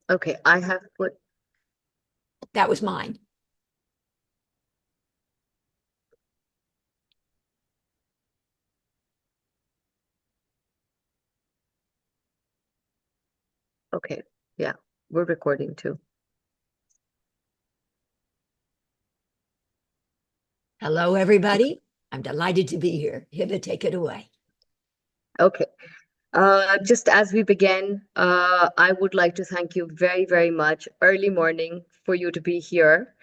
Okay, I have put, That was mine. okay, yeah, we're recording too. Hello, everybody. I'm delighted to be here. Hiba, take it away. Okay. Just as we begin, I would like to thank you very, very much. Early morning for you to be here.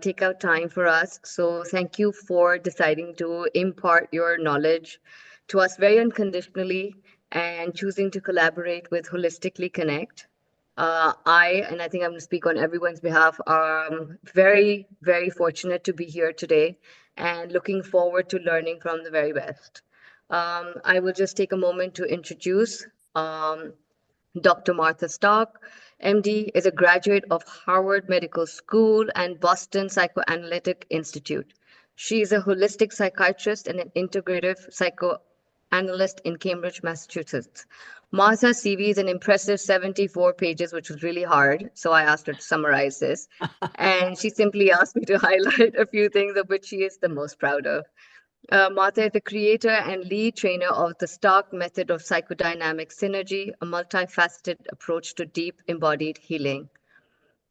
Take out time for us. So thank you for deciding to impart your knowledge to us very unconditionally and choosing to collaborate with Holistically Connect. And I think I'm going to speak on everyone's behalf, very, very fortunate to be here today and looking forward to learning from the very best. I will just take a moment to introduce um, Dr. Martha Stark. MD is a graduate of Harvard Medical School and Boston Psychoanalytic Institute. She is a holistic psychiatrist and an integrative psychoanalyst in Cambridge, Massachusetts. Martha's CV is an impressive 74 pages, which was really hard. So I asked her to summarize this. And she simply asked me to highlight a few things of which she is the most proud of. Martha is the creator and lead trainer of the Stark method of psychodynamic synergy, a multifaceted approach to deep embodied healing.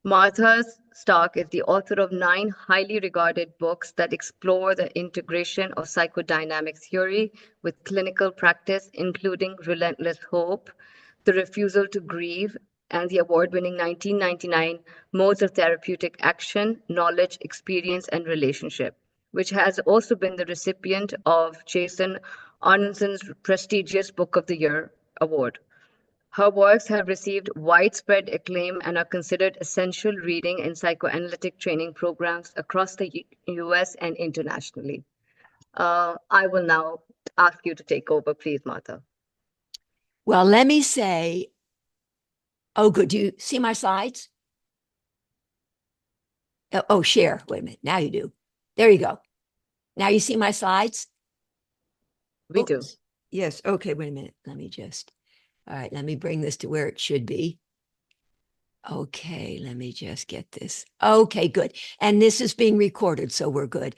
Martha Stark is the author of 9 highly regarded books that explore the integration of psychodynamic theory with clinical practice, including Relentless Hope, The Refusal to Grieve, and the award winning 1999 Modes of Therapeutic Action, Knowledge, Experience, and Relationship, which has also been the recipient of Jason Arnonson's prestigious Book of the Year award. Her works have received widespread acclaim and are considered essential reading in psychoanalytic training programs across the US and internationally. I will now ask you to take over, please, Martha. Well, let me say, oh, good. Do you see my slides? Oh, share. Wait a minute. Now you do. There you go. Now you see my slides? We do. Oops. Yes. Okay. Wait a minute. All right. Let me bring this to where it should be. Okay, let me just get this. Okay, good. And this is being recorded, so we're good.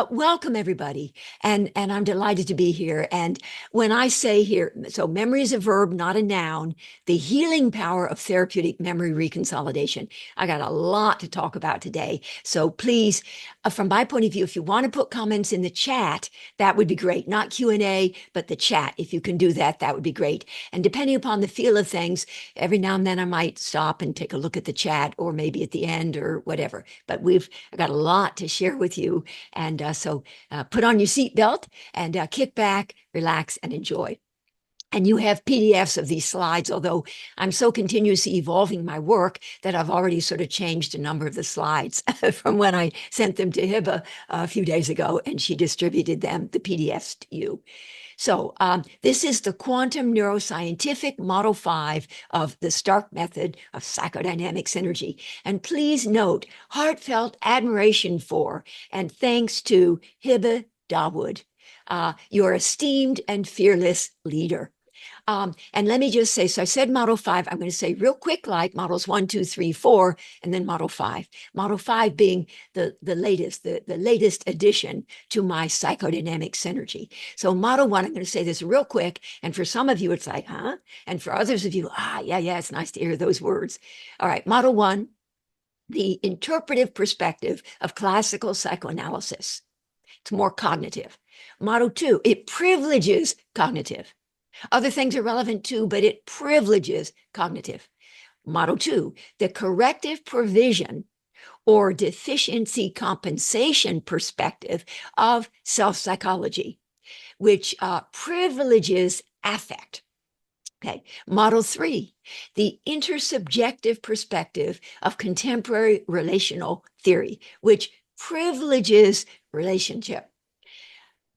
Welcome, everybody. And I'm delighted to be here. And when I say here, so memory is a verb, not a noun, the healing power of therapeutic memory reconsolidation. I got a lot to talk about today. So please, from my point of view, if you want to put comments in the chat, that would be great. Not Q&A, but the chat. If you can do that, that would be great. And depending upon the feel of things, every now and then I might stop and take a look at the chat or maybe at the end or whatever. But we've got a lot to share with you. And so put on your seatbelt and kick back, relax, and enjoy. And you have PDFs of these slides, although I'm so continuously evolving my work that I've already sort of changed a number of the slides from when I sent them to Hiba a few days ago, and she distributed them, the PDFs to you. So this is the quantum neuroscientific model 5 of the Stark method of psychodynamic synergy. And please note, heartfelt admiration for and thanks to Hiba Dawood, your esteemed and fearless leader. And let me just say, so I said model 5, I'm going to say real quick, like models 1, 2, 3, 4, and then model 5. Model 5 being the latest addition to my psychodynamic synergy. So model 1, I'm going to say this real quick. And for some of you, it's like, huh? And for others of you, yeah, it's nice to hear those words. All right, model 1, the interpretive perspective of classical psychoanalysis. It's more cognitive. Model 2, it privileges cognitive. Other things are relevant too, but it privileges cognitive. Model 2, the corrective provision or deficiency compensation perspective of self psychology, which privileges affect. Okay. Model 3, the intersubjective perspective of contemporary relational theory, which privileges relationship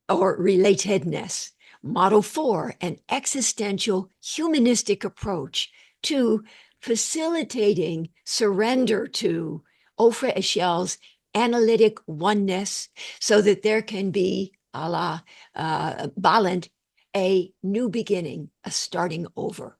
or relatedness. Model 4, an existential humanistic approach to facilitating surrender to Ofra Eschel's analytic oneness so that there can be, a la Balint, a new beginning, a starting over.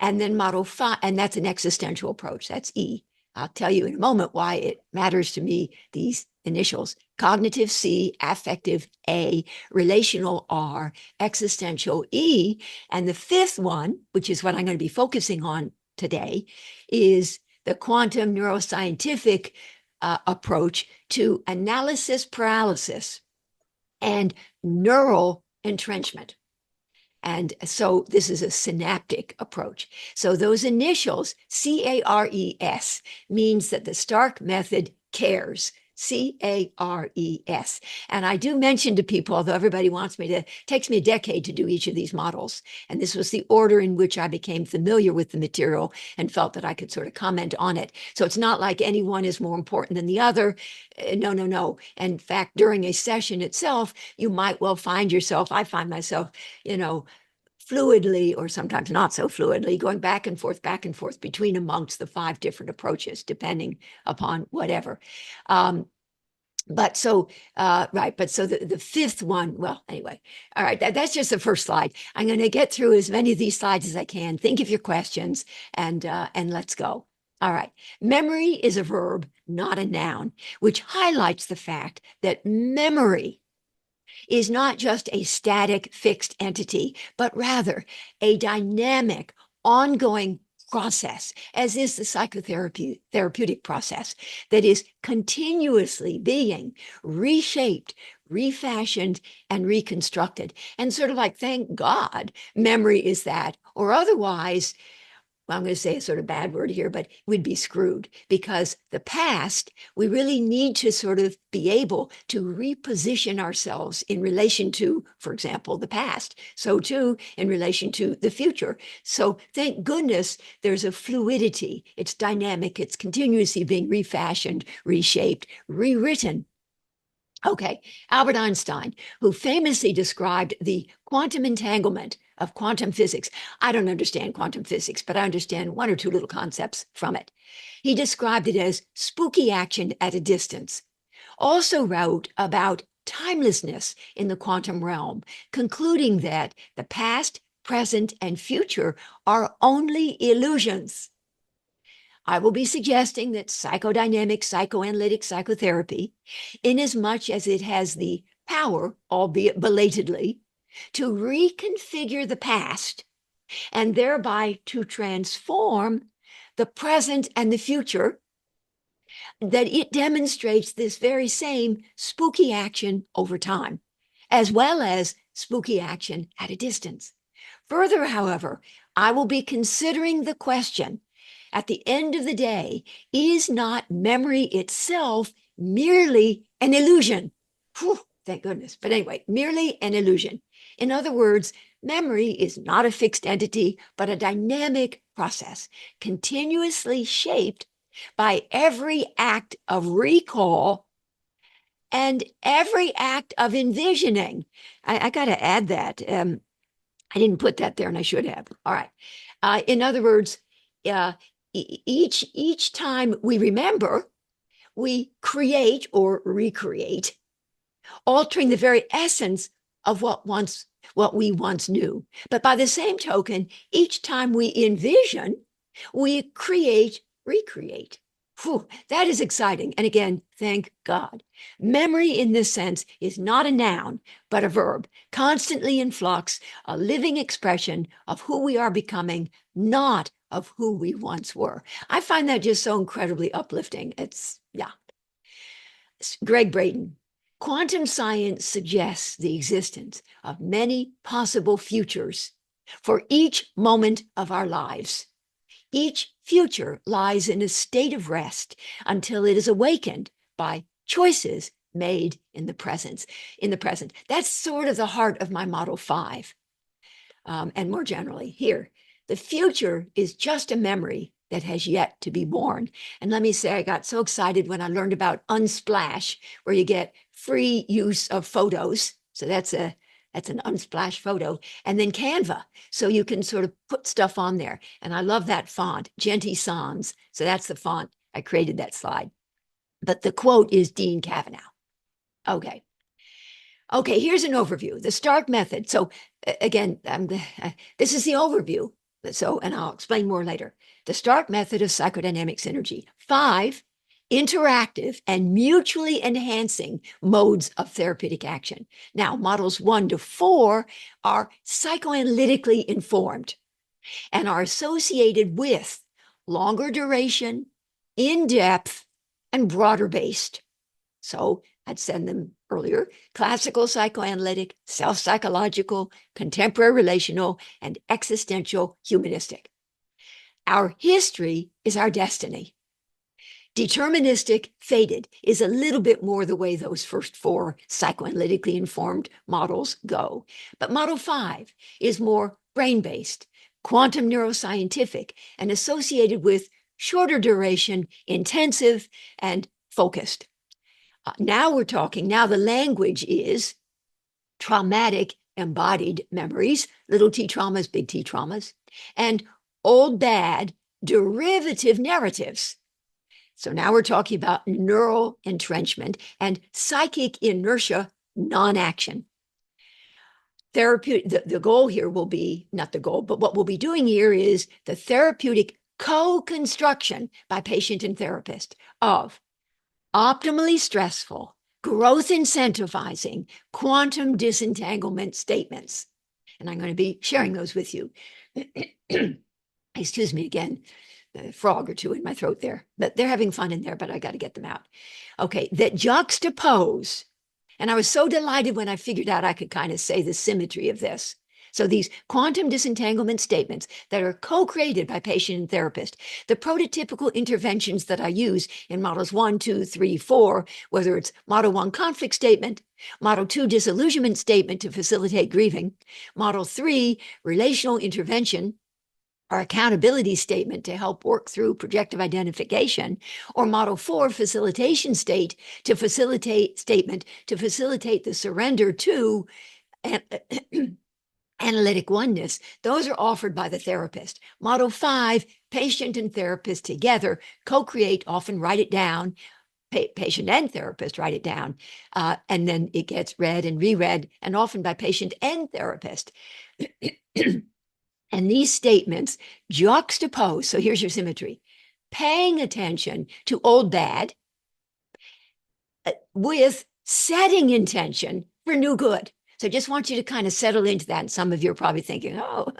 And then model 5, and that's an existential approach. That's E. I'll tell you in a moment why it matters to me, these initials. Cognitive C, affective A, relational R, existential E. And the fifth one, which is what I'm going to be focusing on today, is the quantum neuroscientific approach to analysis paralysis and neural entrenchment. And so this is a synaptic approach. So those initials, CARES, means that the Stark method cares. CARES. And I do mention to people, although everybody wants me to, takes me a decade to do each of these models. And this was the order in which I became familiar with the material and felt that I could sort of comment on it. So it's not like any one is more important than the other. No, no, no. In fact, during a session itself, you might well find yourself, I find myself, fluidly, or sometimes not so fluidly, going back and forth between amongst the 5 different approaches, depending upon whatever. But so, right, but so the fifth one, well, anyway, all right, that's just the first slide. I'm going to get through as many of these slides as I can. Think of your questions and let's go. All right, memory is a verb, not a noun, which highlights the fact that memory is not just a static, fixed entity, but rather a dynamic, ongoing process, as is the therapeutic process that is continuously being reshaped, refashioned, and reconstructed. And sort of like, thank God, memory is that, or otherwise, well, I'm going to say a sort of bad word here, but we'd be screwed, because the past, we really need to sort of be able to reposition ourselves in relation to, for example, the past. So too, in relation to the future. So thank goodness there's a fluidity. It's dynamic. It's continuously being refashioned, reshaped, rewritten. Okay, Albert Einstein, who famously described the quantum entanglement of quantum physics. I don't understand quantum physics, but I understand 1 or 2 little concepts from it. He described it as spooky action at a distance. Also wrote about timelessness in the quantum realm, concluding that the past, present, and future are only illusions. I will be suggesting that psychodynamic psychoanalytic psychotherapy, inasmuch as it has the power, albeit belatedly, to reconfigure the past and thereby to transform the present and the future, that it demonstrates this very same spooky action over time, as well as spooky action at a distance. Further, however, I will be considering the question, at the end of the day, is not memory itself merely an illusion? Whew, thank goodness. But anyway, merely an illusion. In other words, memory is not a fixed entity, but a dynamic process, continuously shaped by every act of recall and every act of envisioning. I got to add that. I didn't put that there, and I should have. All right. In other words, each time we remember, we create or recreate, altering the very essence of what we once knew. But by the same token, each time we envision, we create, recreate. Whew, that is exciting. And again, thank God. Memory in this sense is not a noun, but a verb, constantly in flux, a living expression of who we are becoming, not of who we once were. I find that just so incredibly uplifting. It's, yeah. Greg Braden. Quantum science suggests the existence of many possible futures for each moment of our lives. Each future lies in a state of rest until it is awakened by choices made in the present. That's sort of the heart of my Model 5. And more generally, here, the future is just a memory that has yet to be born. And let me say, I got so excited when I learned about Unsplash, where you get free use of photos. So that's an Unsplash photo. And then Canva, so you can sort of put stuff on there. And I love that font, Genty Sans. So that's the font. I created that slide. But the quote is Dean Kavanaugh. Okay. Okay, here's an overview, the Stark method. So again, this is the overview. So, and I'll explain more later. The START method of psychodynamic synergy. 5, interactive and mutually enhancing modes of therapeutic action. Now, models 1 to 4 are psychoanalytically informed and are associated with longer duration, in depth, and broader based. So I'd send them earlier: classical psychoanalytic, self psychological, contemporary relational, and existential humanistic. Our history is our destiny. Deterministic, fated is a little bit more the way those first 4 psychoanalytically informed models go. But model 5 is more brain based, quantum neuroscientific, and associated with shorter duration, intensive, and focused. Now we're talking, now the language is traumatic embodied memories, little t traumas, big T traumas, and old bad derivative narratives. So now we're talking about neural entrenchment and psychic inertia, non-action. Therapeutic, the goal here will be, not the goal, but what we'll be doing here is the therapeutic co-construction by patient and therapist of optimally stressful, growth incentivizing, quantum disentanglement statements. And I'm going to be sharing those with you. Excuse me again, a frog or two in my throat there, but they're having fun in there, but I got to get them out. Okay, that juxtapose. And I was so delighted when I figured out I could kind of say the symmetry of this. So these quantum disentanglement statements that are co-created by patient and therapist, the prototypical interventions that I use in models 1, 2, 3, 4, whether it's model 1 conflict statement, model 2 disillusionment statement to facilitate grieving, model 3 relational intervention, or accountability statement to help work through projective identification, or model 4 facilitation state to facilitate statement to facilitate the surrender to analytic oneness. Those are offered by the therapist. Model 5, patient and therapist together co-create, often write it down, patient and therapist write it down, and then it gets read and reread, and often by patient and therapist. And these statements juxtapose, so here's your symmetry, paying attention to old bad with setting intention for new good. So I just want you to kind of settle into that. And some of you are probably thinking, oh,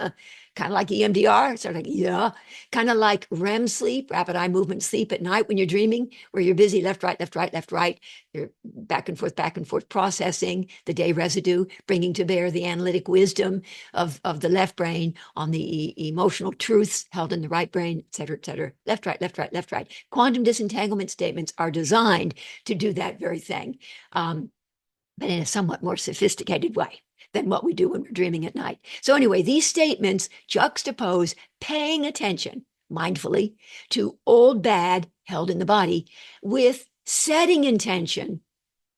kind of like EMDR. So like, yeah, kind of like REM sleep, rapid eye movement sleep at night when you're dreaming, where you're busy left, right, left, right, left, right. You're back and forth processing the day residue, bringing to bear the analytic wisdom of the left brain on the emotional truths held in the right brain, et cetera, et cetera. Left, right, left, right, left, right. Quantum disentanglement statements are designed to do that very thing. But in a somewhat more sophisticated way than what we do when we're dreaming at night. So anyway, these statements juxtapose paying attention mindfully to old bad held in the body with setting intention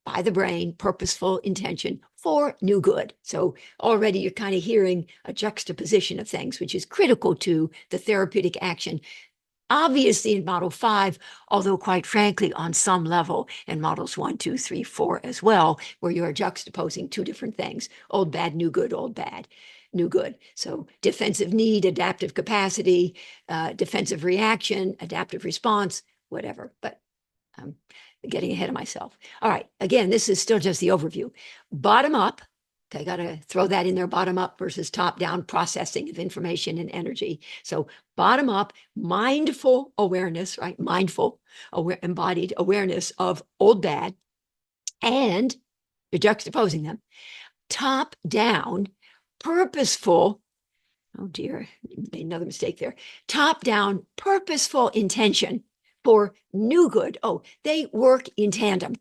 by the brain, purposeful intention for new good. So already you're kind of hearing a juxtaposition of things, which is critical to the therapeutic action. Obviously in model 5, although quite frankly, on some level in models 1, 2, 3, 4 as well, where you are juxtaposing 2 different things: old, bad, new, good, old, bad, new, good. So defensive need, adaptive capacity, defensive reaction, adaptive response, whatever. But I'm getting ahead of myself. All right, again, this is still just the overview. Bottom up. Okay, got to throw that in there, bottom up versus top down processing of information and energy. So bottom up, mindful awareness, right? Mindful, embodied awareness of old bad, and you're juxtaposing them. Top down, purposeful, oh dear, made another mistake there. Top down, purposeful intention for new good. Oh, they work in tandem.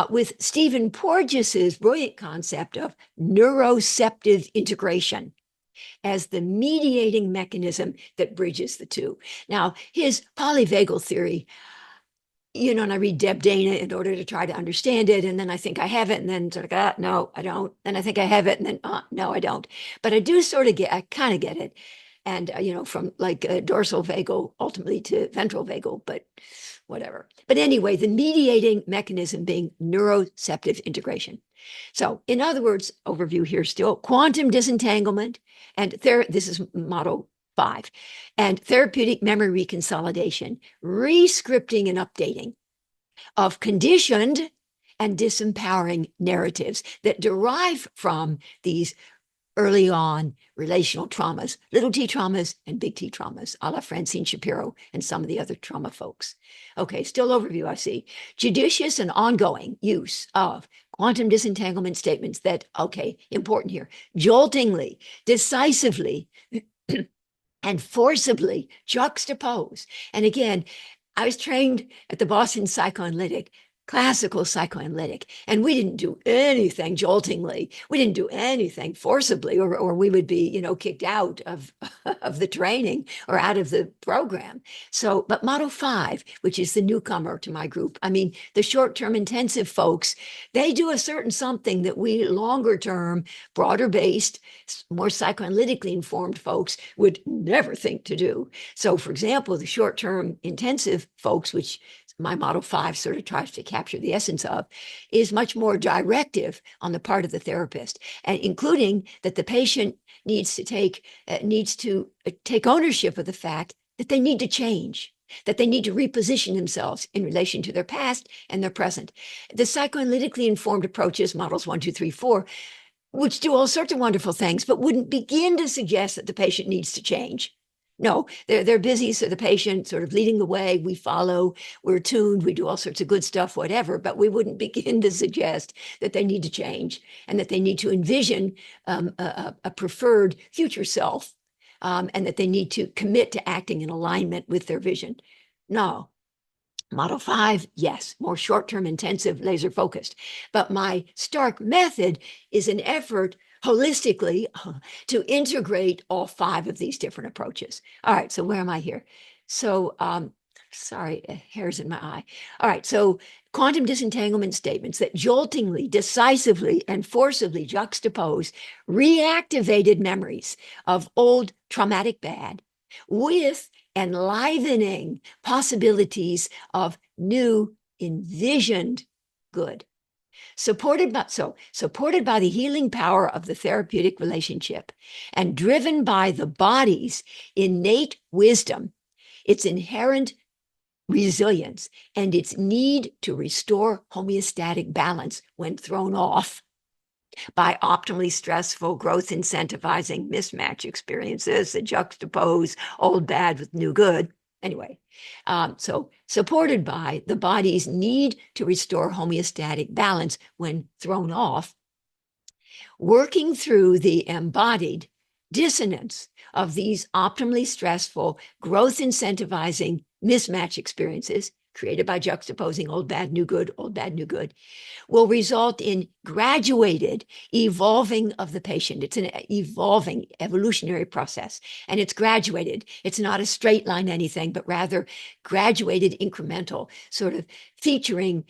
With Stephen Porges's brilliant concept of neuroceptive integration as the mediating mechanism that bridges the two. Now, his polyvagal theory, you know, and I read Deb Dana in order to try to understand it, and then I think I have it, and then sort of, no, I don't. Then I think I have it, and then, no, I don't. But I do sort of get, I kind of get it. and from like dorsal vagal ultimately to ventral vagal, but whatever. But anyway, the mediating mechanism being neuroceptive integration. So in other words, overview here still, quantum disentanglement, and this is model 5, and therapeutic memory reconsolidation, rescripting and updating of conditioned and disempowering narratives that derive from these early on relational traumas, little t traumas and big T traumas, a la Francine Shapiro and some of the other trauma folks. Okay, still overview, I see. Judicious and ongoing use of quantum disentanglement statements that, okay, important here, joltingly, decisively, and forcibly juxtapose. And again, I was trained at the Boston Psychoanalytic, classical psychoanalytic, and we didn't do anything joltingly. We didn't do anything forcibly, or we would be, kicked out of, of the training or out of the program. So, but Model 5, which is the newcomer to my group, I mean, the short-term intensive folks, they do a certain something that we longer-term, broader-based, more psychoanalytically informed folks would never think to do. So, for example, the short-term intensive folks, which my Model 5 sort of tries to capture the essence of, is much more directive on the part of the therapist, and including that the patient needs to take ownership of the fact that they need to change, that they need to reposition themselves in relation to their past and their present. The psychoanalytically informed approaches, models 1, 2, 3, 4, which do all sorts of wonderful things, but wouldn't begin to suggest that the patient needs to change. No, they're busy, so the patient sort of leading the way, we follow, we're tuned, we do all sorts of good stuff, whatever, but we wouldn't begin to suggest that they need to change and that they need to envision a preferred future self, and that they need to commit to acting in alignment with their vision. No. Model 5, yes, more short-term intensive, laser focused. But my STARK method is an effort holistically to integrate all 5 of these different approaches. All right, so where am I here? So, sorry, hairs in my eye. All right, so quantum disentanglement statements that joltingly, decisively, and forcibly juxtapose reactivated memories of old traumatic bad with enlivening possibilities of new envisioned good, supported by the healing power of the therapeutic relationship and driven by the body's innate wisdom, its inherent resilience, and its need to restore homeostatic balance when thrown off by optimally stressful, growth incentivizing mismatch experiences that juxtapose old bad with new good. Anyway, so supported by the body's need to restore homeostatic balance when thrown off, working through the embodied dissonance of these optimally stressful, growth incentivizing mismatch experiences created by juxtaposing old bad, new good, old bad, new good, will result in graduated evolving of the patient. It's an evolving evolutionary process, and it's graduated. It's not a straight line anything, but rather graduated incremental, sort of featuring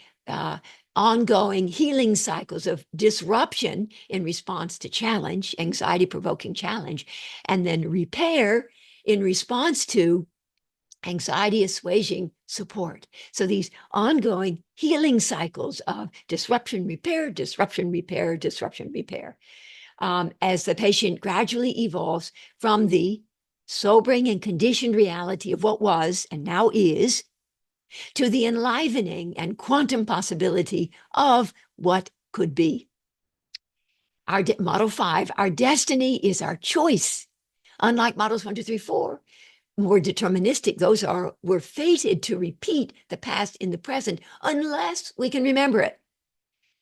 ongoing healing cycles of disruption in response to challenge, anxiety-provoking challenge, and then repair in response to anxiety assuaging support. So these ongoing healing cycles of disruption, repair, disruption, repair, disruption, repair, as the patient gradually evolves from the sobering and conditioned reality of what was and now is to the enlivening and quantum possibility of what could be. Our Model 5, our destiny is our choice. Unlike models 1, 2, 3, 4, more deterministic, we're fated to repeat the past in the present unless we can remember it.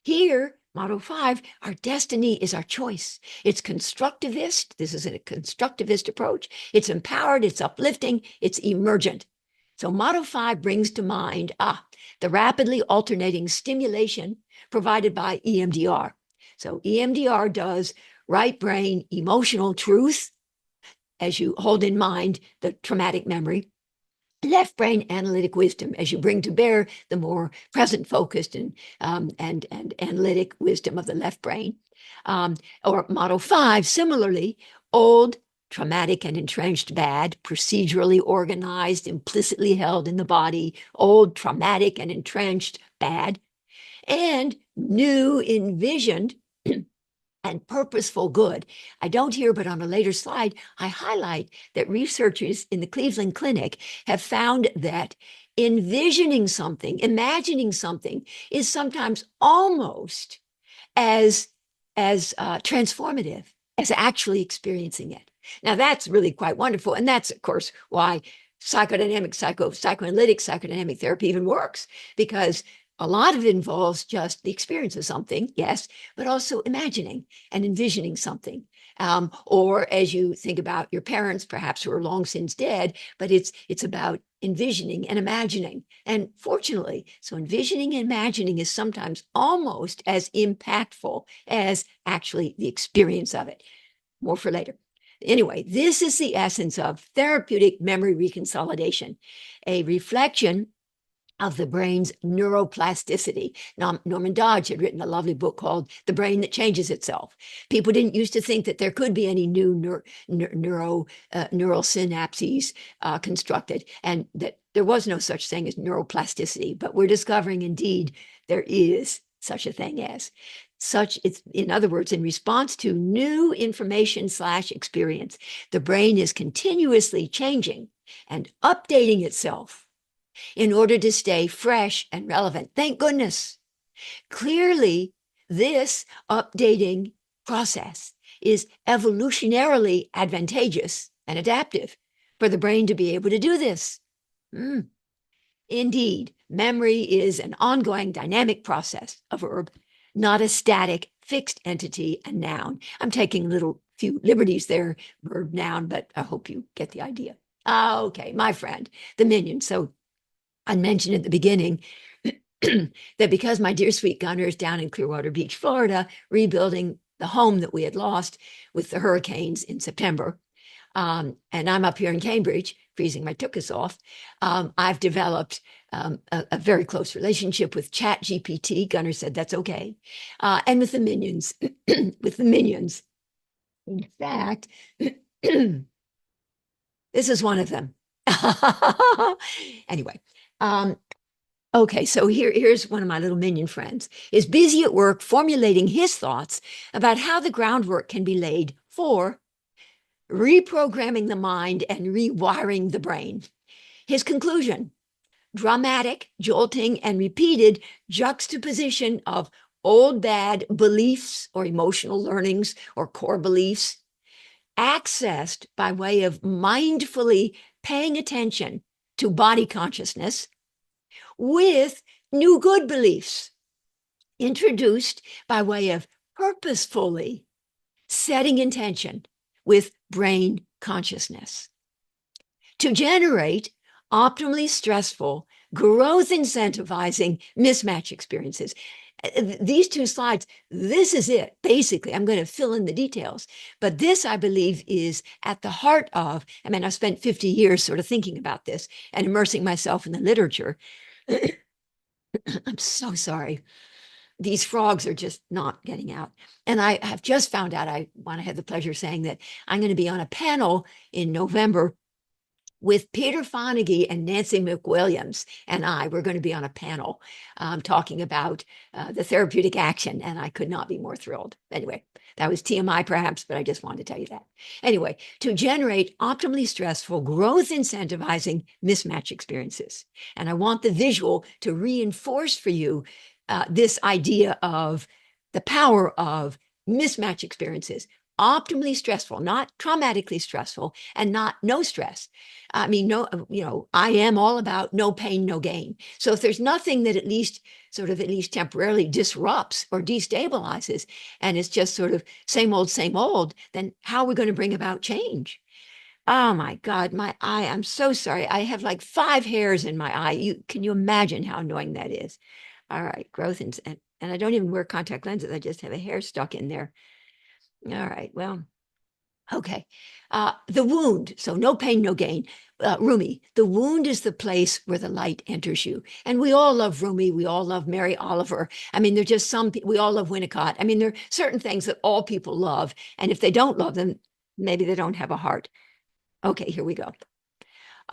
Here, Model 5, our destiny is our choice. It's constructivist. This is a constructivist approach. It's empowered, it's uplifting, it's emergent. So Model 5 brings to mind the rapidly alternating stimulation provided by EMDR. So EMDR does right brain emotional truth, as you hold in mind the traumatic memory, left brain analytic wisdom, as you bring to bear the more present focused and analytic wisdom of the left brain. Or Model 5, similarly, old traumatic and entrenched bad, procedurally organized, implicitly held in the body, old, traumatic and entrenched bad, and new, envisioned, and purposeful good. I don't here, but on a later slide, I highlight that researchers in the Cleveland Clinic have found that envisioning something, imagining something, is sometimes almost as transformative as actually experiencing it. Now that's really quite wonderful, and that's of course why psychoanalytic psychodynamic therapy even works, because a lot of it involves just the experience of something, yes, but also imagining and envisioning something. Or as you think about your parents, perhaps who are long since dead, but it's about envisioning and imagining. And fortunately, so envisioning and imagining is sometimes almost as impactful as actually the experience of it. More for later. Anyway, this is the essence of therapeutic memory reconsolidation, a reflection of the brain's neuroplasticity. Norman Dodge had written a lovely book called The Brain That Changes Itself. People didn't used to think that there could be any new neural synapses constructed, and that there was no such thing as neuroplasticity. But we're discovering indeed there is such a thing as such. It's, in other words, in response to new information / experience, the brain is continuously changing and updating itself in order to stay fresh and relevant. Thank goodness. Clearly, this updating process is evolutionarily advantageous and adaptive for the brain to be able to do this. Indeed, memory is an ongoing dynamic process, a verb, not a static, fixed entity, a noun. I'm taking a little few liberties there, verb, noun, but I hope you get the idea. Okay, my friend, the minion. So I mentioned at the beginning that because my dear sweet Gunner is down in Clearwater Beach, Florida, rebuilding the home that we had lost with the hurricanes in September, and I'm up here in Cambridge, freezing my tuchus off, I've developed a very close relationship with Chat GPT. Gunner said that's okay. And with the minions, with the minions. In fact, this is one of them. Anyway, okay, so here's one of my little minion friends, is busy at work formulating his thoughts about how the groundwork can be laid for reprogramming the mind and rewiring the brain. His conclusion: dramatic, jolting, and repeated juxtaposition of old bad beliefs or emotional learnings or core beliefs, accessed by way of mindfully paying attention to body consciousness, with new good beliefs introduced by way of purposefully setting intention with brain consciousness to generate optimally stressful, growth incentivizing mismatch experiences. These two slides, this is it. Basically, I'm going to fill in the details. But this, I believe, is at the heart of, I mean, I've spent 50 years sort of thinking about this and immersing myself in the literature. I'm so sorry. These frogs are just not getting out. And I have just found out, I want to have the pleasure of saying that I'm going to be on a panel in November with Peter Fonagy and Nancy McWilliams, and we're going to be on a panel talking about the therapeutic action, and I could not be more thrilled. Anyway, that was TMI perhaps, but I just wanted to tell you that. Anyway, to generate optimally stressful, growth incentivizing mismatch experiences. And I want the visual to reinforce for you this idea of the power of mismatch experiences, optimally stressful, not traumatically stressful, and not no stress. I mean, no, I am all about no pain, no gain. So if there's nothing that at least temporarily disrupts or destabilizes, and it's just sort of same old, then how are we going to bring about change? Oh my God, my eye, I'm so sorry. I have like 5 hairs in my eye. Can you imagine how annoying that is? All right, growth and I don't even wear contact lenses. I just have a hair stuck in there. All right, well, okay. The wound, so no pain, no gain. Rumi, the wound is the place where the light enters you. And we all love Rumi. We all love Mary Oliver. I mean, there's just we all love Winnicott. I mean, there are certain things that all people love. And if they don't love them, maybe they don't have a heart. Okay, here we go.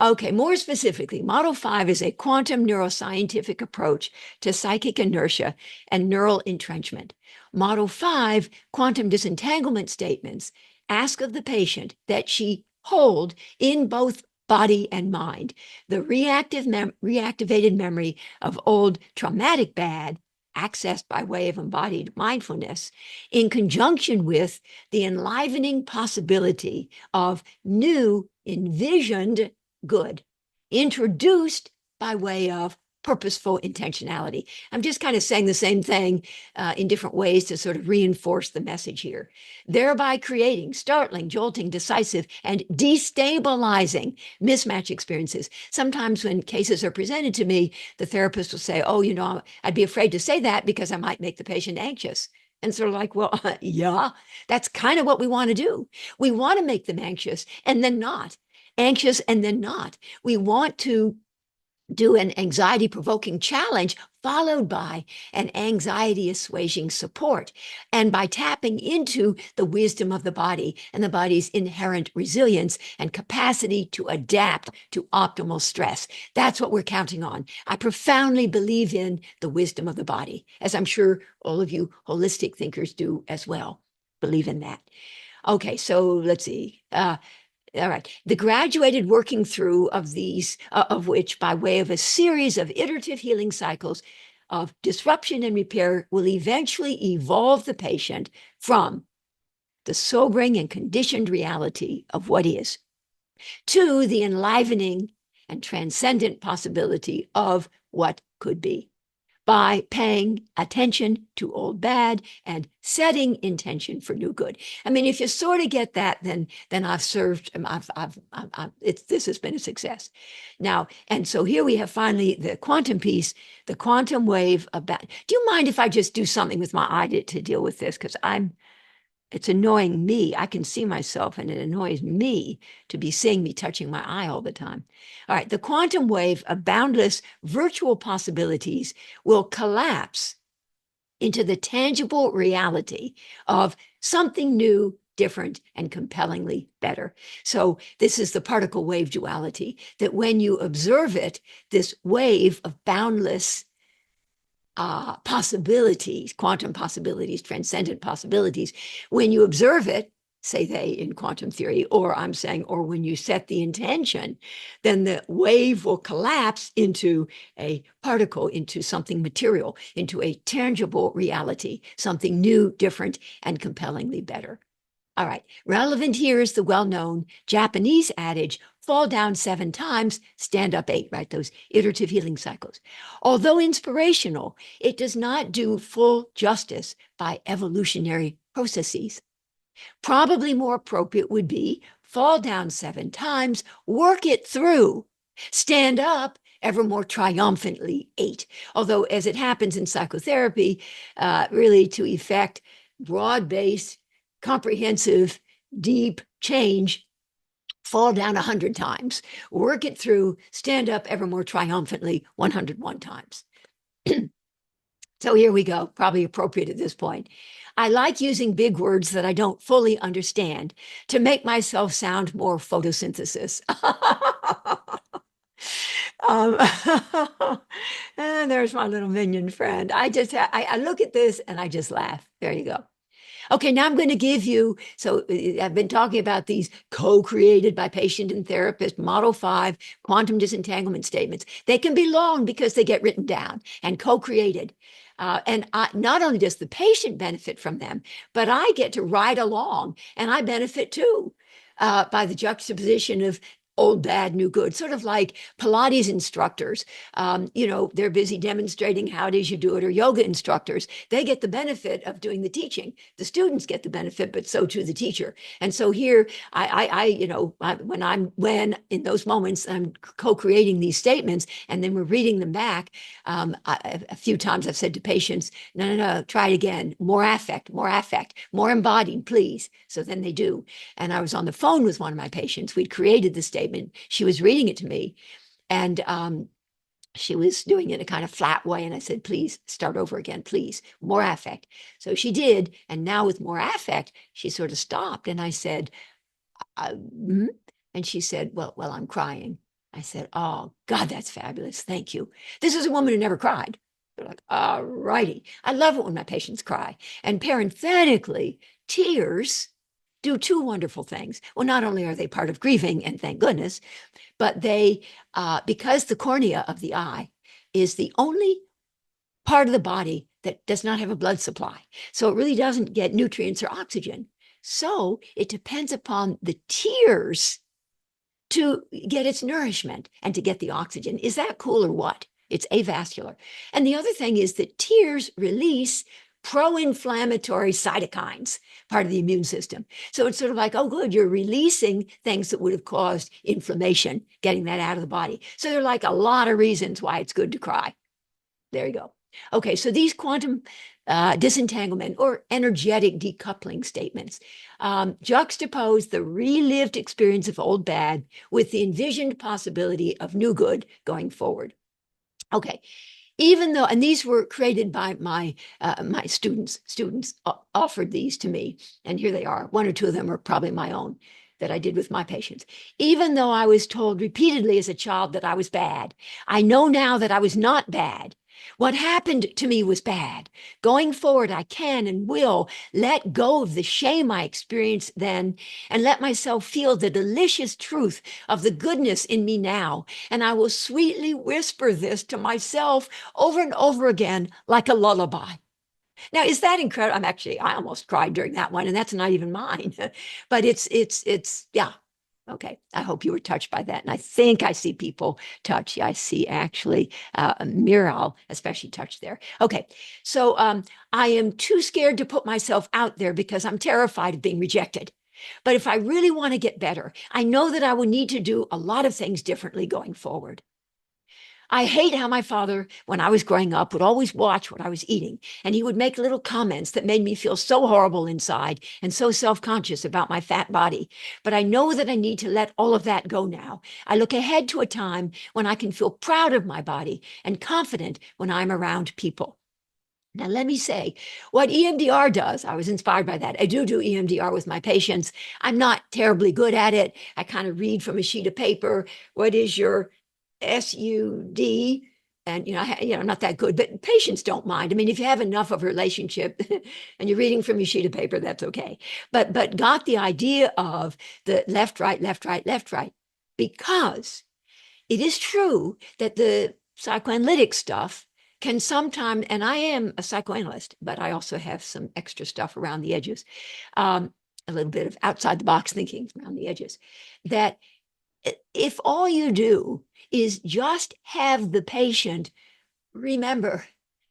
Okay, more specifically, Model 5 is a quantum neuroscientific approach to psychic inertia and neural entrenchment. Model 5, quantum disentanglement statements, ask of the patient that she hold in both body and mind the reactivated memory of old traumatic bad accessed by way of embodied mindfulness in conjunction with the enlivening possibility of new envisioned good, introduced by way of purposeful intentionality. I'm just kind of saying the same thing in different ways to sort of reinforce the message here, thereby creating startling, jolting, decisive, and destabilizing mismatch experiences. Sometimes when cases are presented to me, the therapist will say, oh, I'd be afraid to say that because I might make the patient anxious. And sort of like, well, yeah, that's kind of what we want to do. We want to make them anxious and then not, anxious and then not. We want to do an anxiety provoking challenge followed by an anxiety assuaging support. And by tapping into the wisdom of the body and the body's inherent resilience and capacity to adapt to optimal stress. That's what we're counting on. I profoundly believe in the wisdom of the body, as I'm sure all of you holistic thinkers do as well. Believe in that. Okay, so let's see. All right. The graduated working through of these, of which by way of a series of iterative healing cycles of disruption and repair will eventually evolve the patient from the sobering and conditioned reality of what is to the enlivening and transcendent possibility of what could be by paying attention to old bad and setting intention for new good. I mean, if you sort of get that, then I've served. This has been a success. Now, and so here we have finally the quantum piece, the quantum wave about. Do you mind if I just do something with my eye to deal with this? Because it's annoying me. I can see myself, and it annoys me to be seeing me touching my eye all the time. All right, the quantum wave of boundless virtual possibilities will collapse into the tangible reality of something new, different, and compellingly better. So this is the particle wave duality, that when you observe it, this wave of boundless possibilities, quantum possibilities, transcendent possibilities, when you observe it, say they in quantum theory, or I'm saying, or when you set the intention, then the wave will collapse into a particle, into something material, into a tangible reality, something new, different, and compellingly better. All right, relevant here is the well-known Japanese adage, fall down 7 times, stand up 8, right? Those iterative healing cycles. Although inspirational, it does not do full justice by evolutionary processes. Probably more appropriate would be fall down 7 times, work it through, stand up ever more triumphantly 8. Although, as it happens in psychotherapy, really to effect broad-based, comprehensive, deep change, fall down 100 times, work it through, stand up ever more triumphantly 101 times. So here we go, probably appropriate at this point. I like using big words that I don't fully understand to make myself sound more photosynthesis. um, and there's my little minion friend. I look at this and I just laugh. There you go. Okay, now I'm going to give you, so I've been talking about these co-created by patient and therapist, Model 5, quantum disentanglement statements. They can be long because they get written down and co-created. Not only does the patient benefit from them, but I get to ride along and I benefit too by the juxtaposition of old bad, new good, sort of like Pilates instructors. They're busy demonstrating how it is you do it, or yoga instructors. They get the benefit of doing the teaching. The students get the benefit, but so too the teacher. And so here, when in those moments I'm co-creating these statements, and then we're reading them back. A few times I've said to patients, no, try it again. More affect, more embodied, please. So then they do. And I was on the phone with one of my patients. We'd created the statement. She was reading it to me, and she was doing it in a kind of flat way. And I said, please start over again, please, more affect. So she did. And now with more affect, she sort of stopped. And I said, Mhm. And she said, well, I'm crying. I said, oh, God, that's fabulous. Thank you. This is a woman who never cried. They're like, all righty. I love it when my patients cry. And parenthetically, tears do two wonderful things. Well, not only are they part of grieving, and thank goodness, but because the cornea of the eye is the only part of the body that does not have a blood supply. So it really doesn't get nutrients or oxygen. So it depends upon the tears to get its nourishment and to get the oxygen. Is that cool or what? It's avascular. And the other thing is that tears release pro-inflammatory cytokines, part of the immune system. So it's sort of like, oh, good, you're releasing things that would have caused inflammation, getting that out of the body. So there are like a lot of reasons why it's good to cry. There you go. Okay, so these quantum disentanglement or energetic decoupling statements juxtapose the relived experience of old bad with the envisioned possibility of new good going forward. Okay, even though, and these were created by my students offered these to me, and here they are. One or two of them are probably my own that I did with my patients. Even though I was told repeatedly as a child that I was bad, I know now that I was not bad. What happened to me was bad. Going forward, I can and will let go of the shame I experienced then and let myself feel the delicious truth of the goodness in me now. And I will sweetly whisper this to myself over and over again like a lullaby. Now, is that incredible? I almost cried during that one, and that's not even mine. But yeah. Okay. I hope you were touched by that. And I think I see people touch. Yeah, I see actually Miral, especially touched there. Okay. So I am too scared to put myself out there because I'm terrified of being rejected. But if I really want to get better, I know that I will need to do a lot of things differently going forward. I hate how my father, when I was growing up, would always watch what I was eating. And he would make little comments that made me feel so horrible inside and so self-conscious about my fat body. But I know that I need to let all of that go now. I look ahead to a time when I can feel proud of my body and confident when I'm around people. Now, let me say what EMDR does. I was inspired by that. I do EMDR with my patients. I'm not terribly good at it. I kind of read from a sheet of paper. What is your SUD? And I'm not that good, but patients don't mind. I mean, if you have enough of a relationship and you're reading from your sheet of paper, that's okay. But got the idea of the left, right, left, right, left, right, because it is true that the psychoanalytic stuff can sometimes, and I am a psychoanalyst, but I also have some extra stuff around the edges, a little bit of outside the box thinking around the edges, that if all you do is just have the patient remember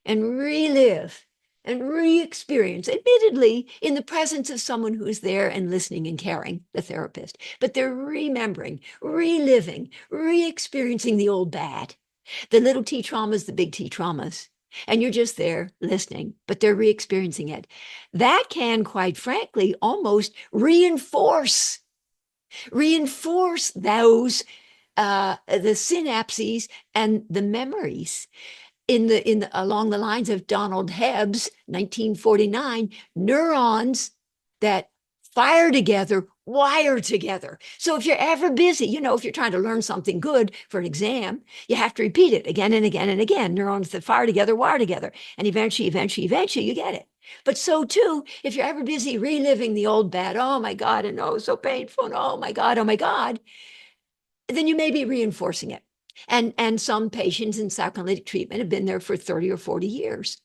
and relive and re-experience, admittedly, in the presence of someone who's there and listening and caring, the therapist, but they're remembering, reliving, re-experiencing the old bad, the little T traumas, the big T traumas. And you're just there listening, but they're re-experiencing it. That can, quite frankly, almost reinforce those the synapses and the memories along the lines of Donald Hebb's 1949 neurons that fire together, wire together. So if you're ever busy, if you're trying to learn something good for an exam, you have to repeat it again and again and again. Neurons that fire together, wire together, and eventually you get it. But so too, if you're ever busy reliving the old bad, oh my God, and oh, so painful, and oh my God, then you may be reinforcing it. And some patients in psychoanalytic treatment have been there for 30 or 40 years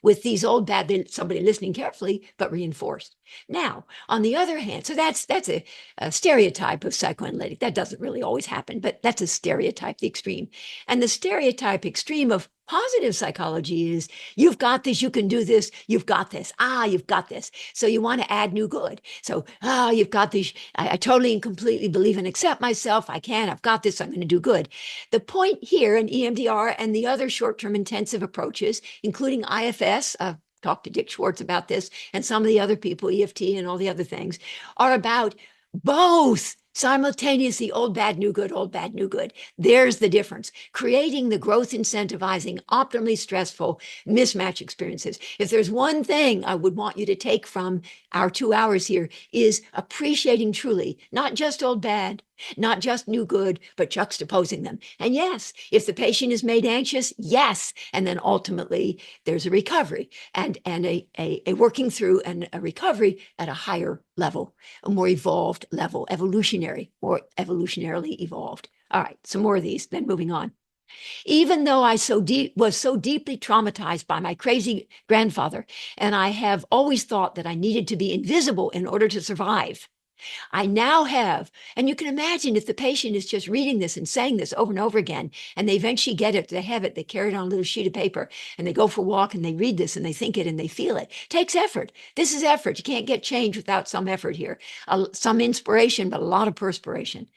with these old bad, somebody listening carefully, but reinforced. Now, on the other hand, so that's a stereotype of psychoanalytic. That doesn't really always happen, but that's a stereotype, the extreme. And the stereotype extreme of positive psychology is you've got this, you can do this, you've got this. You've got this. So you want to add new good. So, you've got this. I totally and completely believe and accept myself. I've got this, I'm going to do good. The point here in EMDR and the other short-term intensive approaches, including IFS, talked to Dick Schwartz about this, and some of the other people, EFT and all the other things, are about both Simultaneously, old, bad, new, good, old, bad, new, good. There's the difference. Creating the growth incentivizing, optimally stressful mismatch experiences. If there's one thing I would want you to take from our 2 hours here is appreciating truly, not just old, bad, not just new good, but juxtaposing them. And yes, if the patient is made anxious, yes. And then ultimately there's a recovery and a working through and a recovery at a higher level, a more evolved level, evolutionary, more evolutionarily evolved. All right, some more of these, then moving on. Even though I was so deeply traumatized by my crazy grandfather, and I have always thought that I needed to be invisible in order to survive, I now have, and you can imagine if the patient is just reading this and saying this over and over again, and they eventually get it, they have it, they carry it on a little sheet of paper, and they go for a walk and they read this and they think it and they feel it. It takes effort. This is effort. You can't get change without some effort here, some inspiration, but a lot of perspiration.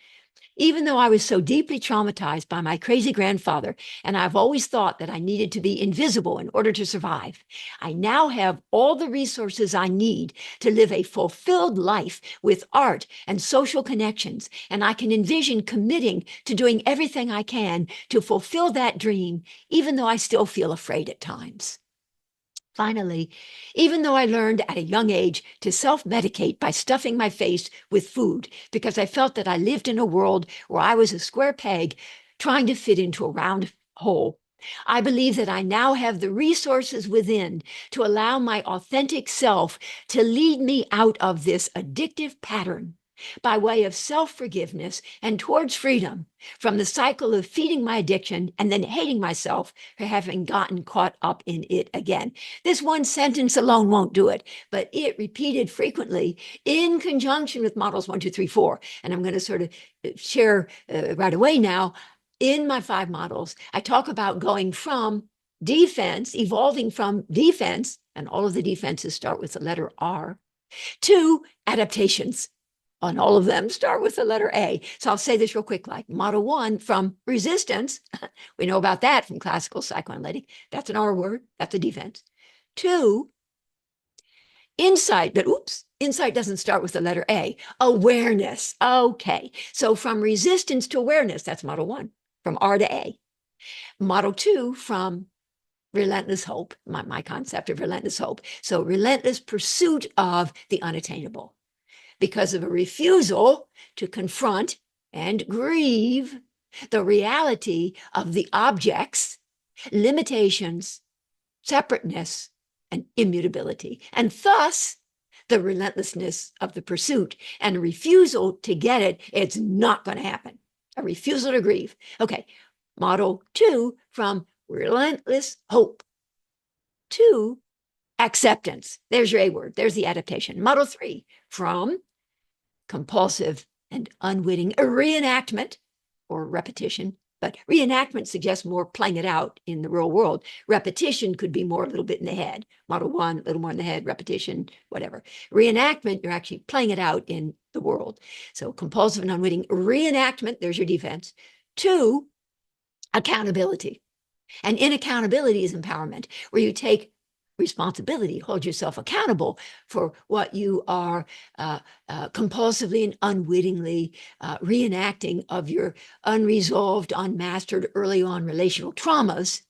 Even though I was so deeply traumatized by my crazy grandfather, and I've always thought that I needed to be invisible in order to survive, I now have all the resources I need to live a fulfilled life with art and social connections, and I can envision committing to doing everything I can to fulfill that dream, even though I still feel afraid at times. Finally, even though I learned at a young age to self-medicate by stuffing my face with food because I felt that I lived in a world where I was a square peg trying to fit into a round hole, I believe that I now have the resources within to allow my authentic self to lead me out of this addictive pattern by way of self-forgiveness and towards freedom from the cycle of feeding my addiction and then hating myself for having gotten caught up in it again. This one sentence alone won't do it, but it repeated frequently in conjunction with models 1, 2, 3, 4. And I'm going to sort of share right away now. In my 5 models, I talk about going from defense, evolving from defense, and all of the defenses start with the letter R, to adaptations. And all of them start with the letter A. So I'll say this real quick, like model 1 from resistance. We know about that from classical psychoanalytic. That's an R word. That's a defense. 2, insight, but oops, insight doesn't start with the letter A. Awareness. Okay. So from resistance to awareness, that's model 1, from R to A. Model 2, from relentless hope, my concept of relentless hope. So relentless pursuit of the unattainable because of a refusal to confront and grieve the reality of the objects, limitations, separateness, and immutability, and thus the relentlessness of the pursuit and a refusal to get it. It's not going to happen. A refusal to grieve. Okay, model 2, from relentless hope to acceptance. There's your A word. There's the adaptation. Model 3, from compulsive and unwitting reenactment or repetition, but reenactment suggests more playing it out in the real world. Repetition could be more a little bit in the head. Model 1, a little more in the head, repetition, whatever. Reenactment, you're actually playing it out in the world. So compulsive and unwitting reenactment, there's your defense. 2, accountability. And in accountability is empowerment, where you take responsibility, hold yourself accountable for what you are compulsively and unwittingly reenacting of your unresolved, unmastered early on relational traumas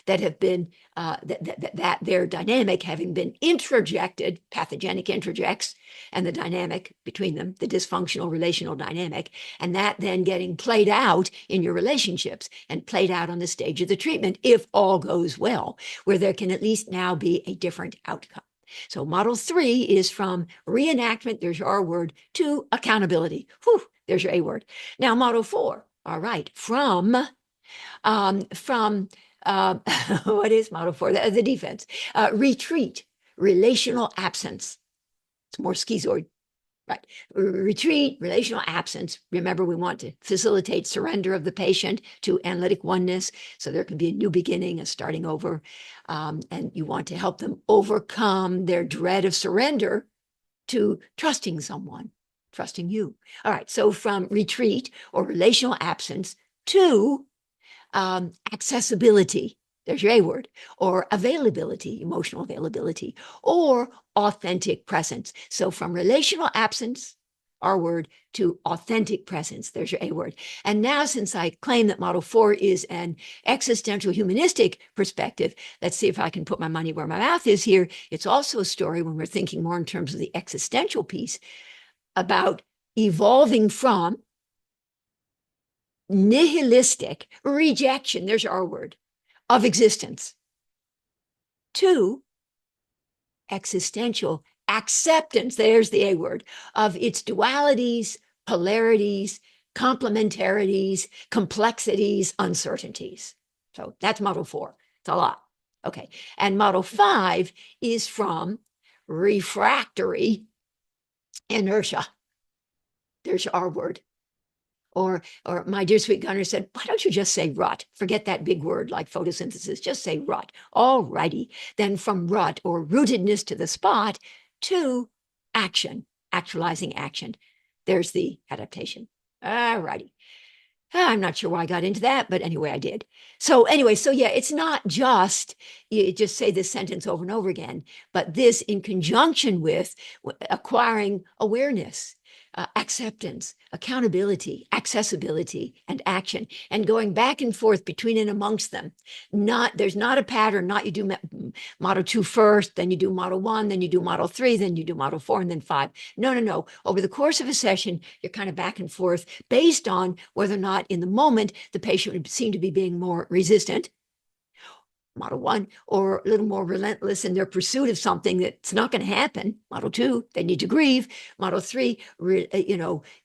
that have been, that their dynamic having been introjected, pathogenic introjects, and the dynamic between them, the dysfunctional relational dynamic, and that then getting played out in your relationships and played out on the stage of the treatment, if all goes well, where there can at least now be a different outcome. So model 3 is from reenactment, there's your R word, to accountability. Whew, there's your A word. Now model 4, all right, from what is model 4? The defense. Retreat, relational absence. It's more schizoid, right? Retreat, relational absence. Remember, we want to facilitate surrender of the patient to analytic oneness. So there can be a new beginning, a starting over. And you want to help them overcome their dread of surrender to trusting someone, trusting you. All right. So from retreat or relational absence to accessibility, there's your A word, or availability, emotional availability, or authentic presence. So from relational absence R word, to authentic presence. There's your A word. And now, since I claim that Model 4 is an existential humanistic perspective, let's see if I can put my money where my mouth is here. It's also a story, when we're thinking more in terms of the existential piece, about evolving from nihilistic rejection, there's your R word, of existence, to existential acceptance, there's the A word, of its dualities, polarities, complementarities, complexities, uncertainties. So that's Model 4. It's a lot. Okay. And Model 5 is from refractory inertia. There's your R word. Or my dear sweet Gunnar said, why don't you just say rut? Forget that big word like photosynthesis. Just say rut. All righty. Then from rut, or rootedness to the spot, to action, actualizing action. There's the adaptation. All righty. I'm not sure why I got into that, but anyway, I did. So yeah, it's not just, you just say this sentence over and over again, but this in conjunction with acquiring awareness, acceptance, accountability, accessibility, and action, and going back and forth between and amongst them. There's not a pattern, not you do Model 2 first, then you do Model 1, then you do Model 3, then you do Model 4, and then 5. No. Over the course of a session, you're kind of back and forth based on whether or not in the moment the patient would seem to be being more resistant, Model 1, or a little more relentless in their pursuit of something that's not going to happen. Model 2, they need to grieve. Model 3,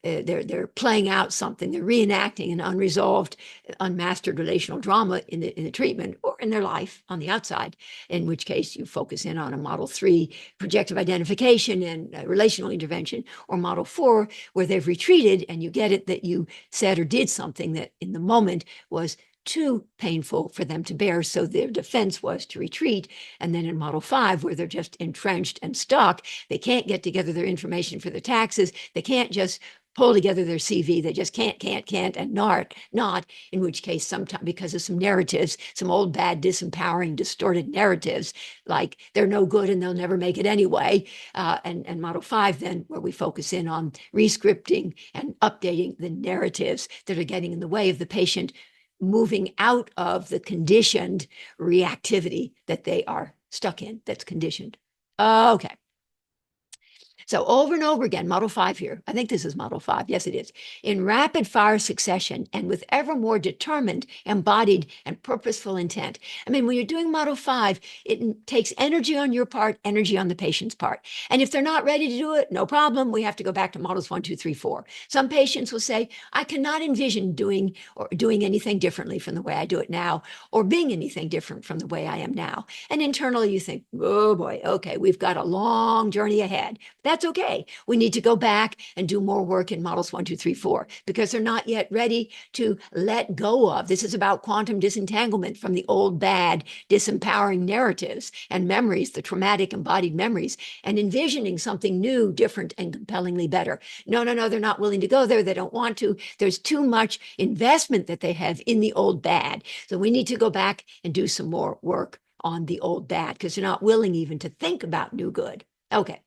they're playing out something. They're reenacting an unresolved, unmastered relational drama in the treatment or in their life on the outside, in which case you focus in on a Model 3 projective identification and relational intervention, or Model 4, where they've retreated and you get it that you said or did something that in the moment was too painful for them to bear, so their defense was to retreat. And then in Model 5, where they're just entrenched and stuck, they can't get together their information for their taxes, they can't just pull together their CV, they just can't, and not, in which case sometimes because of some narratives, some old, bad, disempowering, distorted narratives, like they're no good and they'll never make it anyway. And Model 5 then, where we focus in on rescripting and updating the narratives that are getting in the way of the patient moving out of the conditioned reactivity that they are stuck in, that's conditioned. Okay. So over and over again, Model 5 here. I think this is Model 5. Yes, it is. In rapid fire succession and with ever more determined, embodied, and purposeful intent. I mean, when you're doing Model 5, it takes energy on your part, energy on the patient's part. And if they're not ready to do it, no problem. We have to go back to Models 1, 2, 3, 4. Some patients will say, I cannot envision doing anything differently from the way I do it now, or being anything different from the way I am now. And internally you think, oh boy, okay, we've got a long journey ahead. That's okay. We need to go back and do more work in Models 1, 2, 3, 4, because they're not yet ready to let go of. This is about quantum disentanglement from the old, bad, disempowering narratives and memories, the traumatic embodied memories, and envisioning something new, different, and compellingly better. No, they're not willing to go there. They don't want to. There's too much investment that they have in the old bad. So we need to go back and do some more work on the old bad, because they're not willing even to think about new good. Okay.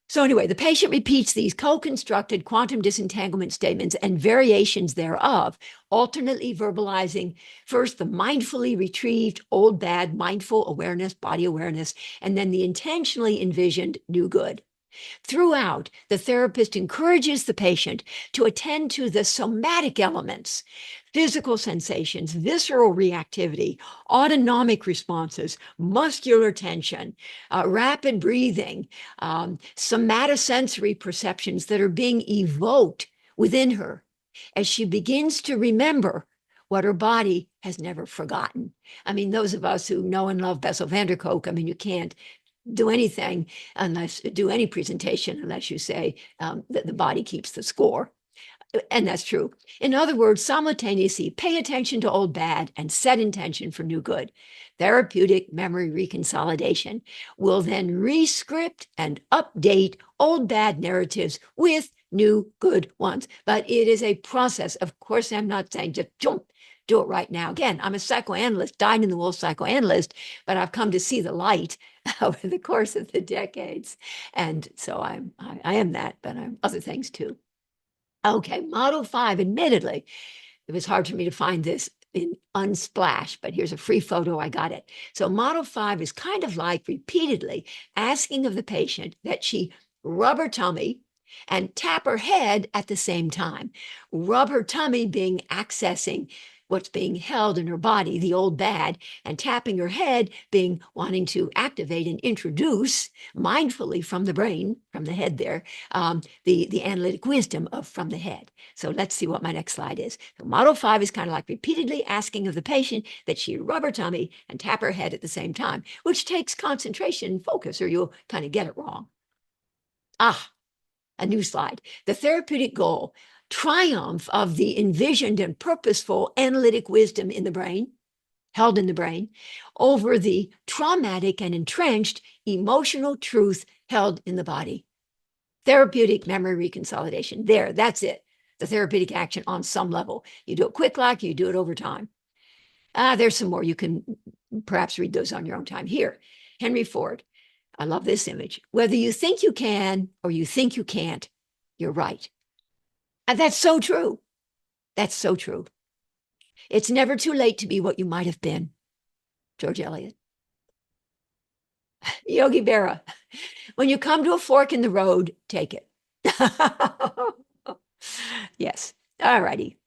So anyway, the patient repeats these co-constructed quantum disentanglement statements and variations thereof, alternately verbalizing first the mindfully retrieved old bad mindful awareness, body awareness, and then the intentionally envisioned new good. Throughout, the therapist encourages the patient to attend to the somatic elements, physical sensations, visceral reactivity, autonomic responses, muscular tension, rapid breathing, somatosensory perceptions that are being evoked within her as she begins to remember what her body has never forgotten. I mean, those of us who know and love Bessel van der Kolk, I mean, you can't do anything do any presentation unless you say that the body keeps the score. And that's true. In other words, simultaneously pay attention to old bad and set intention for new good. Therapeutic memory reconsolidation will then rescript and update old bad narratives with new good ones. But it is a process. Of course, I'm not saying just jump do it right now. Again, I'm a psychoanalyst, dyed in the wool psychoanalyst, but I've come to see the light over the course of the decades. And so I am that, but I'm other things too. Okay, model 5, admittedly, it was hard for me to find this in Unsplash, but here's a free photo. I got it. So model 5 is kind of like repeatedly asking of the patient that she rub her tummy and tap her head at the same time. Rub her tummy being accessing what's being held in her body, the old bad, and tapping her head being wanting to activate and introduce mindfully from the brain, from the head there, the analytic wisdom of from the head. So let's see what my next slide is. So model 5 is kind of like repeatedly asking of the patient that she rub her tummy and tap her head at the same time, which takes concentration and focus, or you'll kind of get it wrong. A new slide. The therapeutic goal, triumph of the envisioned and purposeful analytic wisdom in the brain, held in the brain, over the traumatic and entrenched emotional truth held in the body. Therapeutic memory reconsolidation. There, that's it. The therapeutic action on some level. You do it quick like, you do it over time. There's some more. You can perhaps read those on your own time. Here, Henry Ford. I love this image. Whether you think you can or you think you can't, you're right. And that's so true. That's so true. It's never too late to be what you might have been. George Eliot. Yogi Berra. When you come to a fork in the road, take it. Yes. All righty.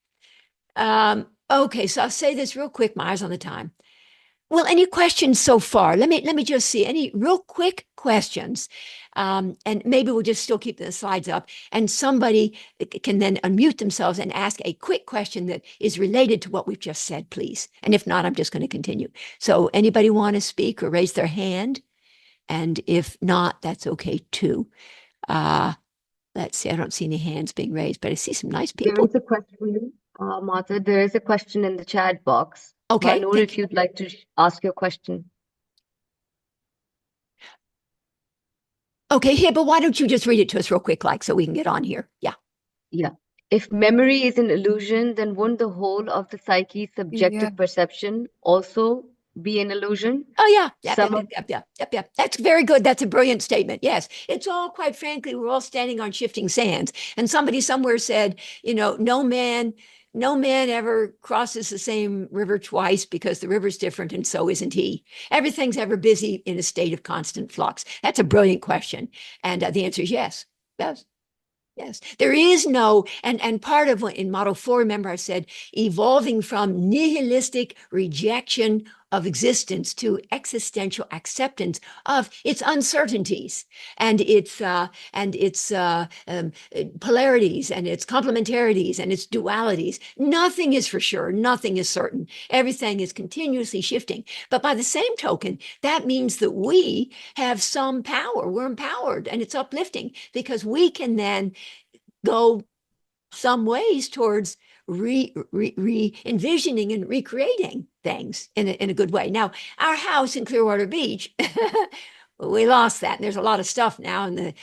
Okay, so I'll say this real quick. My eyes on the time. Well, any questions so far? Let me just see any real quick questions, and maybe we'll just still keep the slides up, and somebody can then unmute themselves and ask a quick question that is related to what we've just said, please. And if not, I'm just going to continue. So, anybody want to speak or raise their hand? And if not, that's okay too. Let's see. I don't see any hands being raised, but I see some nice There people. is a question, Martha. There is a question in the chat box. Okay, Manur, thank if you. you'd like to ask your question. Okay, Hiba, why don't you just read it to us real quick, like, so we can get on here? Yeah. Yeah. If memory is an illusion, then won't the whole of the psyche's Yeah. subjective perception also be an illusion? Oh, yeah. Yep, Some yep, of yep, yep, yep, yep, yep. That's very good. That's a brilliant statement. Yes. It's all, quite frankly, we're all standing on shifting sands. And somebody somewhere said, no man ever crosses the same river twice because the river's different and so isn't he. Everything's ever busy in a state of constant flux. That's a brilliant question. And the answer is yes. Yes. Yes, there is no, and part of what in Model 4, remember I said, evolving from nihilistic rejection of existence to existential acceptance of its uncertainties and its polarities and its complementarities and its dualities. Nothing is for sure. Nothing is certain. Everything is continuously shifting. But by the same token, that means that we have some power. We're empowered and it's uplifting because we can then go some ways towards envisioning and recreating things in a good way. Now, our house in Clearwater Beach, we lost that. And there's a lot of stuff now in the,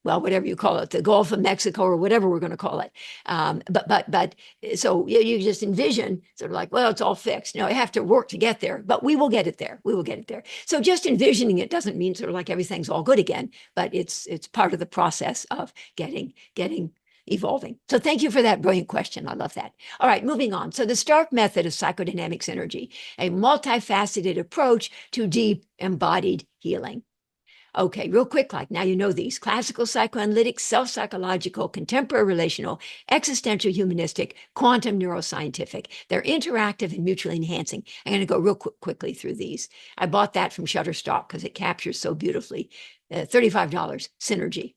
well, whatever you call it, the Gulf of Mexico or whatever we're going to call it. But so you just envision sort of like, well, it's all fixed. You have to work to get there, but we will get it there. We will get it there. So just envisioning it doesn't mean sort of like everything's all good again, but it's part of the process of getting evolving. So thank you for that brilliant question. I love that. All right, moving on. So the Stark method of psychodynamic synergy, a multifaceted approach to deep embodied healing. Okay, real quick, like now you know these: classical psychoanalytic, self-psychological, contemporary relational, existential humanistic, quantum neuroscientific. They're interactive and mutually enhancing. I'm going to go real quickly through these. I bought that from Shutterstock because it captures so beautifully. $35, synergy.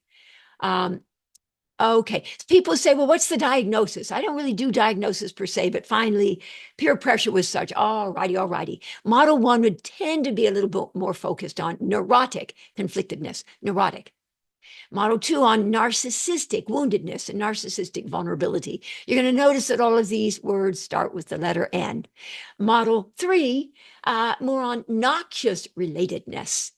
Okay. People say, well, what's the diagnosis? I don't really do diagnosis per se, but finally, peer pressure was such. All righty. Model 1 would tend to be a little bit more focused on neurotic conflictedness, neurotic. Model 2 on narcissistic woundedness and narcissistic vulnerability. You're going to notice that all of these words start with the letter N. Model 3, more on noxious relatedness.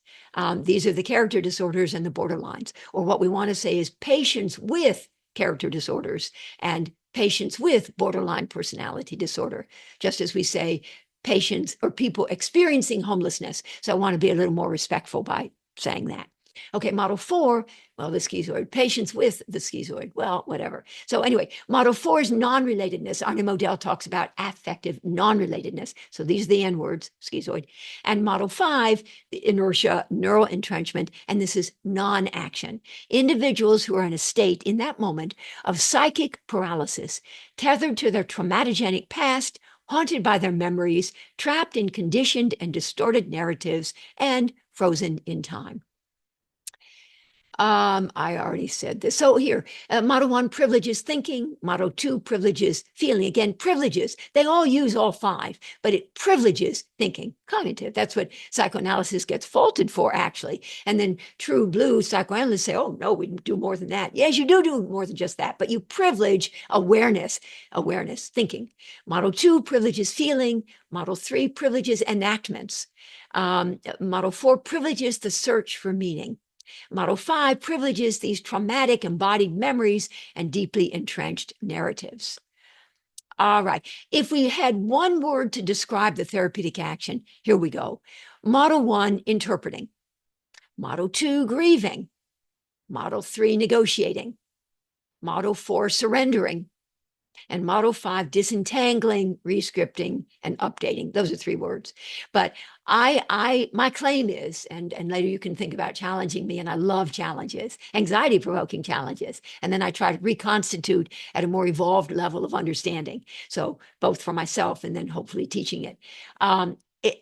These are the character disorders and the borderlines, or what we want to say is patients with character disorders and patients with borderline personality disorder, just as we say patients or people experiencing homelessness. So I want to be a little more respectful by saying that. Okay, model 4, well, the schizoid, patients with the schizoid, well, whatever. So anyway, model 4 is non-relatedness. Arne Modell talks about affective non-relatedness. So these are the N words, schizoid. And model 5, the inertia, neural entrenchment, and this is non-action. Individuals who are in a state in that moment of psychic paralysis, tethered to their traumatogenic past, haunted by their memories, trapped in conditioned and distorted narratives, and frozen in time. I already said this. So here, model 1, privileges thinking. Model 2, privileges feeling. Again, privileges. They all use all 5, but it privileges thinking. Cognitive. That's what psychoanalysis gets faulted for, actually. And then true blue psychoanalysts say, oh, no, we do more than that. Yes, you do more than just that, but you privilege awareness, thinking. Model 2, privileges feeling. Model 3, privileges enactments. Model 4, privileges the search for meaning. Model 5 privileges these traumatic embodied memories and deeply entrenched narratives. All right. If we had one word to describe the therapeutic action, here we go. Model 1, interpreting. Model 2, grieving. Model 3, negotiating. Model 4, surrendering. And model 5, disentangling, rescripting, and updating. Those are 3 words. But my claim is, and later you can think about challenging me, and I love challenges, anxiety-provoking challenges. And then I try to reconstitute at a more evolved level of understanding. So both for myself and then hopefully teaching it.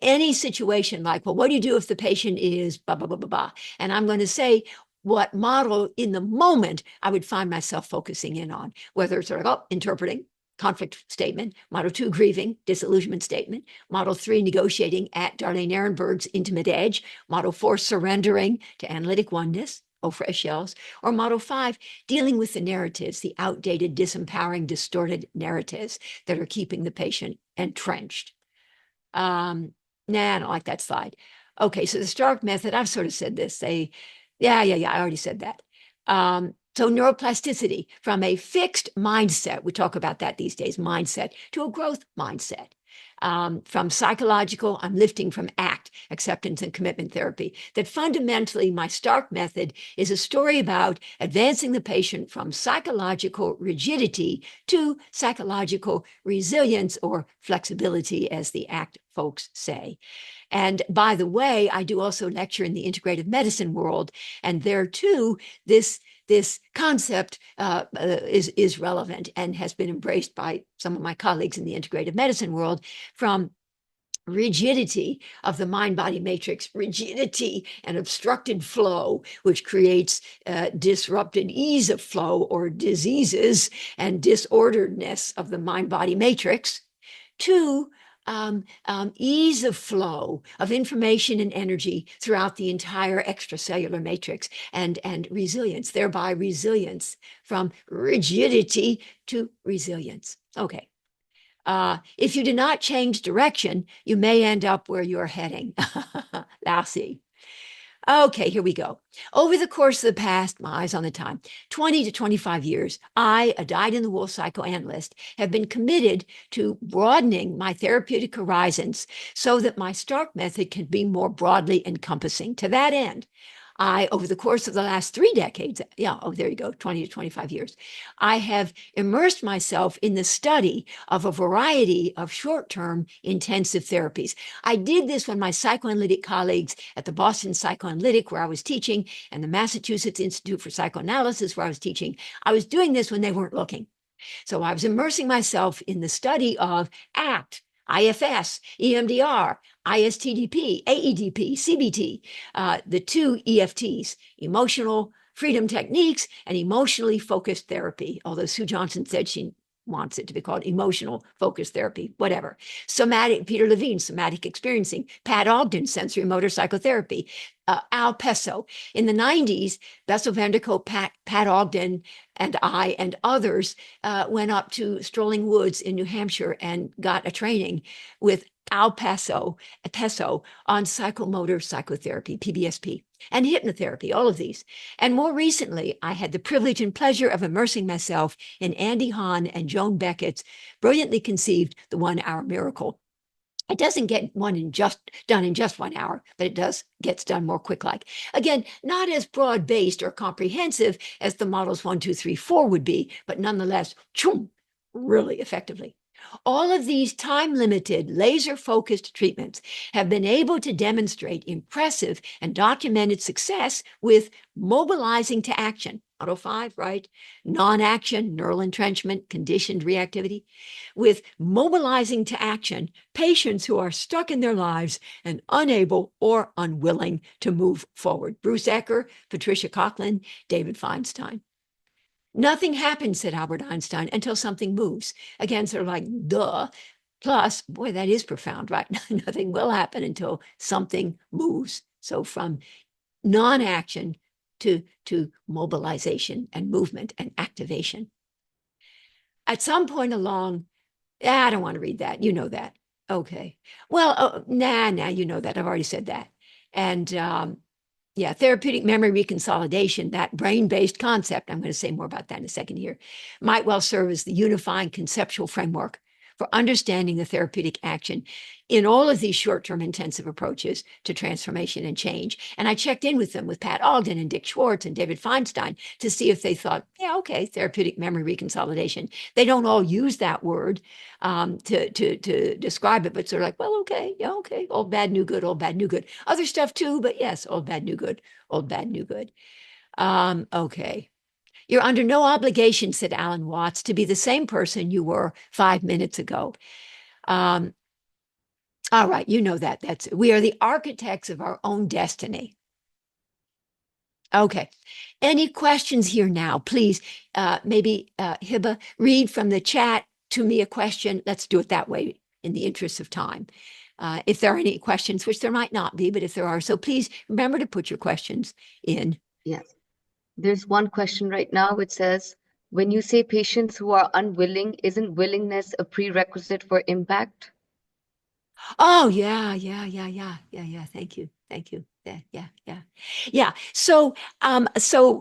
Any situation like, well, what do you do if the patient is blah, blah, blah, blah, blah? And I'm going to say, what model in the moment I would find myself focusing in on, whether it's sort of interpreting, conflict statement, model 2, grieving, disillusionment statement, model 3, negotiating at Darlene Ehrenberg's intimate edge, model 4, surrendering to analytic oneness, oh, fresh shells, or model 5, dealing with the narratives, the outdated, disempowering, distorted narratives that are keeping the patient entrenched. Nah, I don't like that slide. Okay, so the Stark method, I've sort of said this. Yeah, I already said that. So neuroplasticity from a fixed mindset, we talk about that these days, mindset, to a growth mindset. From psychological, I'm lifting from ACT, acceptance and commitment therapy, that fundamentally my Stark method is a story about advancing the patient from psychological rigidity to psychological resilience or flexibility, as the ACT folks say. And by the way, I do also lecture in the integrative medicine world, and there too, this concept is relevant and has been embraced by some of my colleagues in the integrative medicine world, from rigidity of the mind-body matrix, rigidity and obstructed flow, which creates disrupted ease of flow or diseases and disorderedness of the mind-body matrix, to ease of flow of information and energy throughout the entire extracellular matrix, and resilience, thereby resilience from rigidity to resilience. Okay. If you do not change direction, you may end up where you're heading. Lassie. Okay, here we go. Over the course of the past, my eyes on the time, 20 to 25 years, I, a dyed-in-the-wool psychoanalyst, have been committed to broadening my therapeutic horizons so that my Stark method can be more broadly encompassing. To that end, over the course of the last 3 decades, there you go, 20 to 25 years, I have immersed myself in the study of a variety of short-term intensive therapies. I did this when my psychoanalytic colleagues at the Boston Psychoanalytic, where I was teaching, and the Massachusetts Institute for Psychoanalysis, where I was teaching, I was doing this when they weren't looking. So I was immersing myself in the study of ACT, IFS, EMDR, ISTDP, AEDP, CBT, the 2 EFTs, emotional freedom techniques and emotionally focused therapy, although Sue Johnson said she wants it to be called emotional focused therapy, whatever. Somatic, Peter Levine, somatic experiencing, Pat Ogden, sensory motor psychotherapy, Al Pesso. In the 90s, Bessel van der Kolk, Pat Ogden, and I and others went up to Strolling Woods in New Hampshire and got a training with Al Peso on psychomotor psychotherapy, PBSP, and hypnotherapy, all of these. And more recently, I had the privilege and pleasure of immersing myself in Andy Hahn and Joan Beckett's brilliantly conceived The 1 Hour Miracle. It doesn't get done in just 1 hour, but it gets done more quick like. Again, not as broad-based or comprehensive as the models 1, 2, 3, 4 would be, but nonetheless, really effectively. All of these time-limited, laser-focused treatments have been able to demonstrate impressive and documented success with mobilizing to action. Model 5, right? Non-action, neural entrenchment, conditioned reactivity. With mobilizing to action, patients who are stuck in their lives and unable or unwilling to move forward. Bruce Ecker, Patricia Coughlin, David Feinstein. Nothing happens, said Albert Einstein, until something moves. Again, sort of like, duh. Plus, boy, that is profound, right? Nothing will happen until something moves. So from non-action to mobilization and movement and activation. At some point along, I don't want to read that. You know that. Okay. Well, you know that. I've already said that. And yeah, therapeutic memory reconsolidation, that brain-based concept, I'm going to say more about that in a second here, might well serve as the unifying conceptual framework for understanding the therapeutic action in all of these short-term intensive approaches to transformation and change. And I checked in with them, with Pat Ogden and Dick Schwartz and David Feinstein, to see if they thought, yeah, okay, therapeutic memory reconsolidation. They don't all use that word to describe it, but sort of like, well, okay, yeah, okay, old bad, new good, old bad, new good. Other stuff too, but yes, old bad, new good, old bad, new good. Okay. You're under no obligation, said Alan Watts, to be the same person you were 5 minutes ago. All right, you know that. We are the architects of our own destiny. Okay. Any questions here now? Please, maybe Hiba, read from the chat to me a question. Let's do it that way in the interest of time. If there are any questions, which there might not be, but if there are, so please remember to put your questions in. Yes. There's one question right now which says, when you say patients who are unwilling, isn't willingness a prerequisite for impact? Oh, yeah. Thank you. Yeah. So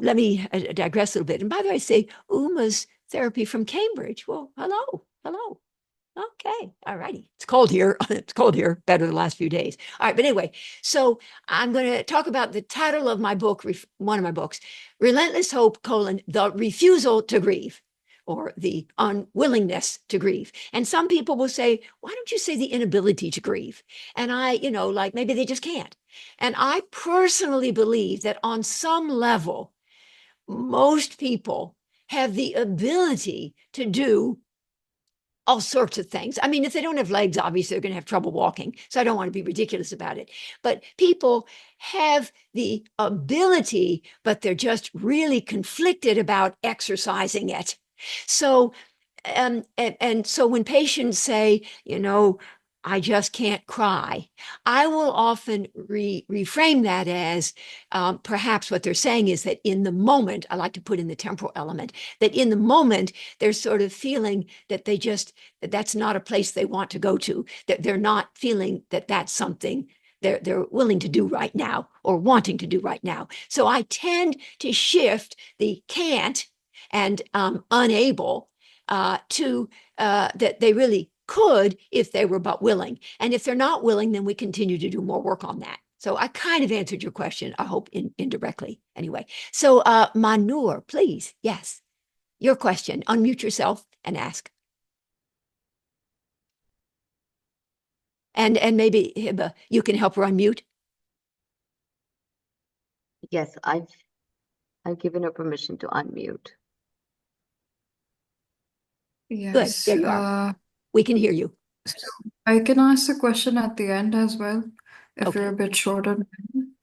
let me digress a little bit. And by the way, I say Uma's therapy from Cambridge. Well, hello. Okay, all righty. It's cold here. It's cold here. Better the last few days. All right, but anyway, so I'm going to talk about the title of my book, one of my books, Relentless Hope, the refusal to grieve, or the unwillingness to grieve. And some people will say, why don't you say the inability to grieve? And I, like maybe they just can't. And I personally believe that on some level, most people have the ability to do all sorts of things. I mean, if they don't have legs, obviously they're going to have trouble walking. So I don't want to be ridiculous about it. But people have the ability, but they're just really conflicted about exercising it. So, and so when patients say, I just can't cry, I will often reframe that as perhaps what they're saying is that in the moment, I like to put in the temporal element, that in the moment, they're sort of feeling that that's not a place they want to go to, that they're not feeling that that's something they're willing to do right now or wanting to do right now. So I tend to shift the can't and unable to that they really could if they were but willing. And if they're not willing, then we continue to do more work on that. So I kind of answered your question, I hope indirectly anyway. So Manur, please, yes, your question. Unmute yourself and ask. And maybe Hiba, you can help her unmute. Yes, I've given her permission to unmute. Yes. Good, there you are. We can hear you. So I can ask a question at the end as well, if Okay. you're a bit short on time.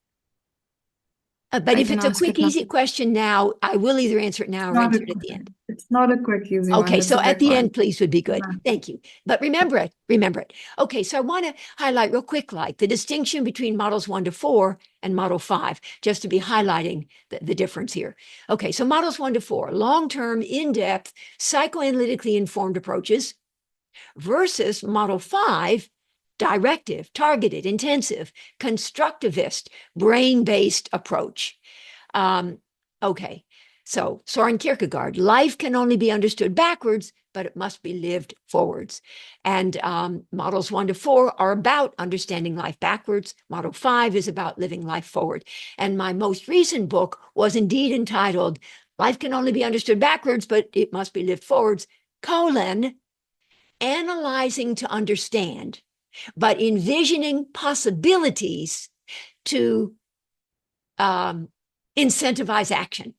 But I if can it's a ask quick, it now. easy question now, I will either answer it now or answer it at the end. It's not a quick, easy one. Okay, It's so a at big the one. end, please, would be good. Yeah. Thank you. But remember it. Okay, so I want to highlight real quick, like the distinction between models 1 to 4 and model 5, just to be highlighting the difference here. Okay, so models 1 to 4, long-term, in-depth, psychoanalytically informed approaches versus model 5, directive, targeted, intensive, constructivist, brain-based approach. Okay, so Soren Kierkegaard, life can only be understood backwards, but it must be lived forwards. And models 1 to 4 are about understanding life backwards. Model 5 is about living life forward. And my most recent book was indeed entitled, Life Can Only Be Understood Backwards, but it Must Be Lived Forwards, analyzing to understand, but envisioning possibilities to incentivize action.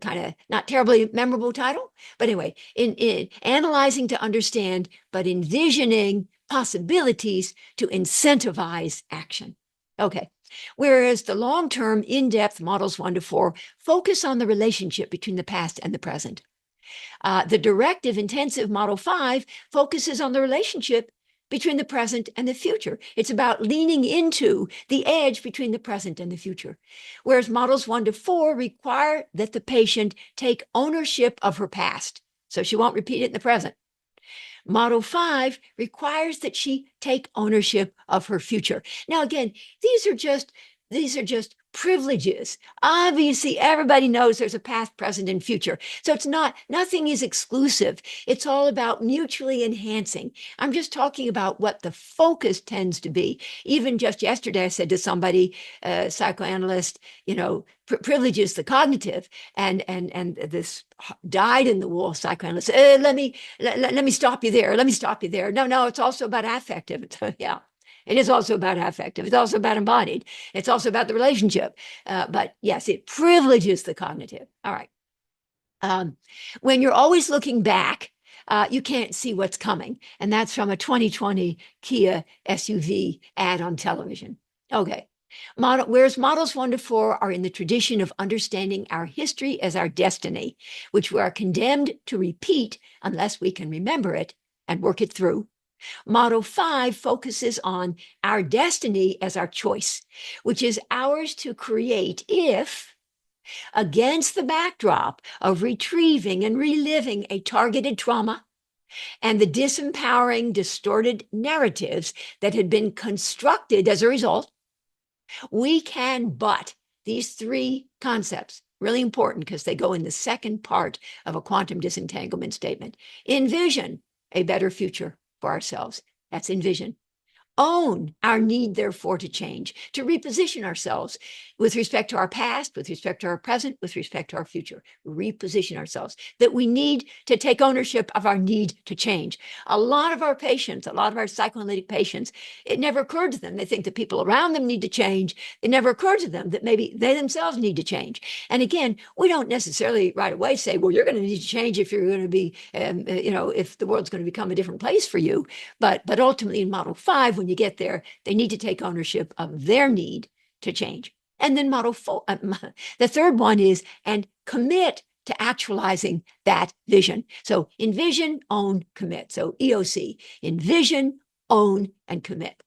Kind of not terribly memorable title, but anyway, in analyzing to understand, but envisioning possibilities to incentivize action. Okay. Whereas the long-term, in-depth models 1 to 4 focus on the relationship between the past and the present. The directive intensive model 5 focuses on the relationship between the present and the future. It's about leaning into the edge between the present and the future. Whereas models 1 to 4 require that the patient take ownership of her past, so she won't repeat it in the present. Model 5 requires that she take ownership of her future. Now, again, these are just privileges. Obviously, everybody knows there's a past, present, and future. So it's nothing is exclusive. It's all about mutually enhancing. I'm just talking about what the focus tends to be. Even just yesterday, I said to somebody, psychoanalyst, privileges the cognitive, and this dyed-in-the-wool psychoanalyst, let me stop you there. Let me stop you there. No, it's also about affective. Yeah. It is also about affective. It's also about embodied. It's also about the relationship. But yes, it privileges the cognitive. All right. When you're always looking back, you can't see what's coming. And that's from a 2020 Kia SUV ad on television. Okay. Whereas models 1 to 4 are in the tradition of understanding our history as our destiny, which we are condemned to repeat unless we can remember it and work it through. Model 5 focuses on our destiny as our choice, which is ours to create if, against the backdrop of retrieving and reliving a targeted trauma and the disempowering, distorted narratives that had been constructed as a result, we can but these 3 concepts, really important because they go in the second part of a quantum disentanglement statement. Envision a better future for ourselves. That's envision. Own our need, therefore, to change, to reposition ourselves with respect to our past, with respect to our present, with respect to our future. Reposition ourselves, that we need to take ownership of our need to change. A lot of our patients, a lot of our psychoanalytic patients, it never occurred to them. They think that people around them need to change. It never occurred to them that maybe they themselves need to change. And again, we don't necessarily right away say, well, you're going to need to change if you're going to be, if the world's going to become a different place for you. But ultimately in model 5, when you get there, they need to take ownership of their need to change. And then model 4, the third one is, and commit to actualizing that vision. So envision, own, commit. So EOC, envision, own, and commit.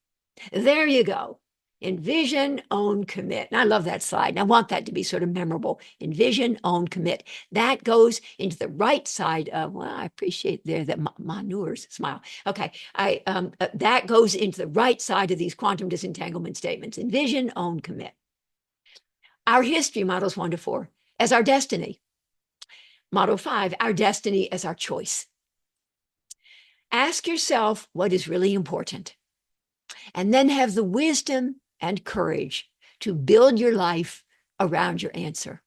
There you go. Envision, own, commit. And I love that slide. And I want that to be sort of memorable. Envision, own, commit. That goes into the right side of, well, I appreciate there that manures, smile. Okay, that goes into the right side of these quantum disentanglement statements. Envision, own, commit. Our history, models 1 to 4, as our destiny. Model 5, our destiny as our choice. Ask yourself what is really important, and then have the wisdom and courage to build your life around your answer.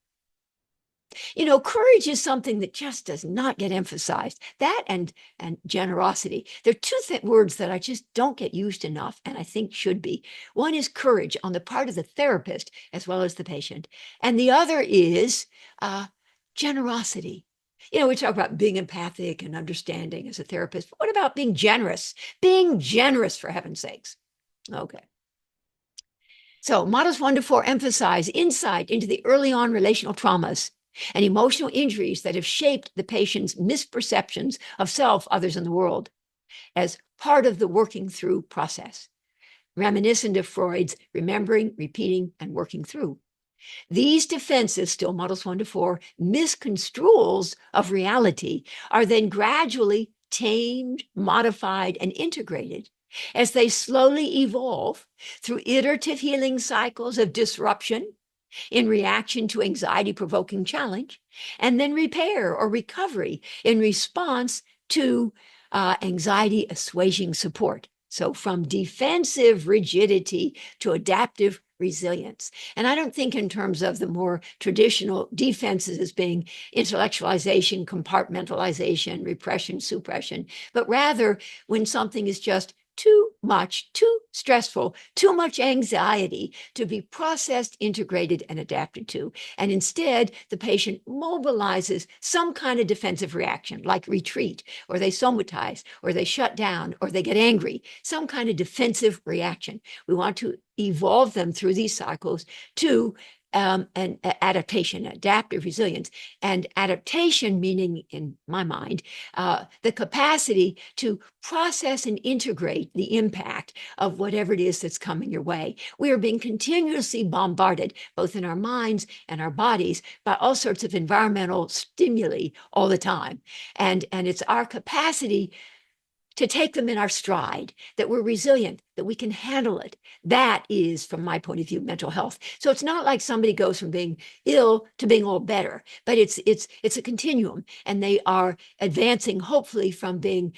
Courage is something that just does not get emphasized. That and generosity. They're 2 words that I just don't get used enough, and I think should be. One is courage on the part of the therapist as well as the patient. And the other is generosity. We talk about being empathic and understanding as a therapist. But what about being generous? Being generous, for heaven's sakes. Okay. So models 1 to 4 emphasize insight into the early on relational traumas and emotional injuries that have shaped the patient's misperceptions of self, others, and the world as part of the working through process, reminiscent of Freud's remembering, repeating, and working through. These defenses, still models 1 to 4, misconstruals of reality are then gradually tamed, modified, and integrated as they slowly evolve through iterative healing cycles of disruption in reaction to anxiety-provoking challenge, and then repair or recovery in response to anxiety assuaging support. So from defensive rigidity to adaptive resilience. And I don't think in terms of the more traditional defenses as being intellectualization, compartmentalization, repression, suppression, but rather when something is just too much, too stressful, too much anxiety to be processed, integrated, and adapted to. And instead, the patient mobilizes some kind of defensive reaction, like retreat, or they somatize, or they shut down, or they get angry, some kind of defensive reaction. We want to evolve them through these cycles to an adaptation, adaptive resilience. And adaptation meaning, in my mind, the capacity to process and integrate the impact of whatever it is that's coming your way. We are being continuously bombarded, both in our minds and our bodies, by all sorts of environmental stimuli all the time. And it's our capacity to take them in our stride, that we're resilient, that we can handle it. That is, from my point of view, mental health. So it's not like somebody goes from being ill to being all better, but it's a continuum, and they are advancing, hopefully, from being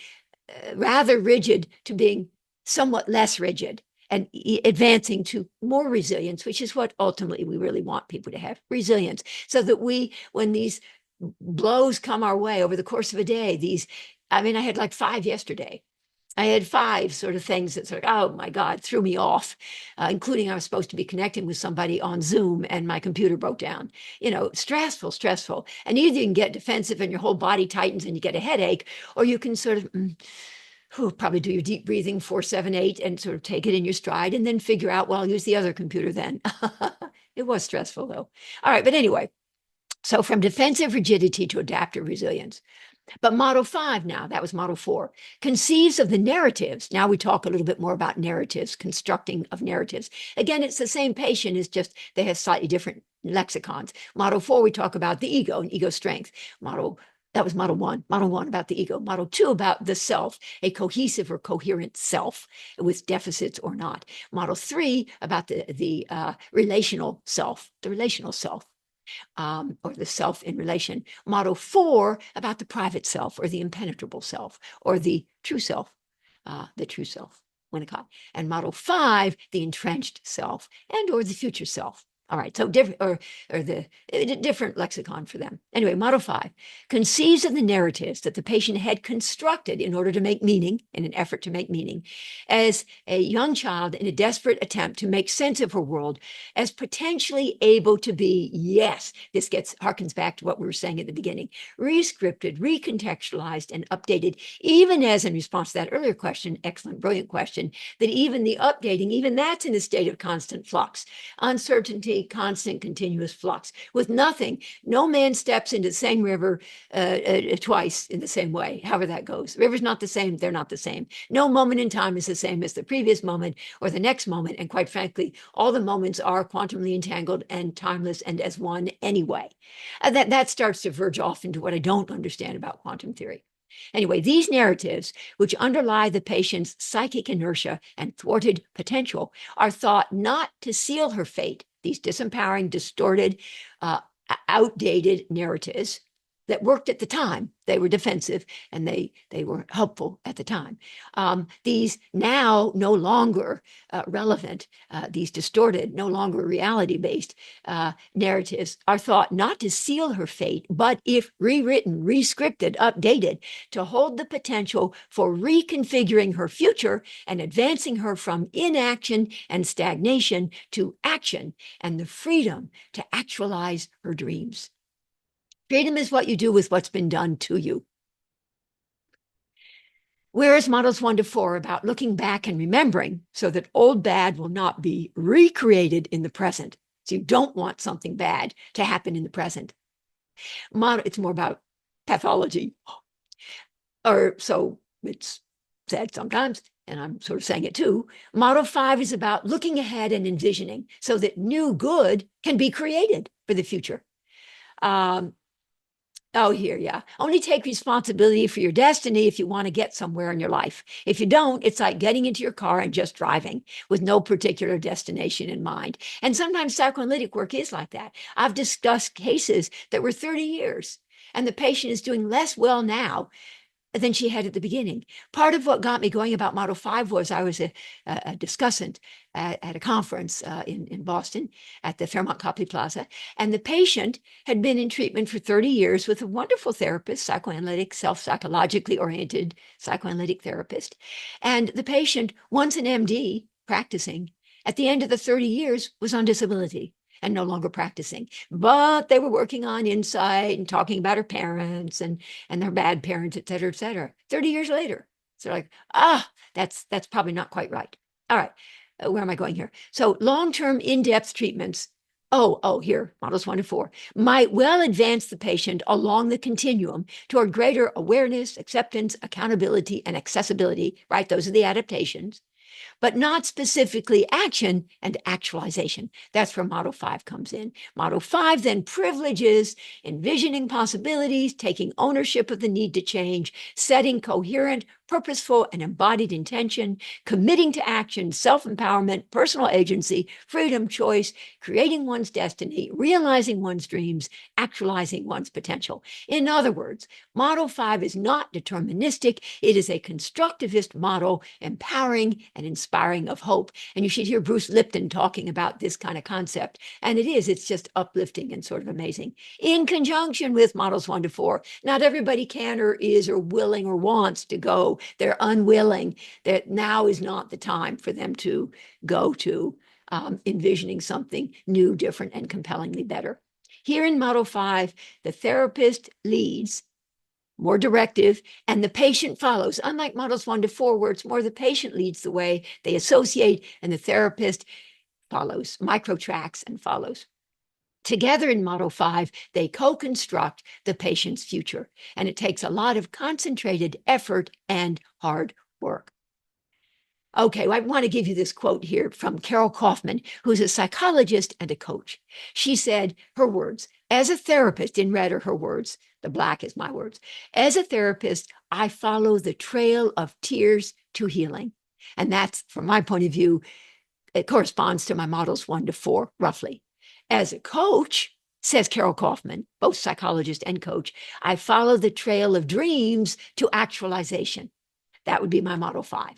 rather rigid to being somewhat less rigid, and advancing to more resilience, which is what ultimately we really want people to have, resilience, so that when these blows come our way over the course of a day, I had like 5 yesterday. I had 5 sort of things that sort of, oh my God, threw me off, including I was supposed to be connecting with somebody on Zoom and my computer broke down. Stressful. And either you can get defensive and your whole body tightens and you get a headache, or you can sort of probably do your deep breathing 4-7-8 and sort of take it in your stride and then figure out, well, I'll use the other computer then. It was stressful though. All right, but anyway, so from defensive rigidity to adaptive resilience. But model 5 now, that was model 4, conceives of the narratives. Now we talk a little bit more about narratives, constructing of narratives. Again, it's the same patient, it's just they have slightly different lexicons. Model 4, we talk about the ego and ego strength. That was model 1. Model 1 about the ego. Model 2 about the self, a cohesive or coherent self with deficits or not. Model 3 about the relational self, the relational self. Or the self in relation. Model 4 about the private self or the impenetrable self or the true self, Winnicott. And model 5, the entrenched self and or the future self. All right, so different different lexicon for them. Anyway, model 5 conceives of the narratives that the patient had constructed in order to make meaning, in an effort to make meaning, as a young child in a desperate attempt to make sense of her world, as potentially able to be, yes, this harkens back to what we were saying at the beginning, re-scripted, recontextualized, and updated, even as in response to that earlier question, excellent, brilliant question, that even the updating, even that's in a state of constant flux, uncertainty, constant, continuous flux. With nothing, no man steps into the same river twice in the same way, however that goes. The river's not the same, they're not the same. No moment in time is the same as the previous moment or the next moment, and quite frankly, all the moments are quantumly entangled and timeless and as one anyway. That starts to verge off into what I don't understand about quantum theory. Anyway, these narratives, which underlie the patient's psychic inertia and thwarted potential, are thought not to seal her fate. These disempowering, distorted, outdated narratives that worked at the time. They were defensive and they were helpful at the time. These now no longer relevant, these distorted, no longer reality-based narratives are thought not to seal her fate, but if rewritten, re-scripted, updated, to hold the potential for reconfiguring her future and advancing her from inaction and stagnation to action and the freedom to actualize her dreams. Freedom is what you do with what's been done to you. Whereas models 1 to 4 about looking back and remembering so that old bad will not be recreated in the present. So you don't want something bad to happen in the present. It's more about pathology. Or so it's said sometimes, and I'm sort of saying it too. Model 5 is about looking ahead and envisioning so that new good can be created for the future. Oh, here, yeah. Only take responsibility for your destiny if you want to get somewhere in your life. If you don't, it's like getting into your car and just driving with no particular destination in mind. And sometimes psychoanalytic work is like that. I've discussed cases that were 30 years, and the patient is doing less well now than she had at the beginning. Part of what got me going about Model 5 was I was a discussant at a conference in Boston at the Fairmont Copley Plaza. And the patient had been in treatment for 30 years with a wonderful therapist, psychoanalytic, self-psychologically oriented psychoanalytic therapist. And the patient, once an MD practicing, at the end of the 30 years was on disability and no longer practicing. But they were working on insight and talking about her parents and their bad parents, et cetera, et cetera. 30 years later. So like, that's probably not quite right. All right. Where am I going here? So long-term in-depth treatments. Here, models 1 to 4, might well advance the patient along the continuum toward greater awareness, acceptance, accountability, and accessibility, right? Those are the adaptations, but not specifically action and actualization. That's where Model 5 comes in. Model 5 then privileges envisioning possibilities, taking ownership of the need to change, setting coherent, purposeful, and embodied intention, committing to action, self-empowerment, personal agency, freedom, choice, creating one's destiny, realizing one's dreams, actualizing one's potential. In other words, Model 5 is not deterministic. It is a constructivist model, empowering and inspiring of hope. And you should hear Bruce Lipton talking about this kind of concept. And it's just uplifting and sort of amazing. In conjunction with models 1 to 4, not everybody can or is or willing or wants to go. They're unwilling. That now is not the time for them to go to envisioning something new, different, and compellingly better. Here in Model 5, the therapist leads, more directive, and the patient follows. Unlike models 1 to 4, where it's more the patient leads the way, they associate, and the therapist follows, micro-tracks and follows. Together in Model 5, they co-construct the patient's future, and it takes a lot of concentrated effort and hard work. Okay, well, I want to give you this quote here from Carol Kaufman, who's a psychologist and a coach. She said, her words, as a therapist, in red are her words, the black is my words. As a therapist, I follow the trail of tears to healing. And that's, from my point of view, it corresponds to my models 1 to 4, roughly. As a coach, says Carol Kaufman, both psychologist and coach, I follow the trail of dreams to actualization. That would be my model 5.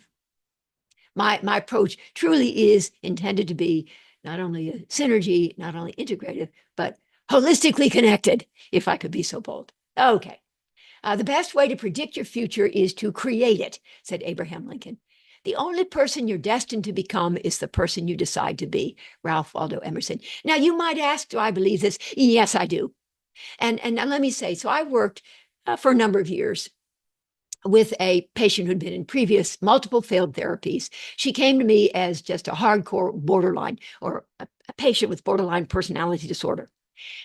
My approach truly is intended to be not only a synergy, not only integrative, but holistically connected, if I could be so bold. Okay. The best way to predict your future is to create it, said Abraham Lincoln. The only person you're destined to become is the person you decide to be, Ralph Waldo Emerson. Now, you might ask, do I believe this? Yes, I do. And let me say, so I worked for a number of years with a patient who'd been in previous multiple failed therapies. She came to me as just a hardcore borderline or a patient with borderline personality disorder.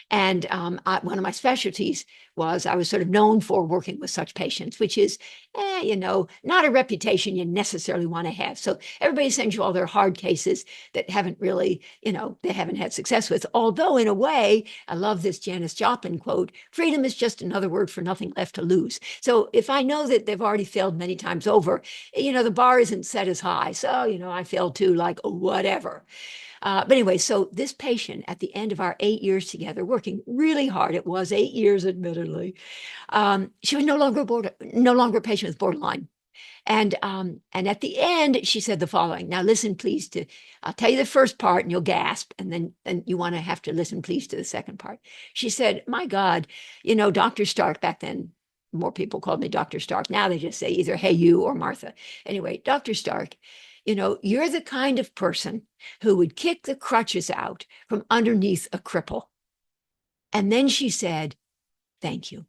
And one of my specialties was I was sort of known for working with such patients, which is, not a reputation you necessarily want to have. So everybody sends you all their hard cases that haven't really, they haven't had success with. Although in a way, I love this Janis Joplin quote, freedom is just another word for nothing left to lose. So if I know that they've already failed many times over, the bar isn't set as high. So, I failed too, like whatever. But anyway, so this patient at the end of our 8 years together, working really hard, it was 8 years, admittedly, she was no longer a patient with borderline. And at the end, she said the following. Now, listen, please, I'll tell you the first part and you'll gasp. And then you want to have to listen, please, to the second part. She said, my God, Dr. Stark, back then, more people called me Dr. Stark. Now they just say either, hey, you or Martha. Anyway, Dr. Stark, you're the kind of person who would kick the crutches out from underneath a cripple. And then she said, thank you.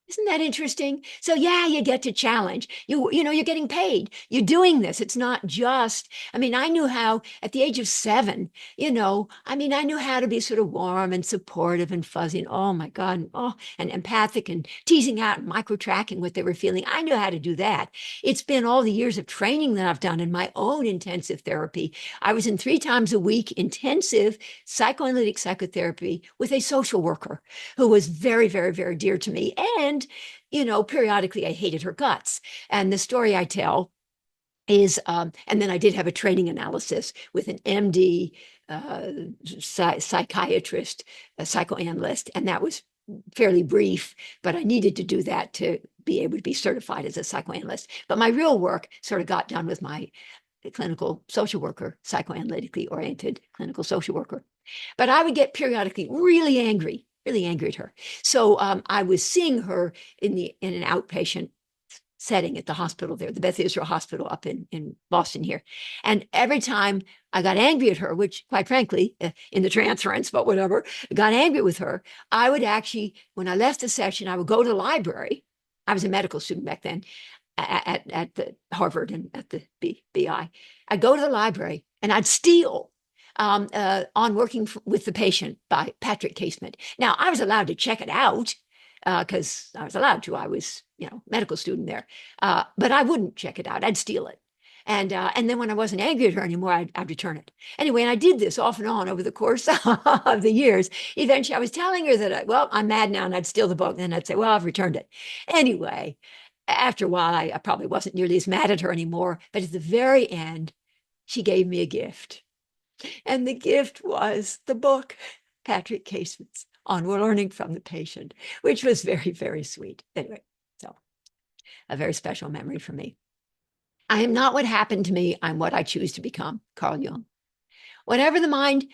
Isn't that interesting? So yeah, you get to challenge. You know, you're getting paid. You're doing this. It's not just, I mean, I knew how at the age of 7, you know, I mean, I knew how to be sort of warm and supportive and fuzzy and oh my God, and empathic and teasing out and micro-tracking what they were feeling. I knew how to do that. It's been all the years of training that I've done in my own intensive therapy. I was in 3 times a week intensive psychoanalytic psychotherapy with a social worker who was very, very, very dear to me. And, you know, periodically I hated her guts. And the story I tell is, and then I did have a training analysis with an MD, psychiatrist, a psychoanalyst, and that was fairly brief, but I needed to do that to be able to be certified as a psychoanalyst. But my real work sort of got done with my clinical social worker, psychoanalytically oriented clinical social worker. But I would get periodically really angry at her. So I was seeing her in an outpatient setting at the hospital there, the Beth Israel Hospital up in Boston here. And every time I got angry at her, which quite frankly, in the transference, but whatever, got angry with her, I would actually, when I left the session, I would go to the library. I was a medical student back then at the Harvard and at the BI. I'd go to the library and I'd steal On Working with the Patient by Patrick Casement. Now, I was allowed to check it out because I was allowed to. I was, you know, medical student there. But I wouldn't check it out. I'd steal it. And then when I wasn't angry at her anymore, I'd return it. Anyway, and I did this off and on over the course of the years. Eventually, I was telling her that, well, I'm mad now, and I'd steal the book. And then I'd say, well, I've returned it. Anyway, after a while, I probably wasn't nearly as mad at her anymore. But at the very end, she gave me a gift. And the gift was the book, Patrick Casement's On Learning from the Patient, which was very, very sweet. Anyway, so a very special memory for me. I am not what happened to me. I'm what I choose to become, Carl Jung. Whatever the mind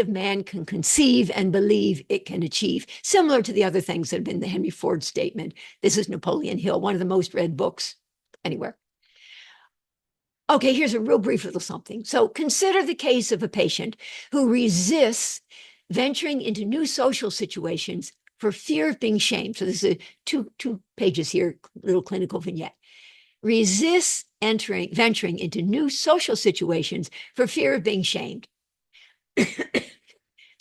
of man can conceive and believe, it can achieve. Similar to the other things that have been the Henry Ford statement. This is Napoleon Hill, one of the most read books anywhere. Okay, here's a real brief little something. So consider the case of a patient who resists venturing into new social situations for fear of being shamed. So this is two pages here, little clinical vignette. Resists venturing into new social situations for fear of being shamed. The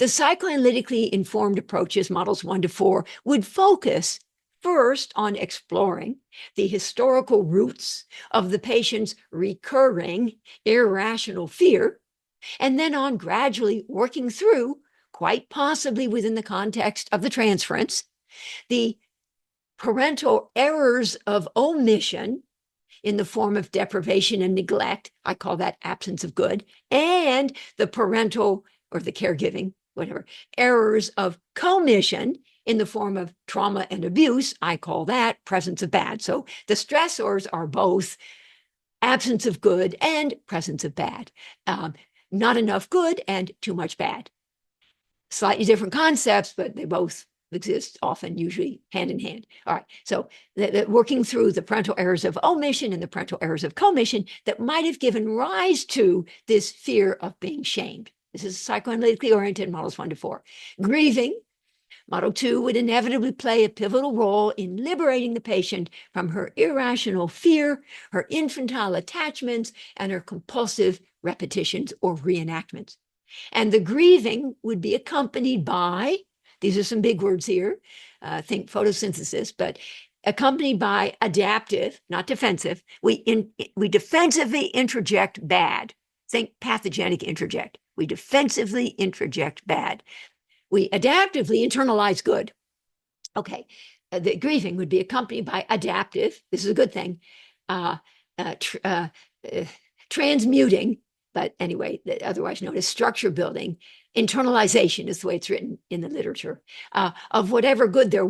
psychoanalytically informed approaches, models 1 to 4, would focus first on exploring the historical roots of the patient's recurring irrational fear, and then on gradually working through, quite possibly within the context of the transference, the parental errors of omission in the form of deprivation and neglect. I call that absence of good, and the parental or the caregiving, whatever, errors of commission in the form of trauma and abuse. I call that presence of bad. So the stressors are both absence of good and presence of bad. Not enough good and too much bad. Slightly different concepts, but they both exist often, usually hand in hand. All right, so working through the parental errors of omission and the parental errors of commission that might have given rise to this fear of being shamed. This is psychoanalytically oriented, models 1 to 4. Grieving, model 2, would inevitably play a pivotal role in liberating the patient from her irrational fear, her infantile attachments, and her compulsive repetitions or reenactments. And the grieving would be accompanied by, these are some big words here, think photosynthesis, but accompanied by adaptive, not defensive. We defensively interject bad. Think pathogenic interject. We defensively interject bad. We adaptively internalize good. Okay, the grieving would be accompanied by adaptive, this is a good thing, transmuting, but anyway, otherwise known as structure building. Internalization is the way it's written in the literature, of whatever good there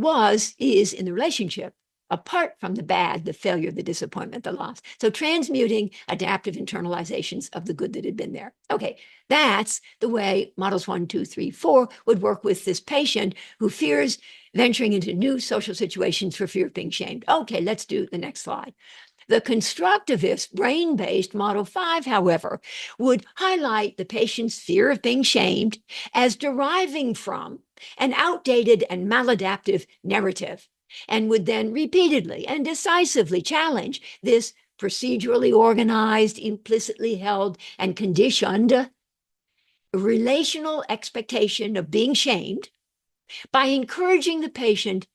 is in the relationship, apart from the bad, the failure, the disappointment, the loss. So transmuting adaptive internalizations of the good that had been there. Okay, that's the way models 1, 2, 3, 4 would work with this patient who fears venturing into new social situations for fear of being shamed. Okay, let's do the next slide. The constructivist, brain-based model 5, however, would highlight the patient's fear of being shamed as deriving from an outdated and maladaptive narrative, and would then repeatedly and decisively challenge this procedurally organized, implicitly held, and conditioned relational expectation of being shamed by encouraging the patient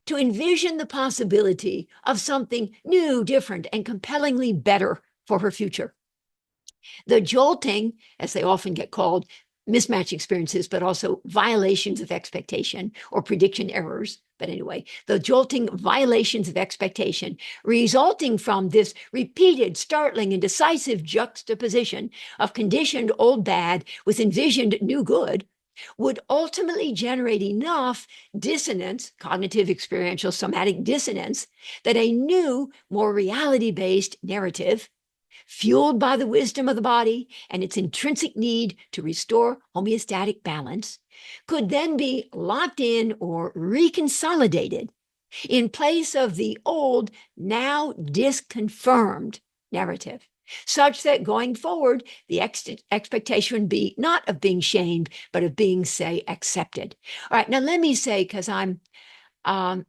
to envision the possibility of something new, different, and compellingly better for her future. The jolting, as they often get called, mismatch experiences, but also violations of expectation or prediction errors. But anyway, the jolting violations of expectation resulting from this repeated, startling, and decisive juxtaposition of conditioned old bad with envisioned new good would ultimately generate enough dissonance, cognitive, experiential, somatic dissonance, that a new, more reality-based narrative, fueled by the wisdom of the body and its intrinsic need to restore homeostatic balance, could then be locked in or reconsolidated in place of the old, now disconfirmed narrative, such that going forward, the expectation would be not of being shamed, but of being, say, accepted. All right, now let me say, because I'm going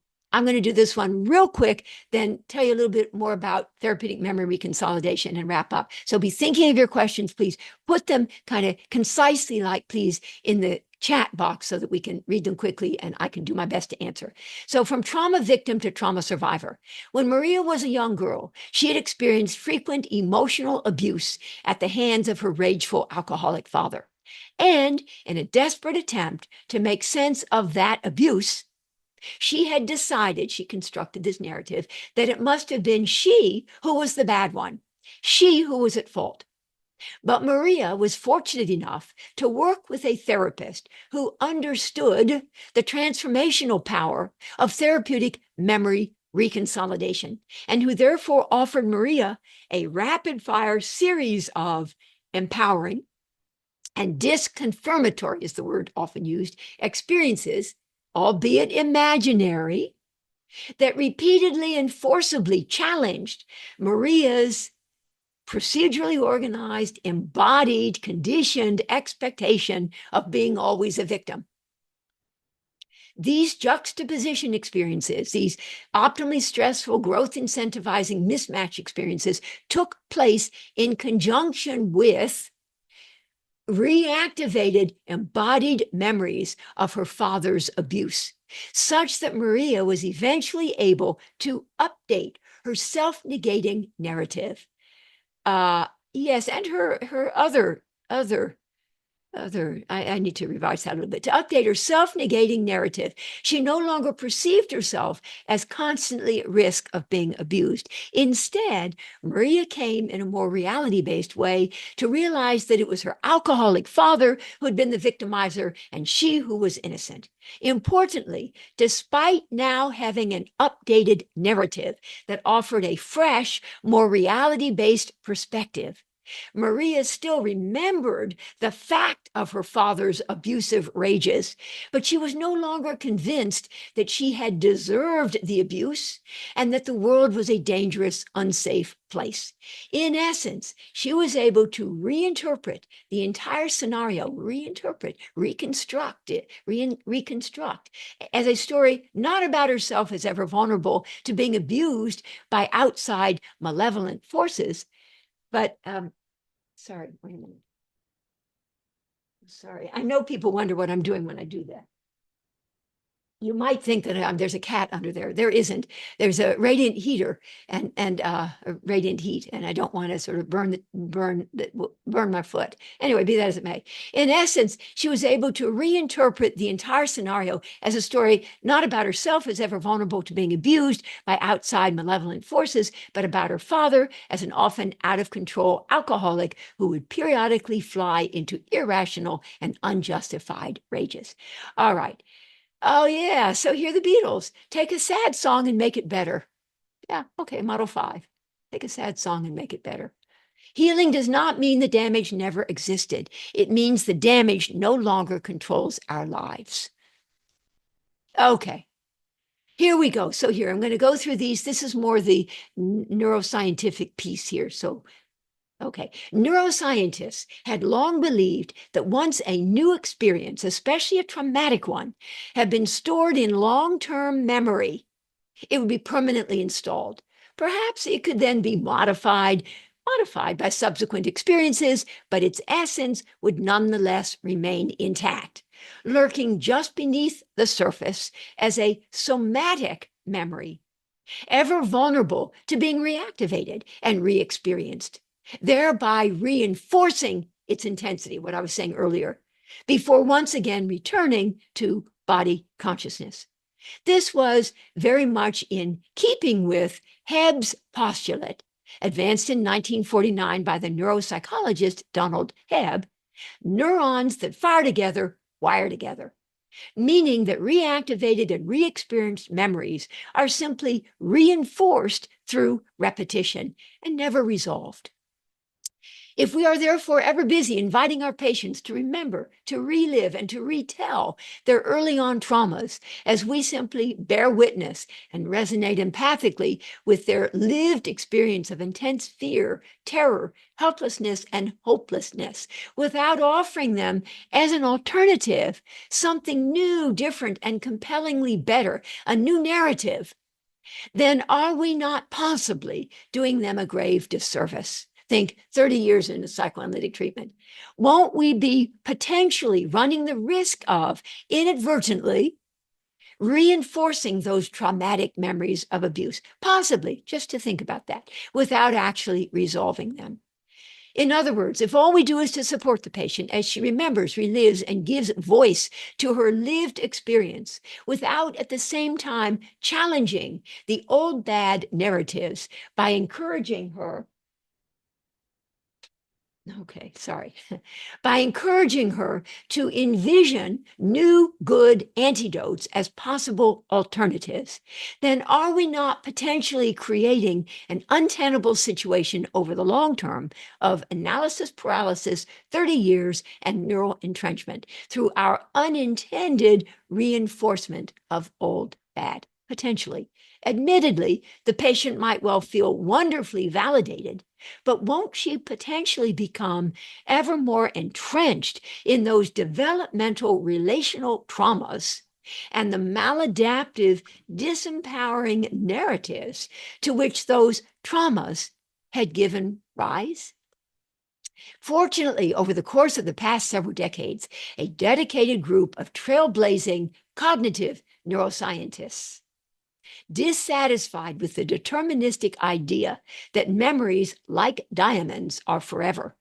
to do this one real quick, then tell you a little bit more about therapeutic memory reconsolidation and wrap up. So be thinking of your questions, please. Put them kind of concisely, like, please, in the chat box so that we can read them quickly and I can do my best to answer. So from trauma victim to trauma survivor. When Maria was a young girl, she had experienced frequent emotional abuse at the hands of her rageful alcoholic father. And in a desperate attempt to make sense of that abuse, she had decided, she constructed this narrative, that it must have been she who was the bad one, she who was at fault. But Maria was fortunate enough to work with a therapist who understood the transformational power of therapeutic memory reconsolidation, and who therefore offered Maria a rapid-fire series of empowering and disconfirmatory, is the word often used, experiences, albeit imaginary, that repeatedly and forcibly challenged Maria's procedurally organized, embodied, conditioned expectation of being always a victim. These juxtaposition experiences, these optimally stressful, growth incentivizing mismatch experiences, took place in conjunction with reactivated embodied memories of her father's abuse, such that Maria was eventually able to update her self-negating narrative. Yes, and her other I need to revise that a little bit. To update her self-negating narrative, she no longer perceived herself as constantly at risk of being abused. Instead, Maria came in a more reality-based way to realize that it was her alcoholic father who had been the victimizer and she who was innocent. Importantly, despite now having an updated narrative that offered a fresh, more reality-based perspective, Maria still remembered the fact of her father's abusive rages, but she was no longer convinced that she had deserved the abuse and that the world was a dangerous, unsafe place. In essence, she was able to reinterpret the entire scenario, reconstruct as a story not about herself as ever vulnerable to being abused by outside malevolent forces, but sorry, wait a minute. Sorry, I know people wonder what I'm doing when I do that. You might think that there's a cat under there. There isn't. There's a radiant heater and a radiant heat, and I don't want to sort of burn my foot. Anyway, be that as it may. In essence, she was able to reinterpret the entire scenario as a story not about herself as ever vulnerable to being abused by outside malevolent forces, but about her father as an often out of control alcoholic who would periodically fly into irrational and unjustified rages. All right. Oh, yeah. So here are the Beatles. Take a sad song and make it better. Yeah, okay, Model 5. Take a sad song and make it better. Healing does not mean the damage never existed. It means the damage no longer controls our lives. Okay, here we go. So here, I'm going to go through these. This is more the neuroscientific piece here. So, Okay, neuroscientists had long believed that once a new experience, especially a traumatic one, had been stored in long-term memory, it would be permanently installed. Perhaps it could then be modified by subsequent experiences, but its essence would nonetheless remain intact, lurking just beneath the surface as a somatic memory, ever vulnerable to being reactivated and re-experienced, thereby reinforcing its intensity, what I was saying earlier, before once again returning to body consciousness. This was very much in keeping with Hebb's postulate, advanced in 1949 by the neuropsychologist Donald Hebb: neurons that fire together wire together, meaning that reactivated and re-experienced memories are simply reinforced through repetition and never resolved. If we are therefore ever busy inviting our patients to remember, to relive, and to retell their early on traumas, as we simply bear witness and resonate empathically with their lived experience of intense fear, terror, helplessness, and hopelessness, without offering them as an alternative something new, different, and compellingly better, a new narrative, then are we not possibly doing them a grave disservice? Think 30 years into psychoanalytic treatment. Won't we be potentially running the risk of inadvertently reinforcing those traumatic memories of abuse? Possibly, just to think about that, without actually resolving them. In other words, if all we do is to support the patient as she remembers, relives, and gives voice to her lived experience, without at the same time challenging the old bad narratives by encouraging her, by encouraging her to envision new good antidotes as possible alternatives, then are we not potentially creating an untenable situation over the long term of analysis paralysis, 30 years, and neural entrenchment through our unintended reinforcement of old bad? Potentially. Admittedly, the patient might well feel wonderfully validated, but won't she potentially become ever more entrenched in those developmental relational traumas and the maladaptive, disempowering narratives to which those traumas had given rise? Fortunately, over the course of the past several decades, a dedicated group of trailblazing cognitive neuroscientists, dissatisfied with the deterministic idea that memories, like diamonds, are forever,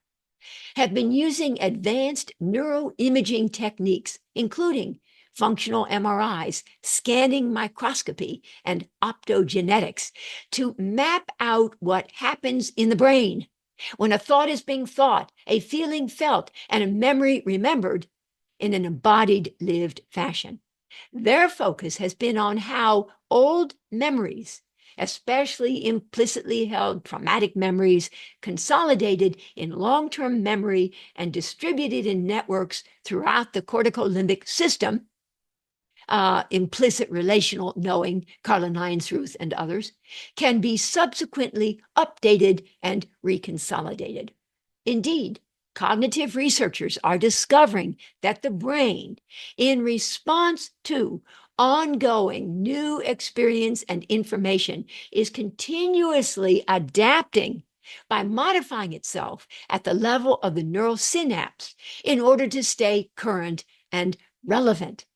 have been using advanced neuroimaging techniques, including functional MRIs, scanning microscopy, and optogenetics, to map out what happens in the brain when a thought is being thought, a feeling felt, and a memory remembered in an embodied, lived fashion. Their focus has been on how old memories, especially implicitly held traumatic memories, consolidated in long-term memory and distributed in networks throughout the corticolimbic system, implicit relational knowing, Carla Neinsruth and others, can be subsequently updated and reconsolidated. Indeed, cognitive researchers are discovering that the brain, in response to ongoing new experience and information, is continuously adapting by modifying itself at the level of the neural synapse in order to stay current and relevant.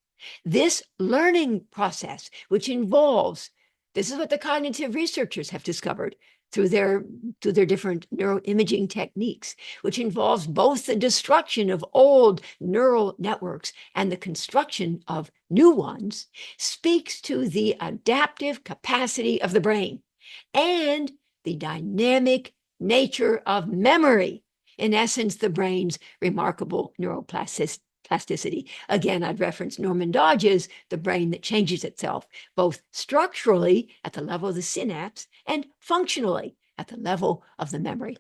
This learning process, which involves, this is what the cognitive researchers have discovered through their different neuroimaging techniques, which involves both the destruction of old neural networks and the construction of new ones, speaks to the adaptive capacity of the brain and the dynamic nature of memory. In essence, the brain's remarkable neuroplasticity. Again, I'd reference Norman Dodge's The Brain That Changes Itself, both structurally at the level of the synapse and functionally at the level of the memory.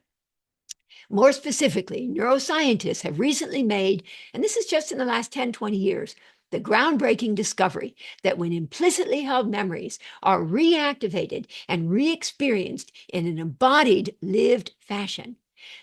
More specifically, neuroscientists have recently made, and this is just in the last 10, 20 years, the groundbreaking discovery that when implicitly held memories are reactivated and re-experienced in an embodied, lived fashion,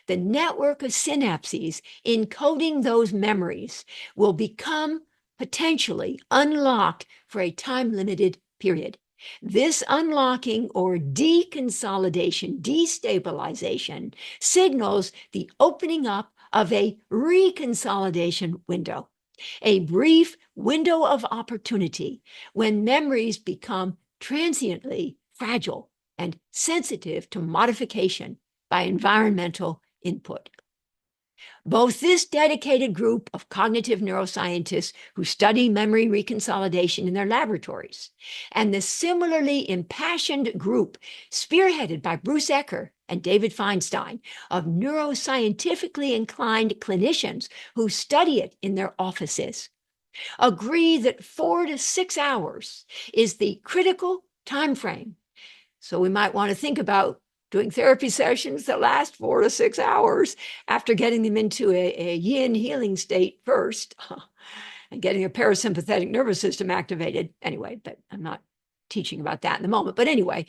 the network of synapses encoding those memories will become potentially unlocked for a time-limited period. This unlocking or deconsolidation, destabilization, signals the opening up of a reconsolidation window, a brief window of opportunity when memories become transiently fragile and sensitive to modification by environmental input. Both this dedicated group of cognitive neuroscientists who study memory reconsolidation in their laboratories and the similarly impassioned group spearheaded by Bruce Ecker and David Feinstein of neuroscientifically inclined clinicians who study it in their offices agree that 4 to 6 hours is the critical time frame. So we might want to think about doing therapy sessions that last 4 to 6 hours after getting them into a yin healing state first and getting a parasympathetic nervous system activated. Anyway, but I'm not teaching about that in the moment. But anyway,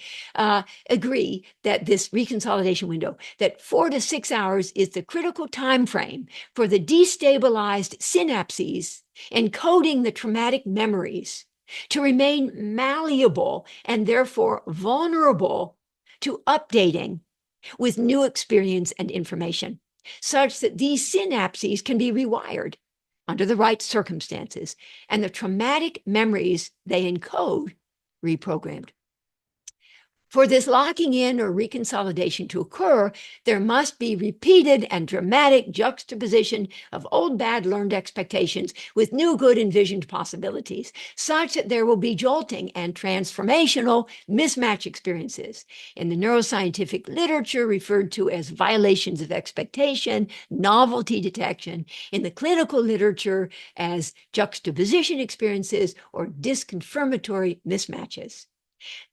agree that this reconsolidation window, that 4 to 6 hours is the critical time frame for the destabilized synapses encoding the traumatic memories to remain malleable and therefore vulnerable to updating with new experience and information, such that these synapses can be rewired under the right circumstances and the traumatic memories they encode reprogrammed. For this locking in or reconsolidation to occur, there must be repeated and dramatic juxtaposition of old bad learned expectations with new good envisioned possibilities, such that there will be jolting and transformational mismatch experiences. In the neuroscientific literature referred to as violations of expectation, novelty detection, in the clinical literature as juxtaposition experiences or disconfirmatory mismatches.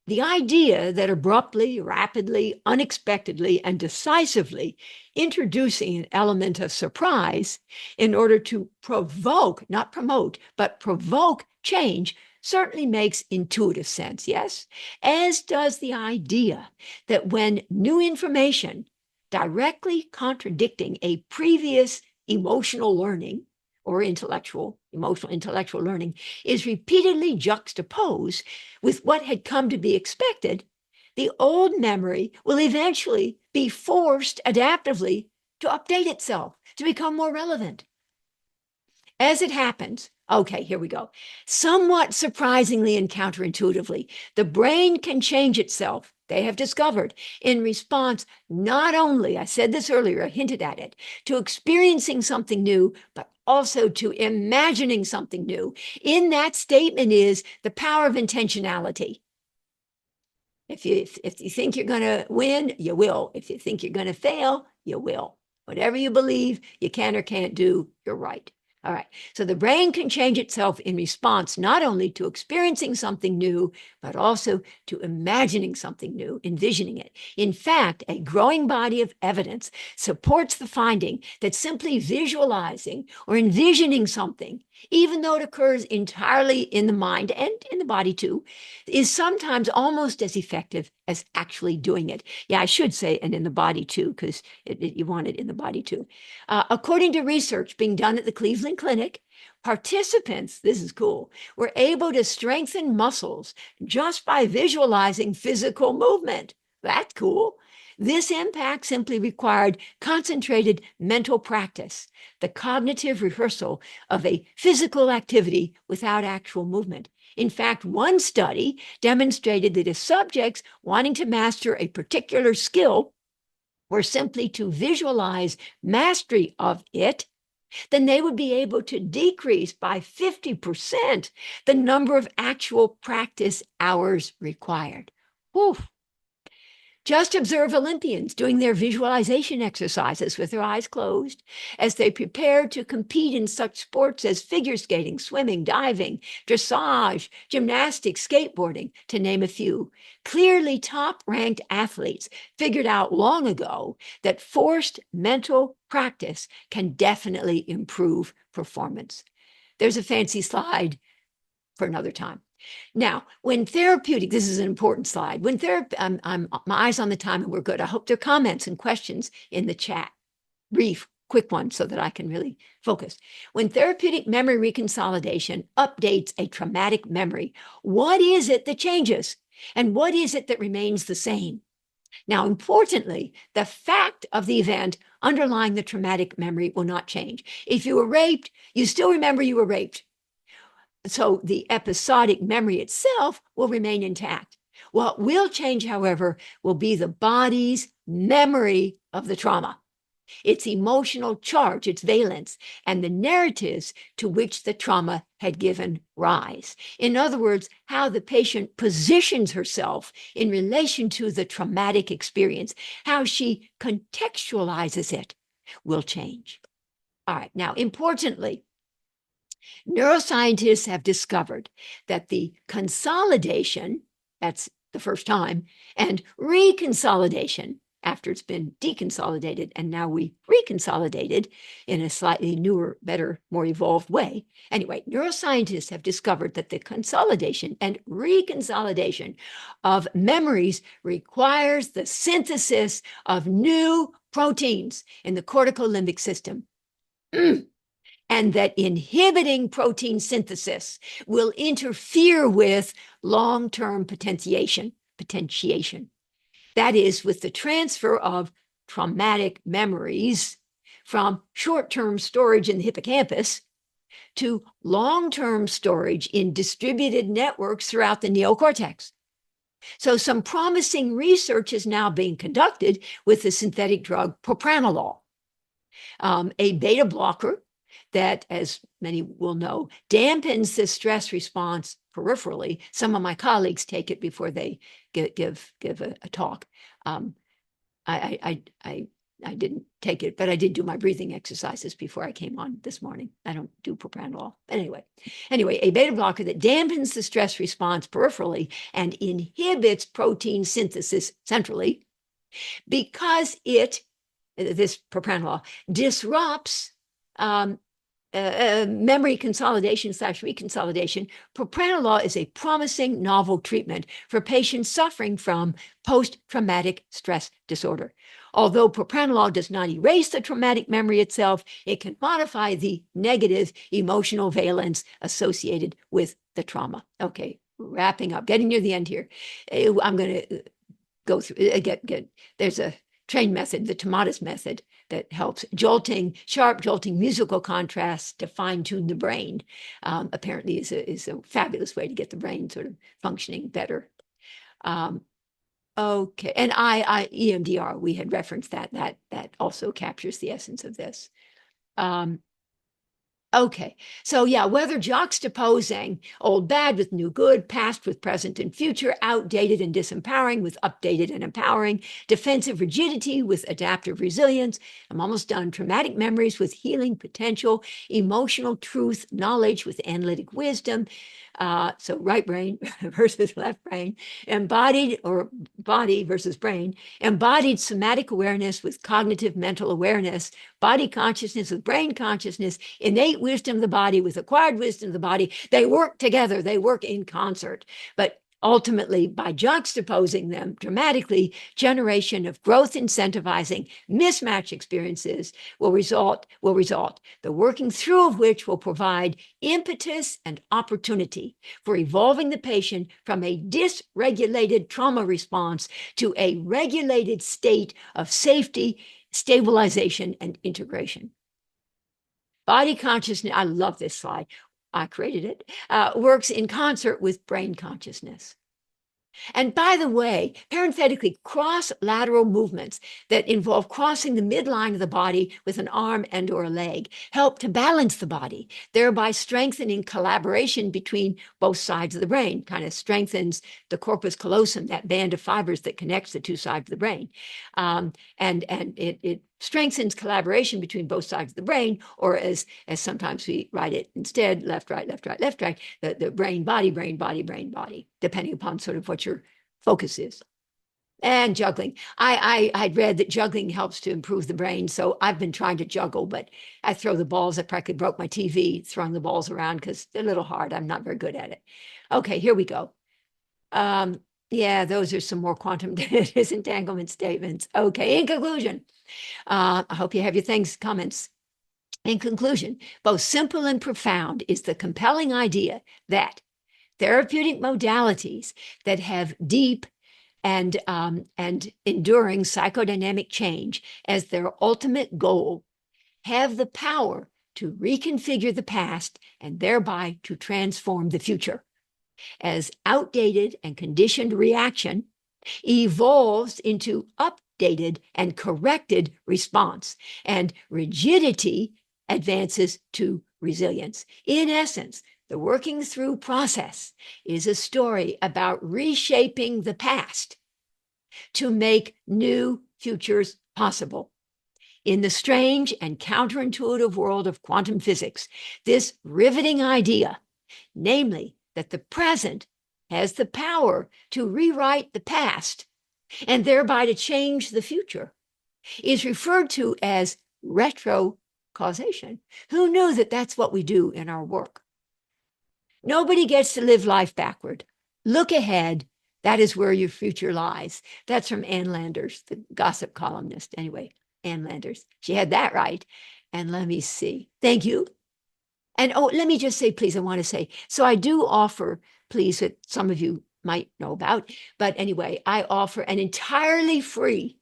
The idea that abruptly, rapidly, unexpectedly, and decisively introducing an element of surprise in order to provoke, not promote, but provoke change certainly makes intuitive sense, yes? As does the idea that when new information directly contradicting a previous emotional learning or intellectual learning is repeatedly juxtaposed with what had come to be expected, the old memory will eventually be forced adaptively to update itself, to become more relevant. As it happens, okay, here we go. Somewhat surprisingly and counterintuitively, the brain can change itself, they have discovered, in response not only, I said this earlier, I hinted at it, to experiencing something new, but also to imagining something new. In that statement is the power of intentionality. If you think you're going to win, you will. If you think you're going to fail, you will. Whatever you believe you can or can't do, you're right. All right. So the brain can change itself in response not only to experiencing something new, but also to imagining something new, envisioning it. In fact, a growing body of evidence supports the finding that simply visualizing or envisioning something, even though it occurs entirely in the mind and in the body too, is sometimes almost as effective as actually doing it. Yeah, I should say, and in the body too, because you want it in the body too. According to research being done at the Cleveland Clinic, participants, this is cool, were able to strengthen muscles just by visualizing physical movement. That's cool. This impact simply required concentrated mental practice, the cognitive rehearsal of a physical activity without actual movement. In fact, one study demonstrated that if subjects wanting to master a particular skill were simply to visualize mastery of it, then they would be able to decrease by 50% the number of actual practice hours required. Whew. Just observe Olympians doing their visualization exercises with their eyes closed as they prepare to compete in such sports as figure skating, swimming, diving, dressage, gymnastics, skateboarding, to name a few. Clearly top-ranked athletes figured out long ago that forced mental practice can definitely improve performance. There's a fancy slide for another time. Now, when therapeutic, this is an important slide. When I'm my eyes on the time and we're good. I hope there are comments and questions in the chat. Brief, quick one so that I can really focus. When therapeutic memory reconsolidation updates a traumatic memory, what is it that changes? And what is it that remains the same? Now, importantly, the fact of the event underlying the traumatic memory will not change. If you were raped, you still remember you were raped. So the episodic memory itself will remain intact. What will change, however, will be the body's memory of the trauma, its emotional charge, its valence, and the narratives to which the trauma had given rise. In other words, how the patient positions herself in relation to the traumatic experience, how she contextualizes it will change. All right, now, importantly, neuroscientists have discovered that the consolidation, that's the first time, and reconsolidation, after it's been deconsolidated and now we reconsolidated in a slightly newer, better, more evolved way. Anyway, neuroscientists have discovered that the consolidation and reconsolidation of memories requires the synthesis of new proteins in the cortical limbic system. And that inhibiting protein synthesis will interfere with long-term potentiation. That is, with the transfer of traumatic memories from short-term storage in the hippocampus to long-term storage in distributed networks throughout the neocortex. So some promising research is now being conducted with the synthetic drug propranolol, a beta blocker that, as many will know, dampens the stress response peripherally. Some of my colleagues take it before they give a talk. I didn't take it, but I did do my breathing exercises before I came on this morning. I don't do propranolol. Anyway, a beta blocker that dampens the stress response peripherally and inhibits protein synthesis centrally because this propranolol disrupts memory consolidation / reconsolidation. Propranolol is a promising novel treatment for patients suffering from post-traumatic stress disorder. Although propranolol does not erase the traumatic memory itself, it can modify the negative emotional valence associated with the trauma. Okay, wrapping up, getting near the end here. I'm going to go through, there's a trained method, the Tomatis method, that helps sharp jolting musical contrasts to fine-tune the brain. Apparently is a fabulous way to get the brain sort of functioning better. Okay, and EMDR, we had referenced that also captures the essence of this. Okay, so yeah, whether juxtaposing old bad with new good, past with present and future, outdated and disempowering with updated and empowering, defensive rigidity with adaptive resilience, I'm almost done, traumatic memories with healing potential, emotional truth, knowledge with analytic wisdom, so right brain versus left brain, embodied or body versus brain, embodied somatic awareness with cognitive mental awareness, body consciousness with brain consciousness, innate wisdom of the body with acquired wisdom of the body. They work together, they work in concert. But ultimately, by juxtaposing them dramatically, generation of growth incentivizing mismatch experiences will result, the working through of which will provide impetus and opportunity for evolving the patient from a dysregulated trauma response to a regulated state of safety, stabilization, and integration. Body consciousness, I love this slide. I created it, works in concert with brain consciousness. And by the way, parenthetically, cross-lateral movements that involve crossing the midline of the body with an arm and or a leg help to balance the body, thereby strengthening collaboration between both sides of the brain, kind of strengthens the corpus callosum, that band of fibers that connects the two sides of the brain. And it strengthens collaboration between both sides of the brain, or as sometimes we write it instead, left, right, left, right, left, right, the brain, body, brain, body, brain, body, depending upon sort of what your focus is. And juggling. I'd read that juggling helps to improve the brain. So I've been trying to juggle, but I throw the balls. I practically broke my TV throwing the balls around because they're a little hard. I'm not very good at it. Okay, here we go. Yeah, those are some more quantum disentanglement statements. Okay, in conclusion, I hope you have your comments. In conclusion, both simple and profound is the compelling idea that therapeutic modalities that have deep and enduring psychodynamic change as their ultimate goal have the power to reconfigure the past and thereby to transform the future. As outdated and conditioned reaction evolves into updated and corrected response, and rigidity advances to resilience. In essence, the working through process is a story about reshaping the past to make new futures possible. In the strange and counterintuitive world of quantum physics, this riveting idea, namely that the present has the power to rewrite the past and thereby to change the future, is referred to as retrocausation. Who knew that that's what we do in our work? Nobody gets to live life backward. Look ahead. That is where your future lies. That's from Ann Landers, the gossip columnist. Anyway, Ann Landers. She had that right. And let me see. Thank you. And let me just say, please, I want to say, so I do offer, please, that some of you might know about, but anyway, I offer an entirely free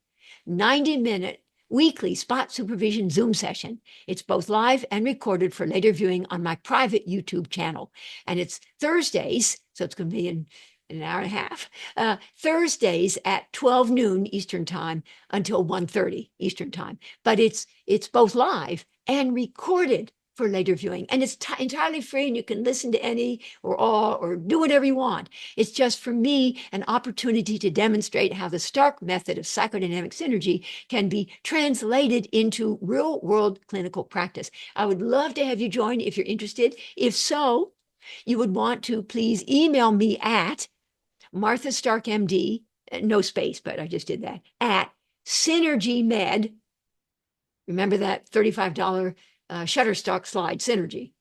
90-minute weekly spot supervision Zoom session. It's both live and recorded for later viewing on my private YouTube channel. And it's Thursdays, so it's going to be in an hour and a half, Thursdays at 12 noon Eastern time until 1:30 Eastern time. But it's both live and recorded for later viewing. And it's entirely free, and you can listen to any or all or do whatever you want. It's just, for me, an opportunity to demonstrate how the Stark method of psychodynamic synergy can be translated into real-world clinical practice. I would love to have you join if you're interested. If so, you would want to please email me at Martha Stark MD, no space, but I just did that, at Synergy Med. Remember that $35 Shutterstock slide, Synergy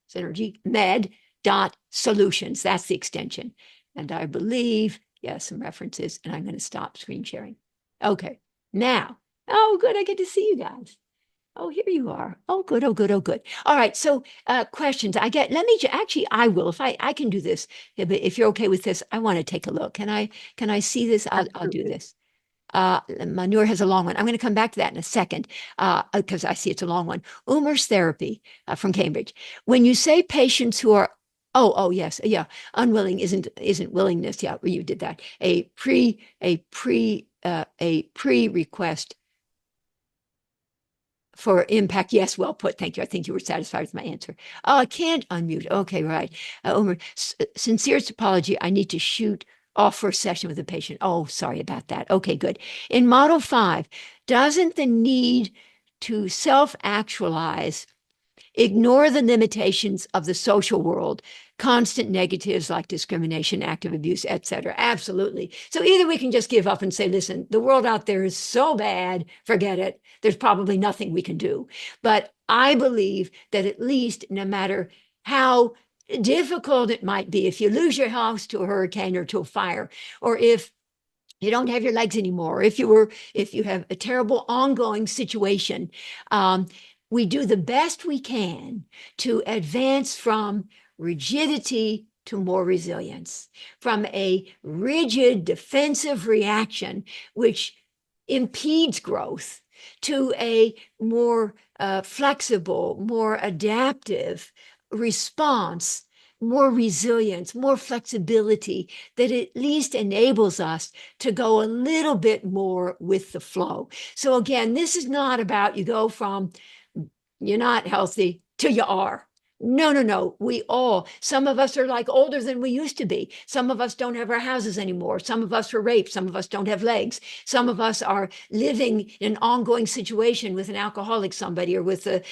Med.Solutions. That's the extension. And I believe, some references, and I'm going to stop screen sharing. Okay, now, good, I get to see you guys. Oh, here you are. Oh, good. Oh, good. Oh, good. All right. So questions I get, I will, if I can do this, if you're okay with this, I want to take a look. Can I see this? I'll do this. Manure has a long one. I'm going to come back to that in a second because I see it's a long one. Umer's therapy from Cambridge. When you say patients who are, yes, yeah, unwilling isn't willingness. Yeah, you did that. A pre-request for impact. Yes, well put. Thank you. I think you were satisfied with my answer. Oh, I can't unmute. Okay, right. Umer, sincerest apology. I need to shoot off for a session with the patient. Oh, sorry about that. Okay, good. In Model 5, doesn't the need to self-actualize ignore the limitations of the social world, constant negatives like discrimination, active abuse, etc.? Absolutely. So either we can just give up and say, listen, the world out there is so bad, forget it. There's probably nothing we can do. But I believe that at least, no matter how difficult it might be, if you lose your house to a hurricane or to a fire, or if you don't have your legs anymore, if you have a terrible ongoing situation, we do the best we can to advance from rigidity to more resilience, from a rigid defensive reaction, which impedes growth, to a more flexible, more adaptive response, more resilience, more flexibility that at least enables us to go a little bit more with the flow. So again, this is not about you go from you're not healthy to you are. No. Some of us are like older than we used to be. Some of us don't have our houses anymore. Some of us were raped. Some of us don't have legs. Some of us are living in an ongoing situation with an alcoholic somebody or with a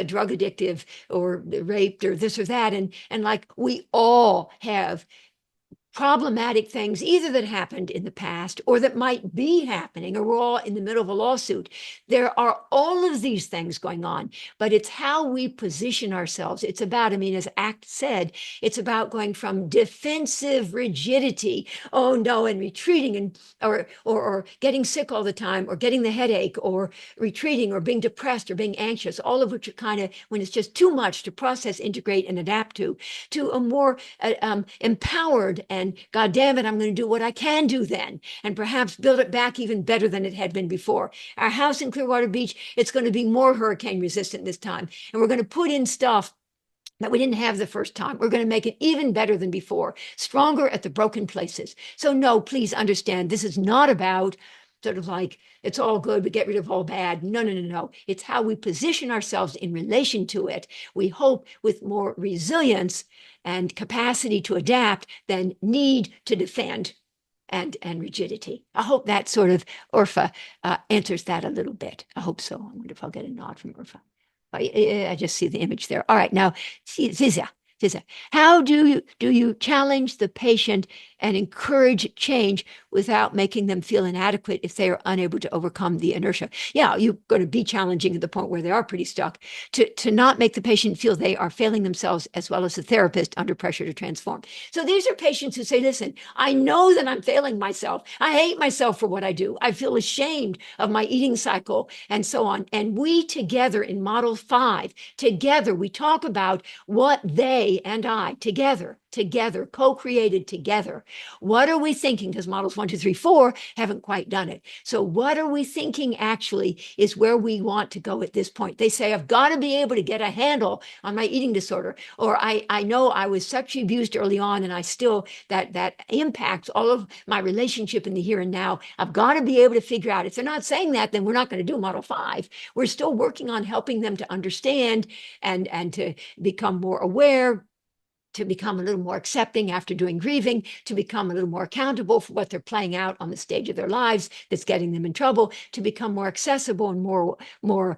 drug addictive or raped or this or that. And like we all have problematic things either that happened in the past or that might be happening, or we're all in the middle of a lawsuit. There are all of these things going on, but it's how we position ourselves. It's about, I mean, as ACT said, it's about going from defensive rigidity, oh no, and retreating, and or getting sick all the time, or getting the headache, or retreating, or being depressed, or being anxious, all of which are kind of, when it's just too much to process, integrate, and adapt to a more empowered and, God damn it, I'm going to do what I can do then, and perhaps build it back even better than it had been before. Our house in Clearwater Beach, it's going to be more hurricane resistant this time, and we're going to put in stuff that we didn't have the first time. We're going to make it even better than before, stronger at the broken places. So no, please understand, this is not about sort of like, it's all good, but get rid of all bad. No, no, no, no. It's how we position ourselves in relation to it. We hope with more resilience and capacity to adapt than need to defend and rigidity. I hope that sort of, Urfa, answers that a little bit. I hope so. I wonder if I'll get a nod from Urfa. I just see the image there. All right, now, Ziza, how do you challenge the patient and encourage change without making them feel inadequate if they are unable to overcome the inertia? Yeah, you're going to be challenging at the point where they are pretty stuck, to not make the patient feel they are failing themselves as well as the therapist under pressure to transform. So these are patients who say, listen, I know that I'm failing myself. I hate myself for what I do. I feel ashamed of my eating cycle and so on. And we together in Model 5, together, we talk about what they and I together, co-created together. What are we thinking? Because models 1, 2, 3, 4 haven't quite done it. So what are we thinking actually is where we want to go at this point. They say, I've got to be able to get a handle on my eating disorder. Or I know I was sexually abused early on, and I still, that impacts all of my relationship in the here and now. I've got to be able to figure out. If they're not saying that, then we're not going to do model 5. We're still working on helping them to understand and to become more aware, to become a little more accepting after doing grieving, to become a little more accountable for what they're playing out on the stage of their lives that's getting them in trouble, to become more accessible and more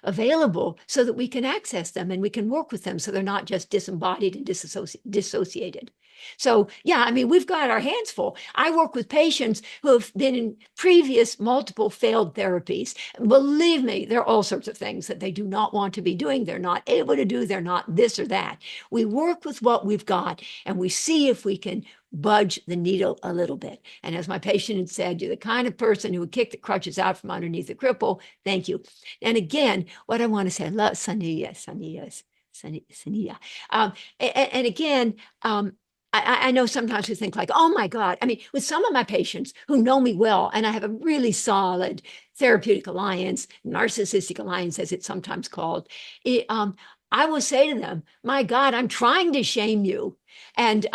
available, so that we can access them and we can work with them, so they're not just disembodied and dissociated. So yeah, I mean, we've got our hands full. I work with patients who have been in previous multiple failed therapies. Believe me, there are all sorts of things that they do not want to be doing. They're not able to do. They're not this or that. We work with what we've got, and we see if we can budge the needle a little bit. And as my patient had said, you're the kind of person who would kick the crutches out from underneath the cripple. Thank you. And again, what I want to say, I love Sania. And again, I know sometimes we think like, oh my God. I mean, with some of my patients who know me well, and I have a really solid therapeutic alliance, narcissistic alliance, as it's sometimes called, I will say to them, my God, I'm trying to shame you. And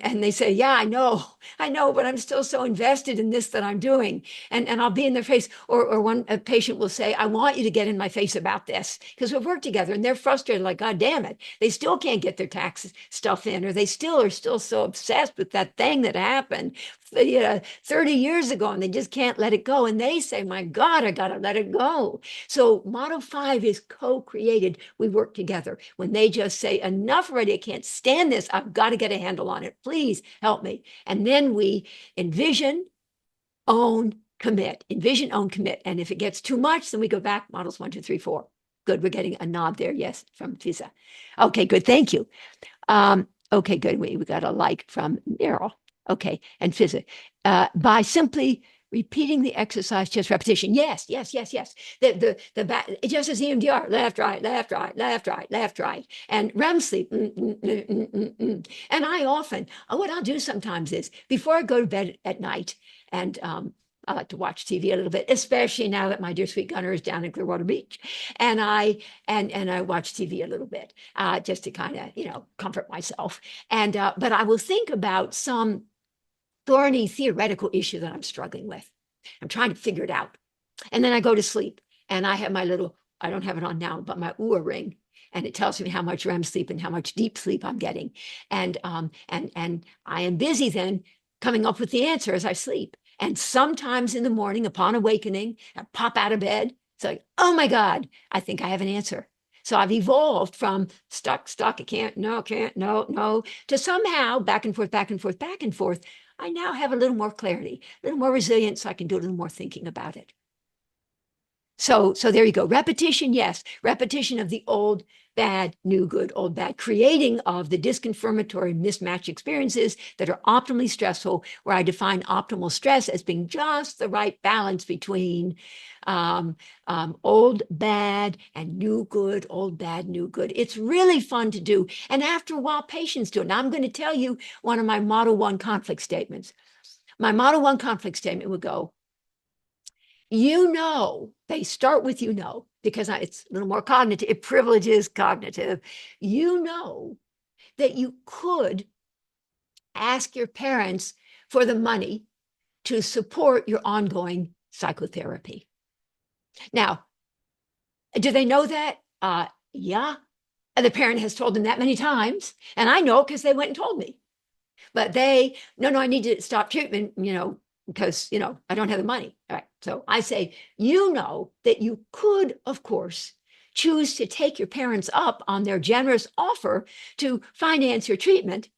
they say, yeah, I know, but I'm still so invested in this that I'm doing. And I'll be in their face. Or one patient will say, I want you to get in my face about this, because we've worked together, and they're frustrated, like, God damn it. They still can't get their tax stuff in, or they still are so obsessed with that thing that happened 30 years ago, and they just can't let it go. And they say, my God, I got to let it go. So Model 5 is co-created. We work together. When they just say, enough already, I can't stand this, I've got to get a handle on it. Please help me. And then we envision, own, commit. Envision, own, commit. And if it gets too much, then we go back, models 1, 2, 3, 4. Good. We're getting a nod there. Yes, from Fiza. Okay, good. Thank you. Okay, good. We got a like from Meryl. Okay, and Fiza. By simply repeating the exercise, just repetition. Yes. The back, just as EMDR, left, right, left, right, left, right, left, right, and REM sleep. And I often, what I'll do sometimes is, before I go to bed at night, and I like to watch TV a little bit, especially now that my dear sweet Gunner is down in Clearwater Beach, and I watch TV a little bit just to kind of comfort myself. And but I will think about some thorny theoretical issue that I'm struggling with. I'm trying to figure it out, and then I go to sleep, and I have my little, I don't have it on now, but my Oura ring, and it tells me how much REM sleep and how much deep sleep I'm getting, and I am busy then coming up with the answer as I sleep. And sometimes in the morning, upon awakening, I pop out of bed. It's like, oh my God, I think I have an answer. So I've evolved from stuck, I can't, no, to somehow back and forth, back and forth, back and forth. I now have a little more clarity, a little more resilience, so I can do a little more thinking about it. So there you go. Repetition, yes. Repetition of the old, bad, new, good, old, bad, creating of the disconfirmatory mismatch experiences that are optimally stressful, where I define optimal stress as being just the right balance between old, bad, and new, good, old, bad, new, good. It's really fun to do. And after a while, patients do it. Now, I'm going to tell you one of my Model 1 conflict statements. My Model 1 conflict statement would go, they start with because it's a little more cognitive, it privileges cognitive. That you could ask your parents for the money to support your ongoing psychotherapy. Now, do they know that? Yeah. And the parent has told them that many times. And I know because they went and told me. But no, I need to stop treatment, because, I don't have the money. All right. So I say, that you could, of course, choose to take your parents up on their generous offer to finance your treatment,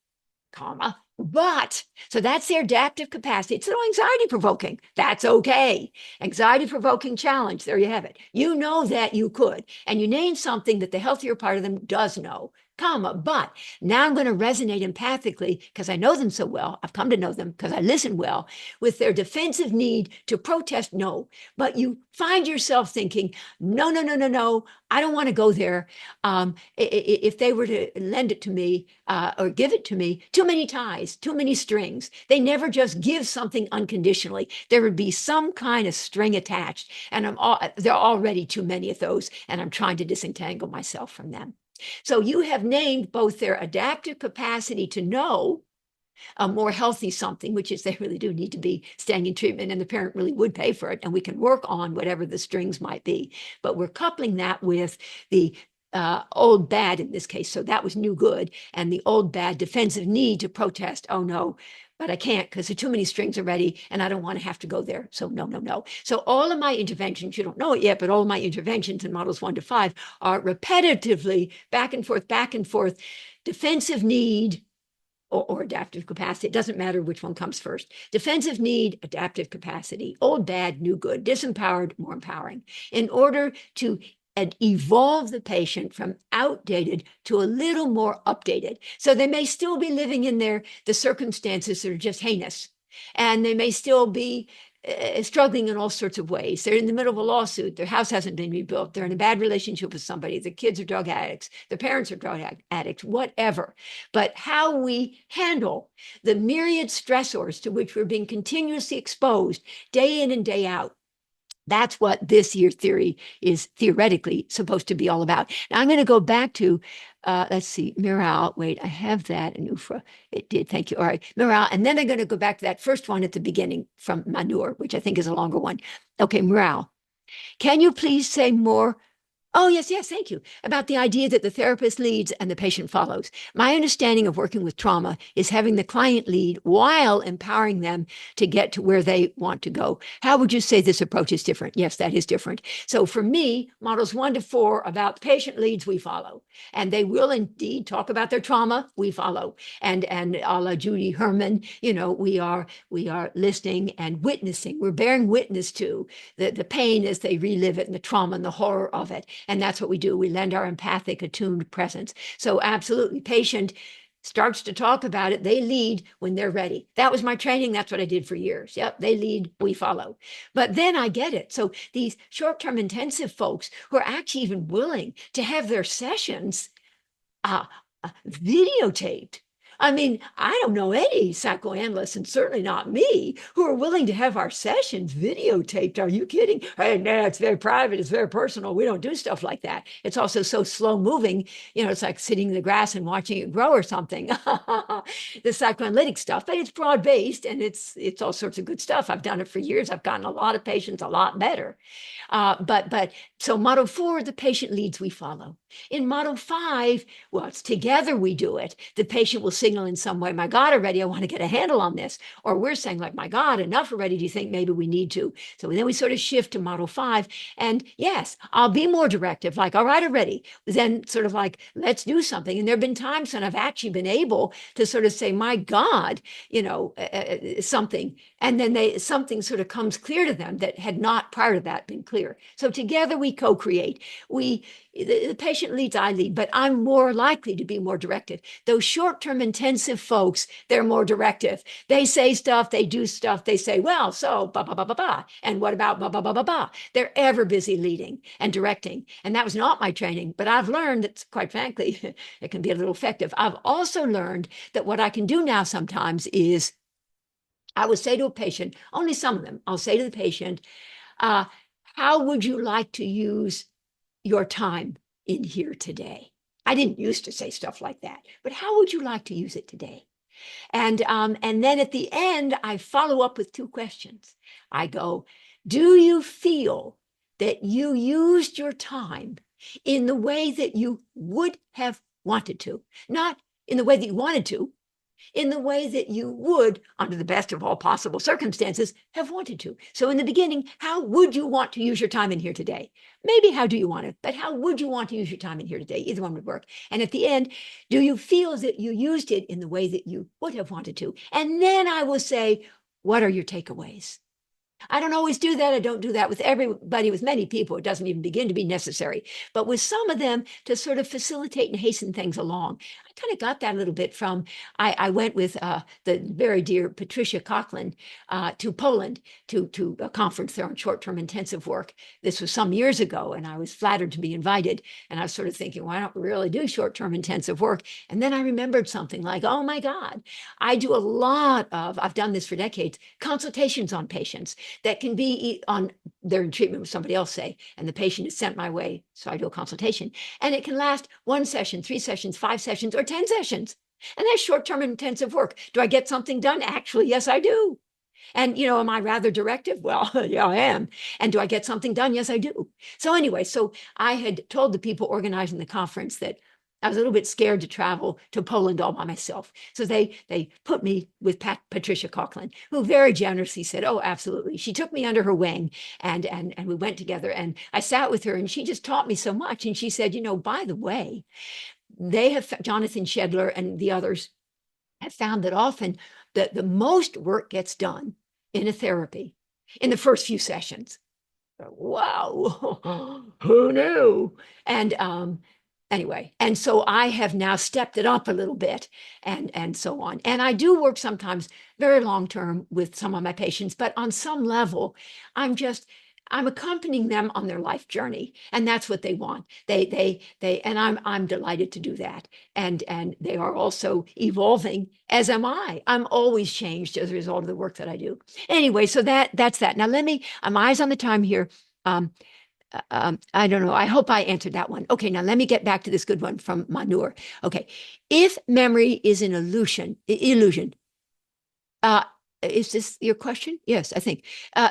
but so that's their adaptive capacity. It's a little anxiety provoking. That's okay. Anxiety provoking challenge. There you have it. You know that you could, and you name something that the healthier part of them does know, but now I'm going to resonate empathically because I know them so well. I've come to know them because I listen well with their defensive need to protest no. But you find yourself thinking, no, I don't want to go there. If they were to lend it to me or give it to me, too many ties, too many strings. They never just give something unconditionally. There would be some kind of string attached, and there are already too many of those, and I'm trying to disentangle myself from them. So you have named both their adaptive capacity to know a more healthy something, which is they really do need to be staying in treatment, and the parent really would pay for it, and we can work on whatever the strings might be. But we're coupling that with the old bad in this case. So that was new good, and the old bad defensive need to protest. Oh no, but I can't because there are too many strings already, and I don't want to have to go there. So no. So all of my interventions, you don't know it yet, but all of my interventions in models 1 to 5 are repetitively back and forth, defensive need or adaptive capacity. It doesn't matter which one comes first. Defensive need, adaptive capacity, old bad, new good, disempowered, more empowering, in order to evolve the patient from outdated to a little more updated. So they may still be living in the circumstances that are just heinous, and they may still be struggling in all sorts of ways. They're in the middle of a lawsuit. Their house hasn't been rebuilt. They're in a bad relationship with somebody. The kids are drug addicts. The parents are drug addicts, whatever. But how we handle the myriad stressors to which we're being continuously exposed day in and day out, that's what this year's theory is theoretically supposed to be all about. Now I'm going to go back to, let's see, Miral. Wait, I have that in Ufra. It did. Thank you. All right, Miral. And then I'm going to go back to that first one at the beginning from Manur, which I think is a longer one. Okay, Miral, can you please say more? Oh, yes, thank you. About the idea that the therapist leads and the patient follows. My understanding of working with trauma is having the client lead while empowering them to get to where they want to go. How would you say this approach is different? Yes, that is different. So for me, models 1 to 4 about patient leads, we follow. And they will indeed talk about their trauma, we follow. And a la Judy Herman, we are listening and witnessing. We're bearing witness to the pain as they relive it and the trauma and the horror of it. And that's what we do. We lend our empathic, attuned presence. So absolutely, patient starts to talk about it. They lead when they're ready. That was my training. That's what I did for years. Yep, they lead, we follow. But then I get it. So these short-term intensive folks who are actually even willing to have their sessions videotaped. I mean, I don't know any psychoanalysts, and certainly not me, who are willing to have our sessions videotaped. Are you kidding? Hey, no, it's very private. It's very personal. We don't do stuff like that. It's also so slow moving. It's like sitting in the grass and watching it grow or something. The psychoanalytic stuff, but it's broad based and it's all sorts of good stuff. I've done it for years. I've gotten a lot of patients a lot better. But so model 4, the patient leads, we follow. In model 5, well, it's together we do it. The patient will signal signal in some way, my God, already, I want to get a handle on this. Or we're saying like, my God, enough already. Do you think maybe we need to? So then we sort of shift to model 5. And yes, I'll be more directive, like, all right, already. Then sort of like, let's do something. And there have been times when I've actually been able to sort of say, my God, something. And then something sort of comes clear to them that had not prior to that been clear. So together we co-create. The patient leads, I lead, but I'm more likely to be more directive. Those short-term intensive folks, they're more directive. They say stuff, they do stuff, they say, well, so, ba, ba, ba, ba, ba. And what about ba, ba, ba, ba, ba? They're ever busy leading and directing. And that was not my training, but I've learned that, quite frankly, it can be a little effective. I've also learned that what I can do now sometimes is I would say to a patient, only some of them, I'll say to the patient, how would you like to use your time in here today? I didn't used to say stuff like that, but how would you like to use it today? And then at the end, I follow up with 2 questions. I go, do you feel that you used your time in the way that you would have wanted to? Not in the way that you wanted to, in the way that you would, under the best of all possible circumstances, have wanted to. So in the beginning, how would you want to use your time in here today? Maybe how do you want it, but how would you want to use your time in here today? Either one would work. And at the end, do you feel that you used it in the way that you would have wanted to? And then I will say, what are your takeaways? I don't always do that. I don't do that with everybody. With many people, it doesn't even begin to be necessary. But with some of them, to sort of facilitate and hasten things along, I kind of got that a little bit from, I went with the very dear Patricia Coughlin to Poland to a conference there on short-term intensive work. This was some years ago, and I was flattered to be invited. And I was sort of thinking, why don't we really do short-term intensive work? And then I remembered something like, oh my God, I do a lot of, I've done this for decades, consultations on patients that can be on, they're in treatment with somebody else, say, and the patient is sent my way, so I do a consultation. And it can last 1 session, 3 sessions, 5 sessions, or 10 sessions. And that's short-term intensive work. Do I get something done? Actually, yes, I do. And, am I rather directive? Well, yeah, I am. And do I get something done? Yes, I do. So anyway, so I had told the people organizing the conference that I was a little bit scared to travel to Poland all by myself. So they put me with Patricia Coughlin, who very generously said, oh, absolutely. She took me under her wing and we went together, and I sat with her, and she just taught me so much. And she said, by the way, they have, Jonathan Shedler and the others have found that often the most work gets done in a therapy in the first few sessions. Wow, who knew? And anyway, and so I have now stepped it up a little bit and so on. And I do work sometimes very long term with some of my patients, but on some level, I'm accompanying them on their life journey, and that's what they want. And I'm delighted to do that. And they are also evolving, as am I. I'm always changed as a result of the work that I do. Anyway, so that's that. Now I'm eyes on the time here. I don't know. I hope I answered that one. Okay, now let me get back to this good one from Manur. Okay, if memory is an illusion, is this your question? Yes, I think.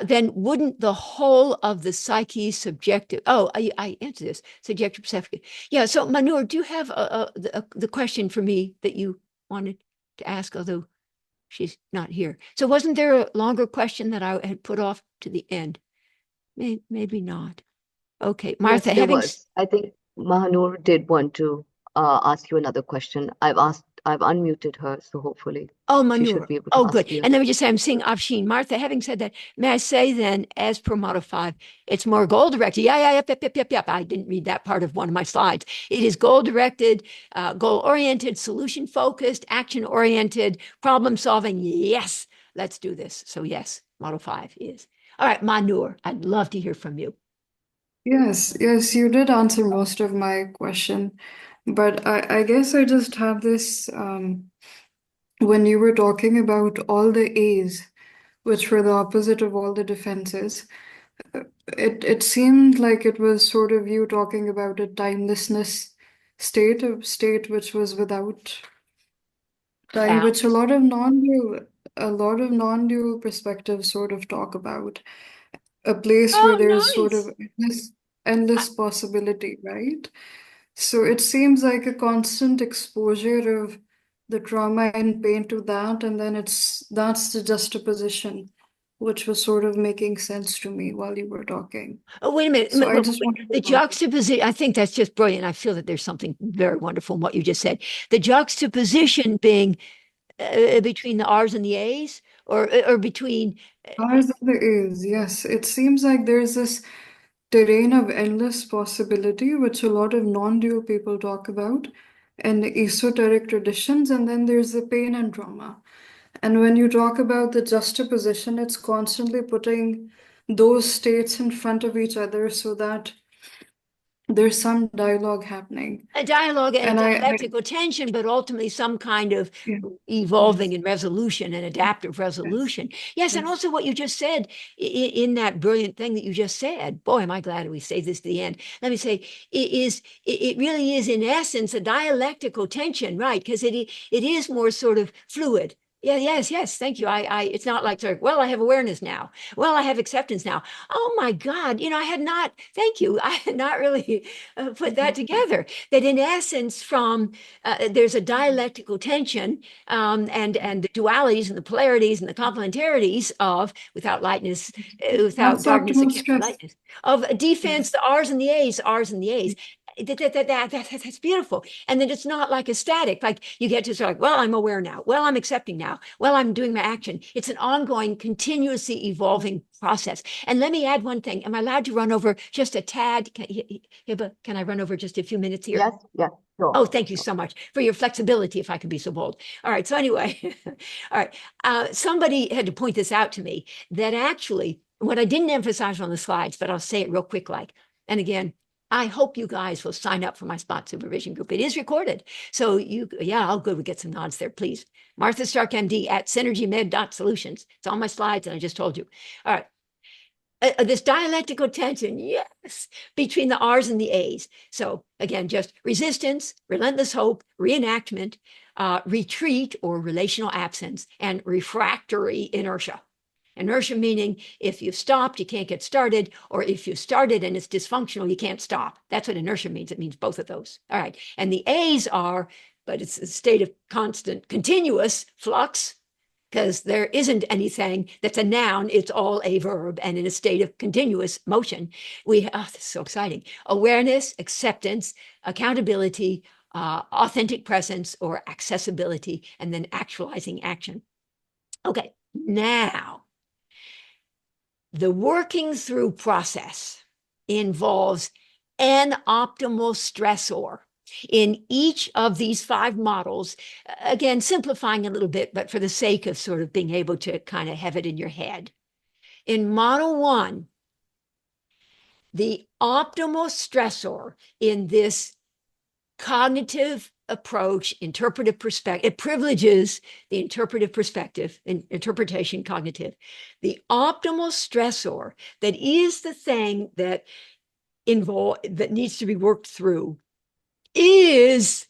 Then wouldn't the whole of the psyche subjective? Oh, I answered this. Subjective, perceptive. Yeah. So Manur, do you have the question for me that you wanted to ask? Although she's not here. So wasn't there a longer question that I had put off to the end? Maybe not. Okay, Yes, Martha, there was. I think Mahanur did want to ask you another question. I've unmuted her, so hopefully she should Manure. be able to Oh, ask good. you. And let me just say, I'm seeing Afshin. Martha, having said that, may I say then, as per Model 5, it's more goal directed. Yeah, yep. I didn't read that part of one of my slides. It is goal directed, goal oriented, solution focused, action oriented, problem solving. Yes, let's do this. So, yes, Model 5 is. All right, Manur, I'd love to hear from you. Yes, you did answer most of my question, but I guess I just have this when you were talking about all the A's, which were the opposite of all the defenses, it seemed like it was sort of you talking about a timelessness state, a state which was without time, which a lot of non-dual perspectives sort of talk about. A place where there's Oh, sort nice. of endless possibility, right? So it seems like a constant exposure of the trauma and pain to that, and then that's the juxtaposition, which was sort of making sense to me while you were talking. Oh, wait a minute. So I just wanted The to know. juxtaposition, I think that's just brilliant. I feel that there's something very wonderful in what you just said. The juxtaposition being between the R's and the A's, or between. Ours there is, yes. It seems like there's this terrain of endless possibility, which a lot of non-dual people talk about, and esoteric traditions, and then there's the pain and trauma. And when you talk about the juxtaposition, it's constantly putting those states in front of each other so that there's some dialogue happening. A dialogue and a And dialectical tension, but ultimately some kind of yeah, evolving yes, and resolution and adaptive yes, resolution. Yes, and yes. also what you just said in that brilliant thing that you just said. Boy, am I glad we saved this to the end. Let me say, it really is in essence a dialectical tension, right? Because it is more sort of fluid. Yeah, yes, thank you. It's not like, sort of, well, I have awareness now. Well, I have acceptance now. Oh my God, I had not, thank you. I had not really put that together. That in essence, from there's a dialectical tension, and the dualities and the polarities and the complementarities of without lightness, without That's the darkness, there optimal can't be stress. lightness. Of defense, Yes. the R's and the A's, R's and the A's. That's beautiful. And then it's not like a static, like you get to sort of like, well, I'm aware now. Well, I'm accepting now. Well, I'm doing my action. It's an ongoing, continuously evolving process. And let me add one thing. Am I allowed to run over just a tad? Hiba, can I run over just a few minutes here? Yes, yes, sure, Oh, thank you sure. so much for your flexibility, if I could be so bold. All right. So anyway, all right. Somebody had to point this out to me that actually what I didn't emphasize on the slides, but I'll say it real quick, and again, I hope you guys will sign up for my spot supervision group. It is recorded. So oh, good. We get some nods there, please. Martha Stark, MD at synergymed.solutions. It's on my slides, and I just told you. All right. This dialectical tension, yes, between the R's and the A's. So again, just resistance, relentless hope, reenactment, retreat or relational absence, and refractory inertia. Inertia meaning if you've stopped, you can't get started, or if you've started and it's dysfunctional, you can't stop. That's what inertia means. It means both of those. All right. And the A's are, but it's a state of constant, continuous flux, because there isn't anything that's a noun, it's all a verb, and in a state of continuous motion. This is so exciting. Awareness, acceptance, accountability, authentic presence or accessibility, and then actualizing action. Okay, now the working through process involves an optimal stressor. In each of these 5 models, again, simplifying a little bit, but for the sake of sort of being able to kind of have it in your head. In model 1, the optimal stressor in this cognitive approach, interpretive perspective, it privileges the interpretive perspective, interpretation, cognitive. The optimal stressor that is the thing that needs to be worked through is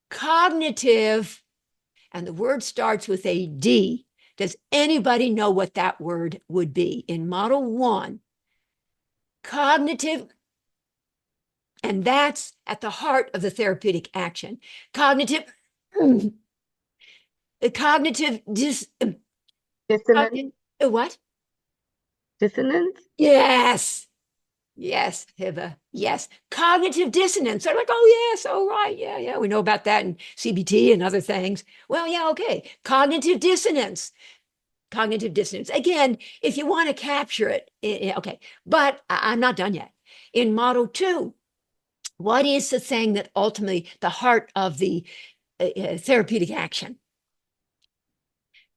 cognitive, and the word starts with a D. Does anybody know what that word would be? In model 1, cognitive, and that's at the heart of the therapeutic action. Cognitive, cognitive Dissonance, what? dissonance. Yes, Hiba. Yes. Cognitive dissonance. They're like, oh, yes. Oh, right. Yeah. We know about that in CBT and other things. Well, yeah, okay. Cognitive dissonance. Again, if you want to capture it, okay. But I'm not done yet. In model 2, what is the thing that ultimately the heart of the therapeutic action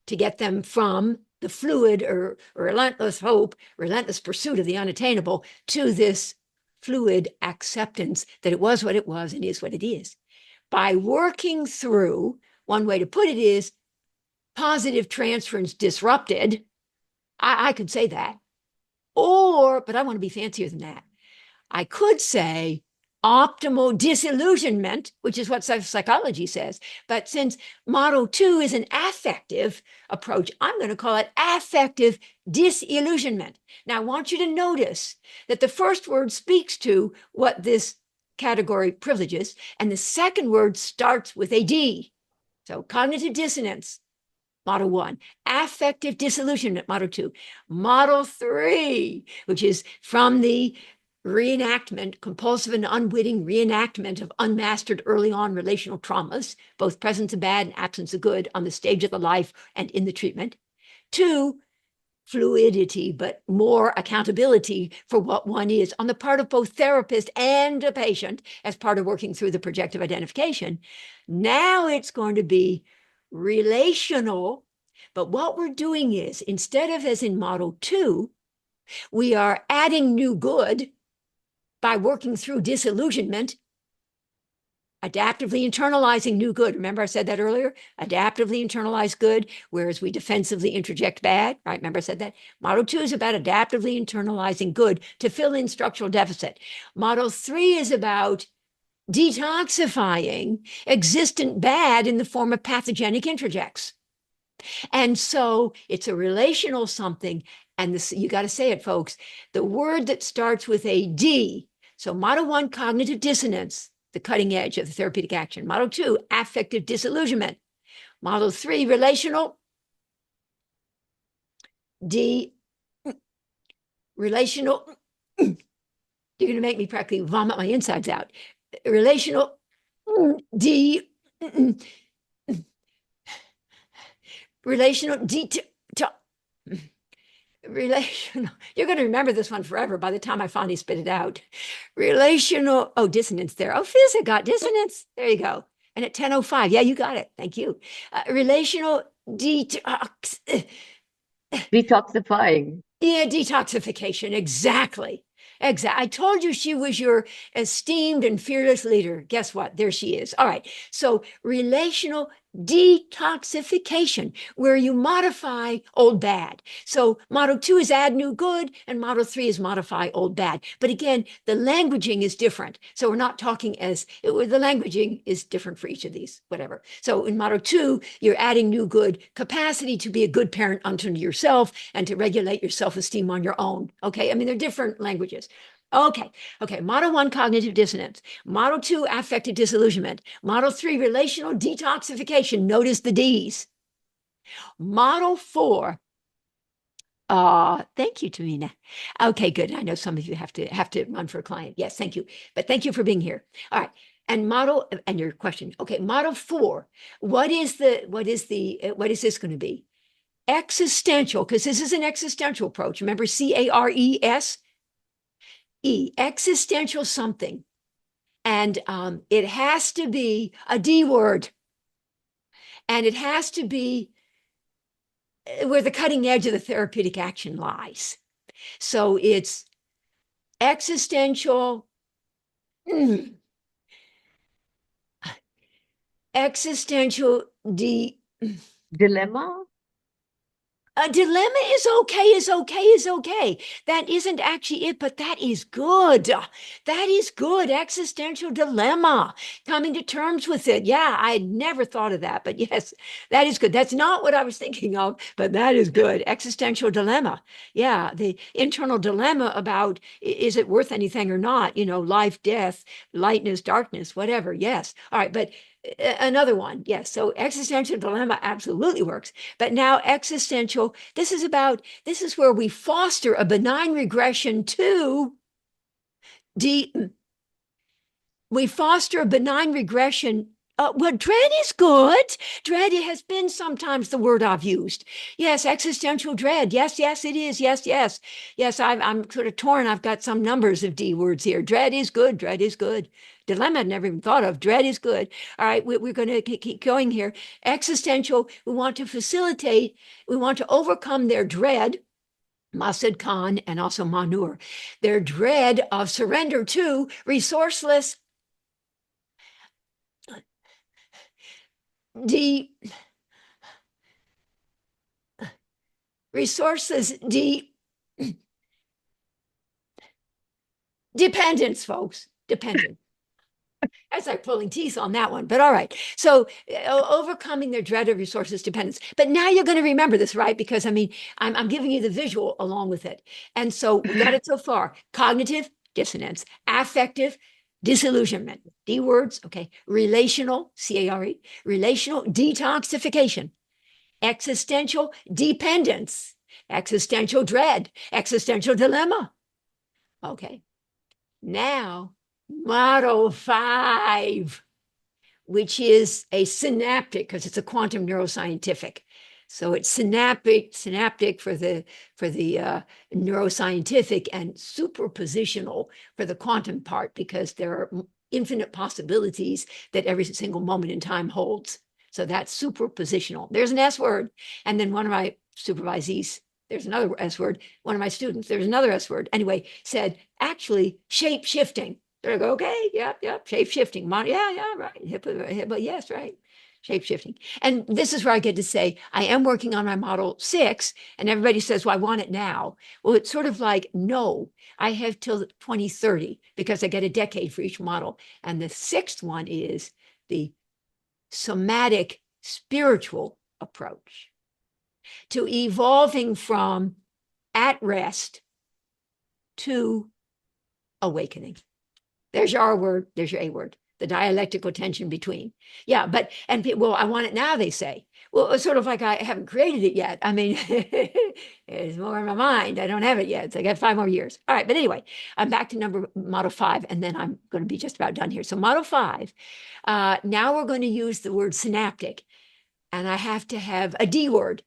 to get them from the fluid or relentless hope, relentless pursuit of the unattainable to this fluid acceptance that it was what it was and is what it is? By working through, one way to put it is positive transference disrupted. I could say that. But I want to be fancier than that. I could say optimal disillusionment, which is what psychology says. But since model 2 is an affective approach, I'm going to call it affective disillusionment. Now, I want you to notice that the first word speaks to what this category privileges, and the second word starts with a D. So cognitive dissonance, model 1. Affective disillusionment, model 2. Model 3, which is from the reenactment, compulsive and unwitting reenactment of unmastered early on relational traumas, both presence of bad and absence of good on the stage of the life and in the treatment. 2, fluidity, but more accountability for what one is on the part of both therapist and a patient as part of working through the projective identification. Now it's going to be relational, but what we're doing is, instead of as in model 2, we are adding new good by working through disillusionment, adaptively internalizing new good. Remember I said that earlier? Adaptively internalize good, whereas we defensively interject bad, right? Remember I said that? Model 2 is about adaptively internalizing good to fill in structural deficit. Model 3 is about detoxifying existent bad in the form of pathogenic interjects. And so it's a relational something. And this, you got to say it, folks. The word that starts with a D. So model 1, cognitive dissonance, the cutting edge of the therapeutic action. Model 2, affective disillusionment. Model 3, relational. D, relational. You're going to make me practically vomit my insides out. Relational. D, relational. D, relational. You're going to remember this one forever by the time I finally spit it out. Relational. Oh, dissonance there. Oh, Fizz, it got dissonance. There you go. And at 10:05, yeah, you got it. Thank you. Relational detox. Detoxifying. Yeah, detoxification. Exactly. Exactly. I told you she was your esteemed and fearless leader. Guess what? There she is. All right. So relational detoxification, where you modify old bad. So model 2 is add new good, and model 3 is modify old bad. But again, the languaging is different. So we're not talking as the languaging is different for each of these, whatever. So in model 2, you're adding new good, capacity to be a good parent unto yourself and to regulate your self-esteem on your own. Okay. I mean, they're different languages. Okay. Model 1, cognitive dissonance. Model 2, affective disillusionment. Model 3, relational detoxification. Notice the D's. Model 4. Thank you, Tamina. Okay, good. I know some of you have to run for a client. Yes, thank you. But thank you for being here. All right. And your question. Okay, model 4. What is this going to be? Existential, because this is an existential approach. Remember, CARES? Existential something. And it has to be a D word. And it has to be where the cutting edge of the therapeutic action lies. So it's existential, existential Dilemma? A dilemma is okay. That isn't actually it, but that is good. That is good. Existential dilemma. Coming to terms with it. Yeah, I had never thought of that, but yes, that is good. That's not what I was thinking of, but that is good. Existential dilemma. Yeah, the internal dilemma about is it worth anything or not? Life, death, lightness, darkness, whatever. Yes. All right, but another one. Yes. So existential dilemma absolutely works. But now existential, this is where we foster a benign regression to we foster a benign regression. Well, dread is good. Dread has been sometimes the word I've used. Yes, existential dread. Yes, it is. Yes. Yes, I'm sort of torn. I've got some numbers of D words here. Dread is good. Dilemma I'd never even thought of. Dread is good. All right, we're going to keep going here. Existential, we want to overcome their dread, Masad Khan and also Manur, their dread of surrender to resourceless dependence, folks. Dependence. That's like pulling teeth on that one, but all right. So overcoming their dread of resources dependence. But now you're going to remember this, right? Because I'm giving you the visual along with it. And so we got it so far. Cognitive dissonance, affective disillusionment, D words, okay, relational, C-A-R-E, relational detoxification, existential dependence, existential dread, existential dilemma. Okay, now model 5, which is a synaptic, because it's a quantum neuroscientific. So it's synaptic for the neuroscientific, and superpositional for the quantum part, because there are infinite possibilities that every single moment in time holds. So that's superpositional. There's an S word. And then one of my supervisees, there's another S word. One of my students, there's another S word. Anyway, said actually shape shifting. They're like, okay, yep, shape shifting. Yeah, right. HIPAA, yes, right. Shape shifting. And this is where I get to say, I am working on my model 6, and everybody says, well, I want it now. Well, it's sort of like, no, I have till 2030, because I get a decade for each model. And the 6th one is the somatic spiritual approach to evolving from at rest to awakening. There's your R word, there's your A word, the dialectical tension between. Yeah, but, and well, I want it now, they say. Well, it's sort of like I haven't created it yet. I mean, it's more in my mind. I don't have it yet. So I got 5 more years. All right, but anyway, I'm back to model 5, and then I'm going to be just about done here. So model 5, now we're going to use the word synaptic, and I have to have a D word.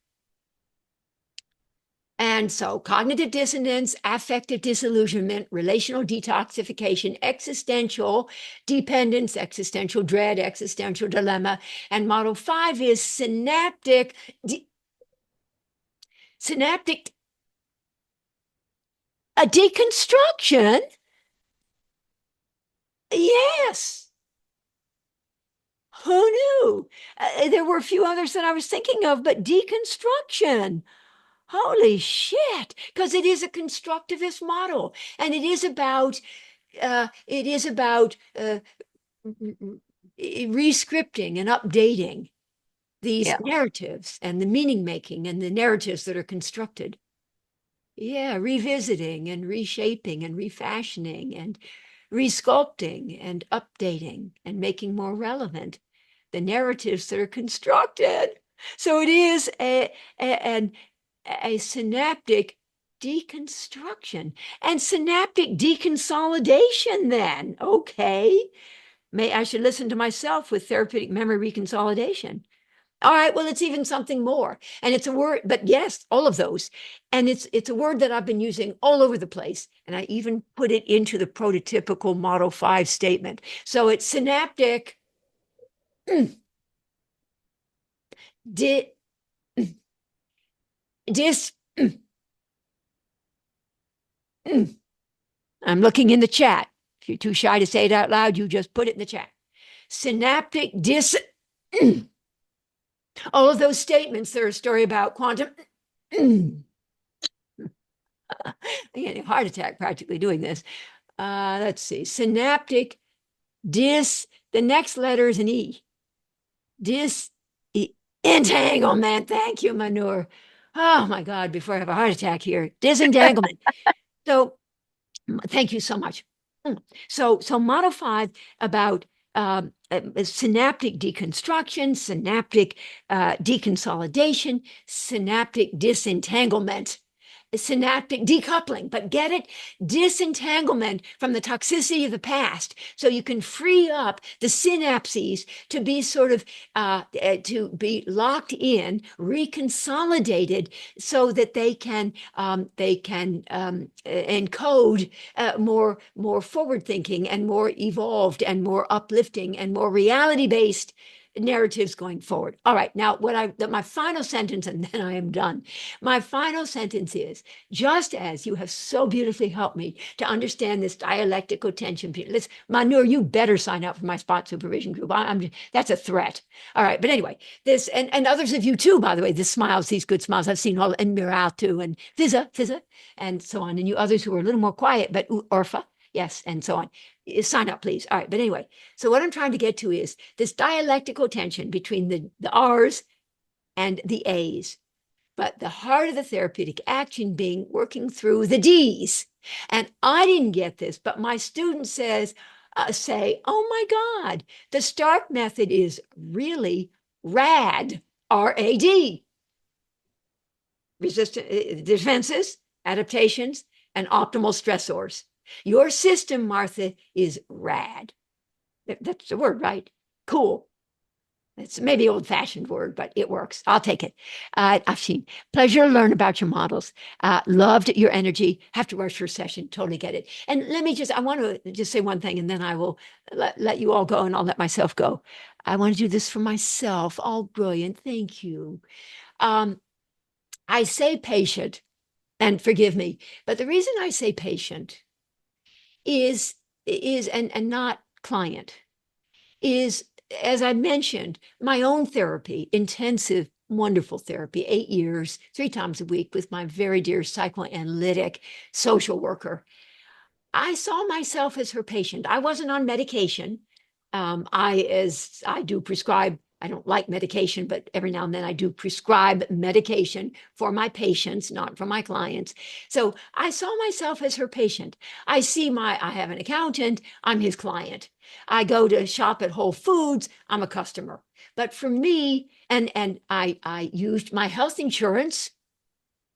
And so cognitive dissonance, affective disillusionment, relational detoxification, existential dependence, existential dread, existential dilemma. And model 5 is synaptic, a deconstruction. Yes. Who knew? There were a few others that I was thinking of, but deconstruction. Holy shit, because it is a constructivist model, and it is about rescripting and updating these narratives and the meaning making and the narratives that are constructed. Yeah, revisiting and reshaping and refashioning and resculpting and updating and making more relevant the narratives that are constructed. So it is a synaptic deconstruction and synaptic deconsolidation then. Okay. I should listen to myself with therapeutic memory reconsolidation. All right, well, it's even something more. And it's a word, but yes, all of those. And it's a word that I've been using all over the place. And I even put it into the prototypical Model 5 statement. So it's synaptic dis I'm looking in the chat. If you're too shy to say it out loud, you just put it in the chat. Synaptic all of those statements, they're a story about quantum. I'm getting a heart attack practically doing this. Let's see. Synaptic the next letter is an E. Entanglement. Thank you, Manur. Oh my God, before I have a heart attack here. Disentanglement. So thank you so much. So model 5 about synaptic deconstruction, synaptic deconsolidation, synaptic disentanglement, synaptic decoupling, but get it? Disentanglement from the toxicity of the past. So you can free up the synapses to be sort of, to be locked in, reconsolidated so that they can encode more forward thinking and more evolved and more uplifting and more reality-based narratives going forward. All right, now my final sentence, and then I am done. My final sentence is, just as you have so beautifully helped me to understand this dialectical tension, listen, Manur, you better sign up for my spot supervision group. That's a threat. All right, but anyway, this, and others of you too, by the way, these good smiles I've seen all, and Miral too, and Fizza, and so on, and you others who are a little more quiet, but Orpha, yes, and so on. Sign up, please. All right, but anyway, so what I'm trying to get to is this dialectical tension between the R's and the A's, but the heart of the therapeutic action being working through the D's. And I didn't get this, but my student says, say, oh my God, the START method is really rad, RAD. Resistant defenses, adaptations, and optimal stressors. Your system, Martha, is rad. That's the word, right? Cool. It's maybe old-fashioned word, but it works. I'll take it. I've seen. Pleasure to learn about your models. Loved your energy. Have to rush for a session. Totally get it. And I want to just say one thing, and then I will let you all go, and I'll let myself go. I want to do this for myself. All brilliant. Thank you. I say patient, and forgive me, but the reason I say patient is and not client is, as I mentioned, my own therapy, intensive, wonderful therapy, 8 years, 3 times a week with my very dear psychoanalytic social worker. I saw myself as her patient. I wasn't on medication. As I do prescribe, I don't like medication, but every now and then I do prescribe medication for my patients, not for my clients. So I saw myself as her patient. I have an accountant, I'm his client. I go to shop at Whole Foods, I'm a customer. But for me, and I used my health insurance,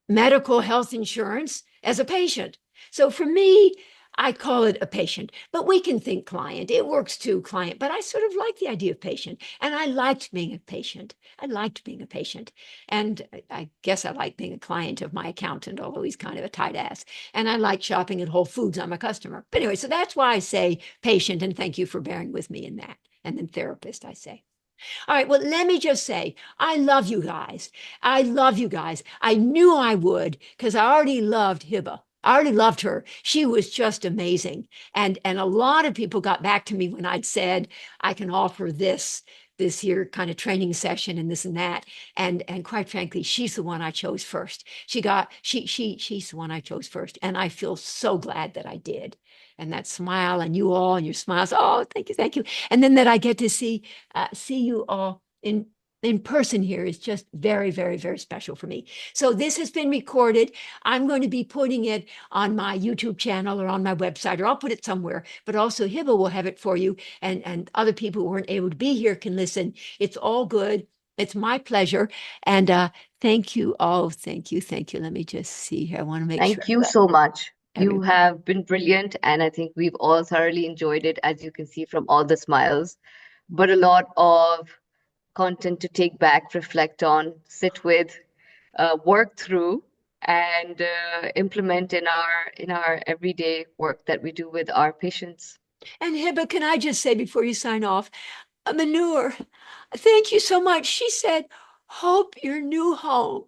medical health insurance, as a patient. So for me, I call it a patient, but we can think client. It works too, client. But I sort of like the idea of patient. And I liked being a patient. I liked being a patient. And I guess I like being a client of my accountant, although he's kind of a tight ass. And I like shopping at Whole Foods. I'm a customer. But anyway, so that's why I say patient. And thank you for bearing with me in that. And then therapist, I say. All right, well, let me just say, I love you guys. I love you guys. I knew I would because I already loved Hiba. I already loved her. She was just amazing. And a lot of people got back to me when I'd said, I can offer this here kind of training session and this and that. And quite frankly, she's the one I chose first. She's the one I chose first. And I feel so glad that I did. And that smile and you all and your smiles. Oh, thank you, thank you. And then that I get to see you all in person here is just very, very, very special for me. So this has been recorded. I'm going to be putting it on my YouTube channel or on my website, or I'll put it somewhere, but also Hiba will have it for you. And other people who weren't able to be here can listen. It's all good. It's my pleasure. And thank you. Oh, thank you. Thank you. Let me just see here. I want to make sure Thank you that so much. You everybody. have been brilliant, and I think we've all thoroughly enjoyed it, as you can see from all the smiles. But a lot of content to take back, reflect on, sit with, work through, and implement in our everyday work that we do with our patients. And Hiba, can I just say before you sign off, Manure, thank you so much. She said, hope your new home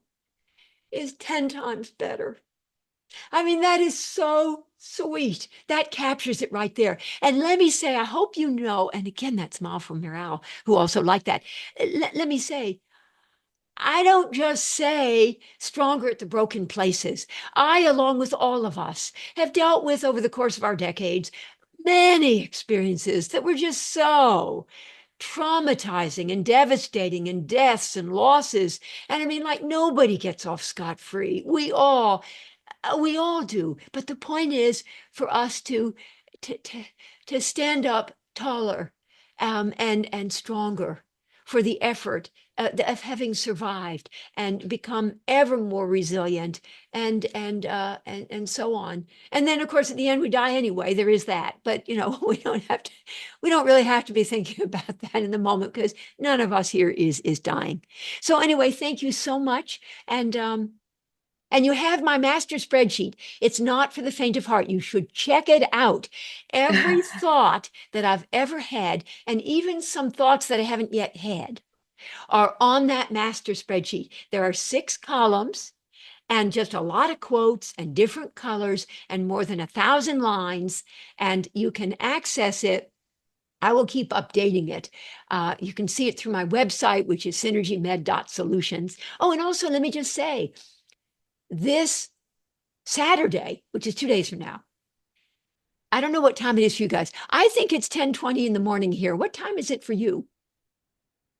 is 10 times better. I mean, that is so sweet. That captures it right there. And let me say, I hope you know, and again, that smile from Miral, who also liked that. Let me say, I don't just say stronger at the broken places. I, along with all of us, have dealt with over the course of our decades many experiences that were just so traumatizing and devastating, and deaths and losses. And I mean, like, nobody gets off scot-free. We all do. But the point is for us to to stand up taller, and stronger for the effort of having survived and become ever more resilient, and so on. And then, of course, at the end we die anyway. There is that. But we don't really have to be thinking about that in the moment, because none of us here is dying. So anyway, thank you so much. And you have my master spreadsheet. It's not for the faint of heart. You should check it out. Every thought that I've ever had, and even some thoughts that I haven't yet had, are on that master spreadsheet. There are 6 columns and just a lot of quotes and different colors and more than 1,000 lines. And you can access it. I will keep updating it. You can see it through my website, which is synergymed.solutions. Oh, and also let me just say, this Saturday, which is 2 days from now, I don't know what time it is for you guys. I think it's 10:20 in the morning here. What time is it for you?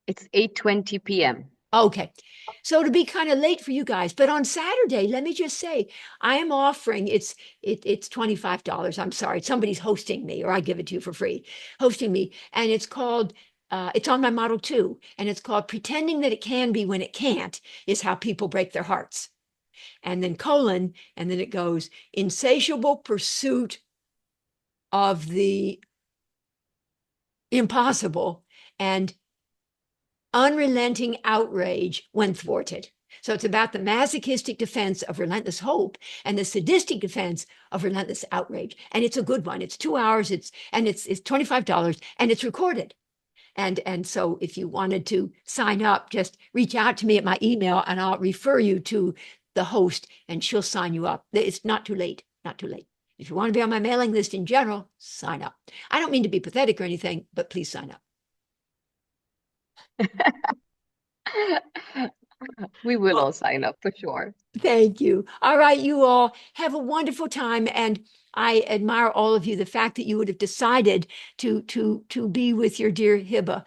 It's 8:20 p.m. Okay. So to be kind of late for you guys, but on Saturday, let me just say, I am offering it's $25. I'm sorry, somebody's hosting me, or I give it to you for free, hosting me, and it's called it's on my Model 2, and it's called Pretending That It Can Be When It Can't is How People Break Their Hearts. And then colon, and then it goes insatiable pursuit of the impossible and unrelenting outrage when thwarted. So it's about the masochistic defense of relentless hope and the sadistic defense of relentless outrage. And it's a good one. It's 2 hours. It's $25 and it's recorded. And so if you wanted to sign up, just reach out to me at my email and I'll refer you to the host and she'll sign you up. It's not too late, not too late. If you want to be on my mailing list in general, sign up. I don't mean to be pathetic or anything, but please sign up. We will all sign up for sure. Thank you. All right, you all have a wonderful time, and I admire all of you. The fact that you would have decided to be with your dear Hiba,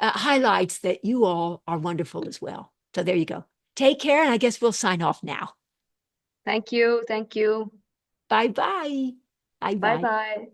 highlights that you all are wonderful as well. So there you go. Take care, and I guess we'll sign off now. Thank you. Thank you. Bye bye. Bye Bye bye. bye.